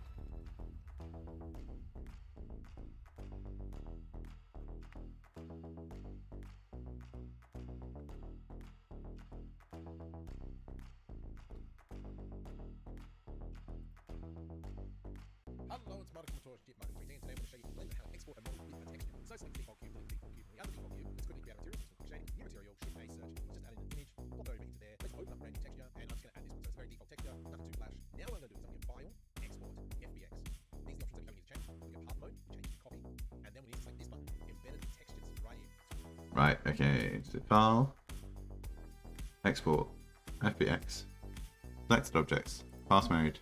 Hello, it's Mark from Torch Mark 3D, and today I'm going to show you Blender how to export a model with a texture. So select the default cube, delete the default cube, and the other default cube. Let's quickly create our material. So shading, new material, shift A, search. Let's just add in an image, pop over into there. Let's open up a brand new texture, and I'm just going to add this one. So it's a very default texture, nothing too flash. Now what I'm going to do is I'm going to File, Export, FBX. These are the options that we're going to change. We go Path Mode, we change to Copy, and then we need to select this button, Embedded Textures, right here. Right, okay, so file, export, FBX, selected objects, path mode,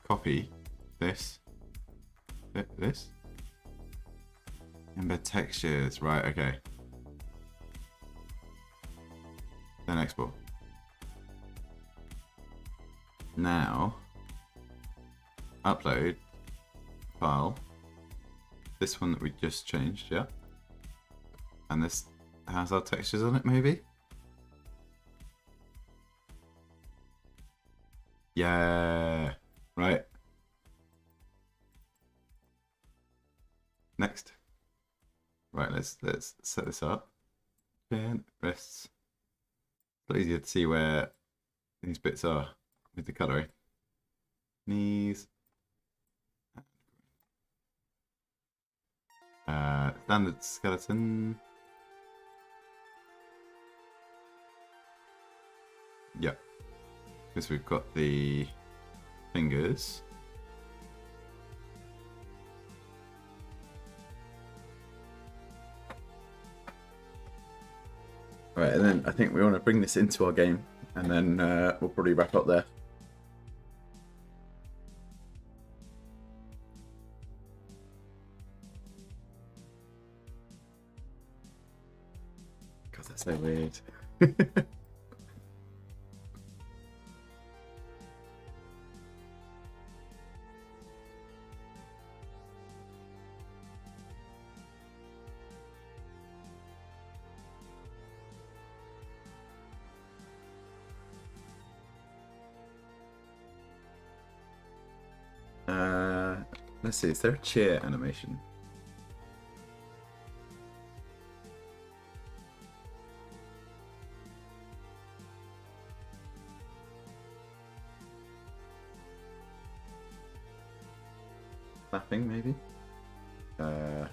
copy this, Embed textures, right, okay. Then export. Now, upload file. This one that we just changed, yeah. And this has our textures on it, maybe? Yeah, right. Next. Right, let's set this up. Chin, wrists. It's easier to see where these bits are with the colouring. Knees. Standard skeleton. Yep. Because we've got the fingers. Right, and then I think we want to bring this into our game, and then we'll probably wrap up there. God, that's so weird. Let's see, is there a cheer animation? Clapping, maybe? No.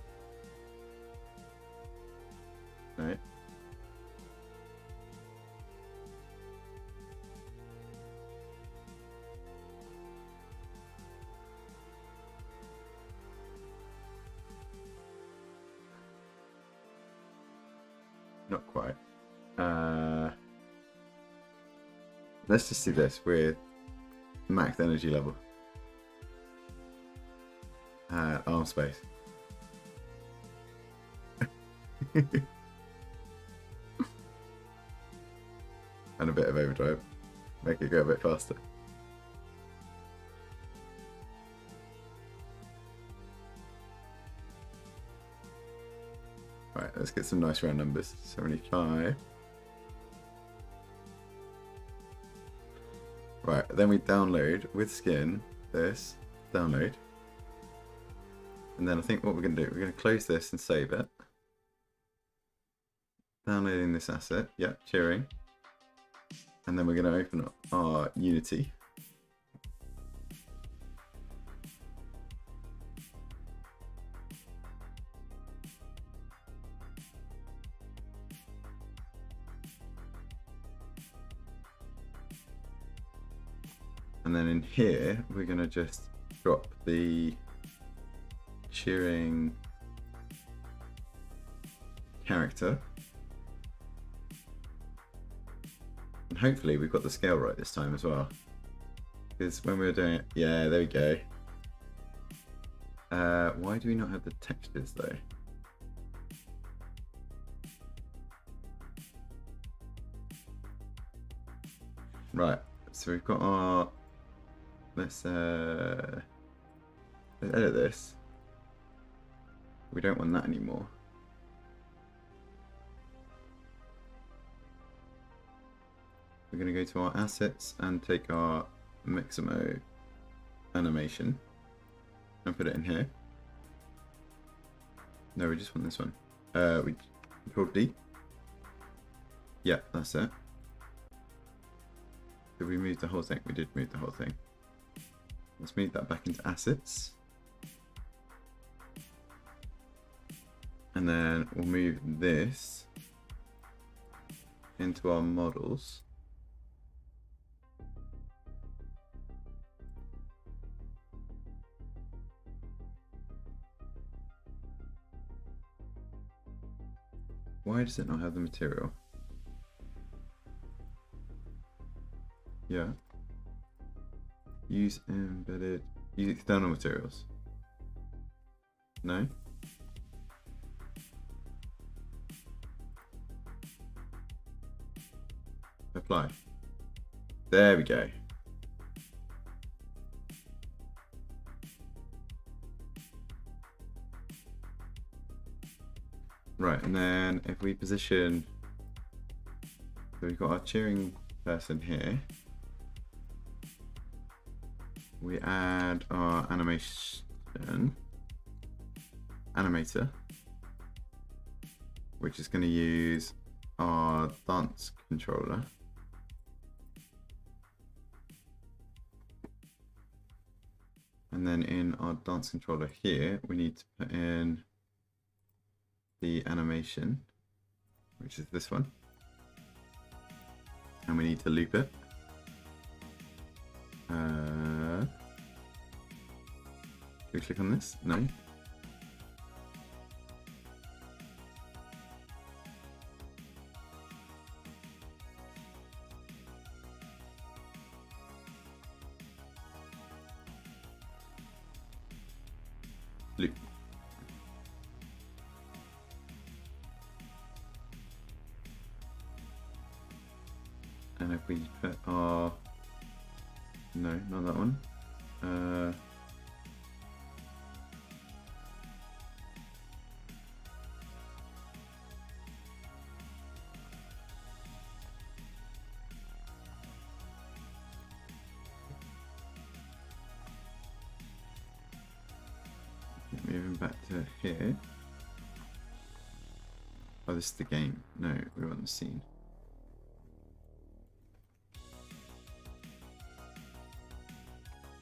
Not quite. Let's just see this with max energy level. Arm space. And a bit of overdrive. Make it go a bit faster. Right, let's get some nice round numbers. 75. Right, then we download with skin this, download. And then I think what we're going to do, we're going to close this and save it. Downloading this asset, yeah, cheering. And then we're going to open up our Unity. And then in here, we're going to just drop the cheering character. And hopefully we've got the scale right this time as well. Because when we were doing it, yeah, there we go. Why do we not have the textures though? Right, so we've got our, let's edit this. We don't want that anymore. We're going to go to our assets and take our Mixamo animation and put it in here. No, we just want this one. We Control D. Yeah, that's it. Did we move the whole thing? We did move the whole thing. Let's move that back into assets. And then we'll move this into our models. Why does it not have the material? Yeah. Use embedded, use external materials. No? apply. There we go. Right, and then if we position, so we've got our cheering person here. We add our animator, which is going to use our dance controller. And then in our dance controller here, we need to put in the animation, which is this one. And we need to loop it. Do we click on this? No. Loop. And if we put our, no, not that one. Moving back to here. Oh, this is the game. No, we're on the scene.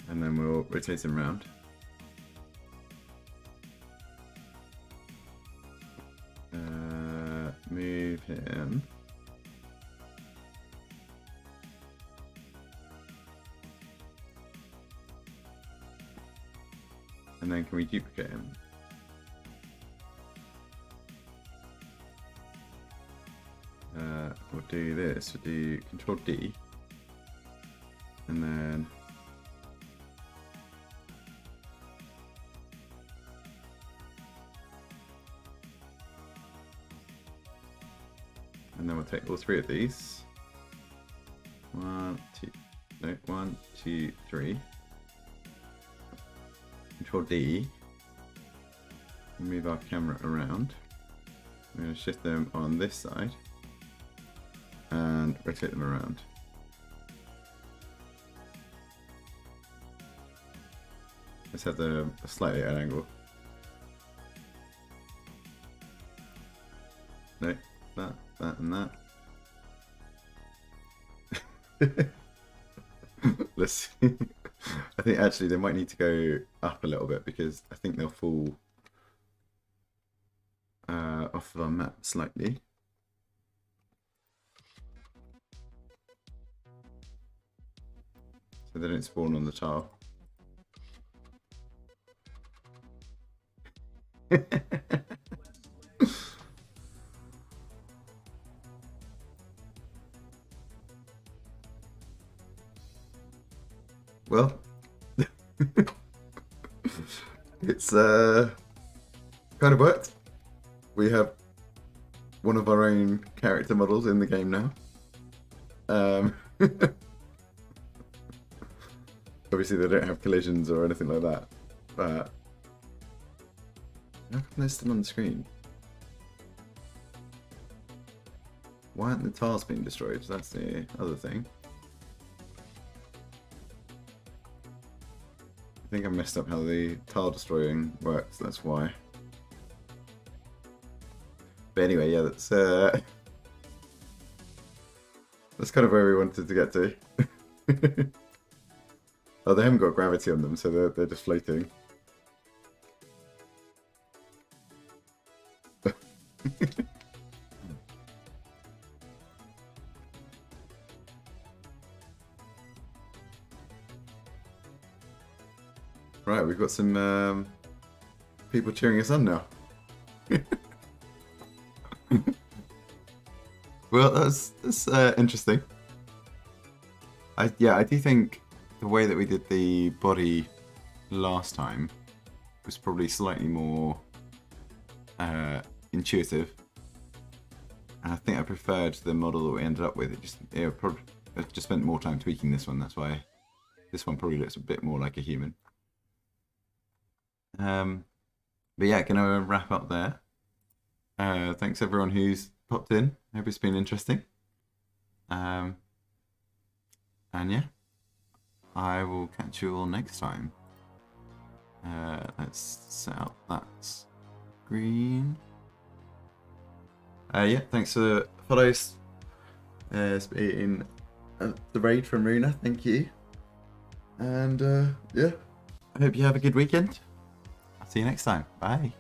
And then we'll rotate him around. Move him. And then can we duplicate him? We'll do this. We'll do Control D. And then we'll take all three of these. 1, 2, 3. Control D. Move our camera around. I'm going to shift them on this side and rotate them around. Let's have a slightly at an angle. No, that and that. Let's see. I think actually they might need to go up a little bit because I think they'll fall off of our map slightly. So they don't spawn on the tile. Well, it's kind of worked. We have one of our own character models in the game now. Obviously they don't have collisions or anything like that, but how come they're still on the screen? Why aren't the tiles being destroyed? That's the other thing. I think I messed up how the tile destroying works, that's why. But anyway, yeah, that's kind of where we wanted to get to. Oh, they haven't got gravity on them, so they're just floating. Right, we've got some people cheering us on now. Well, that's interesting. I do think the way that we did the body last time was probably slightly more intuitive. And I think I preferred the model that we ended up with. I just spent more time tweaking this one. That's why this one probably looks a bit more like a human. But yeah, gonna wrap up there. Thanks everyone who's popped in. Hope it's been interesting. And yeah, I will catch you all next time. Let's set up that screen. Yeah, thanks for the follows. It's been the raid from Runa, thank you. And yeah, I hope you have a good weekend. I'll see you next time. Bye.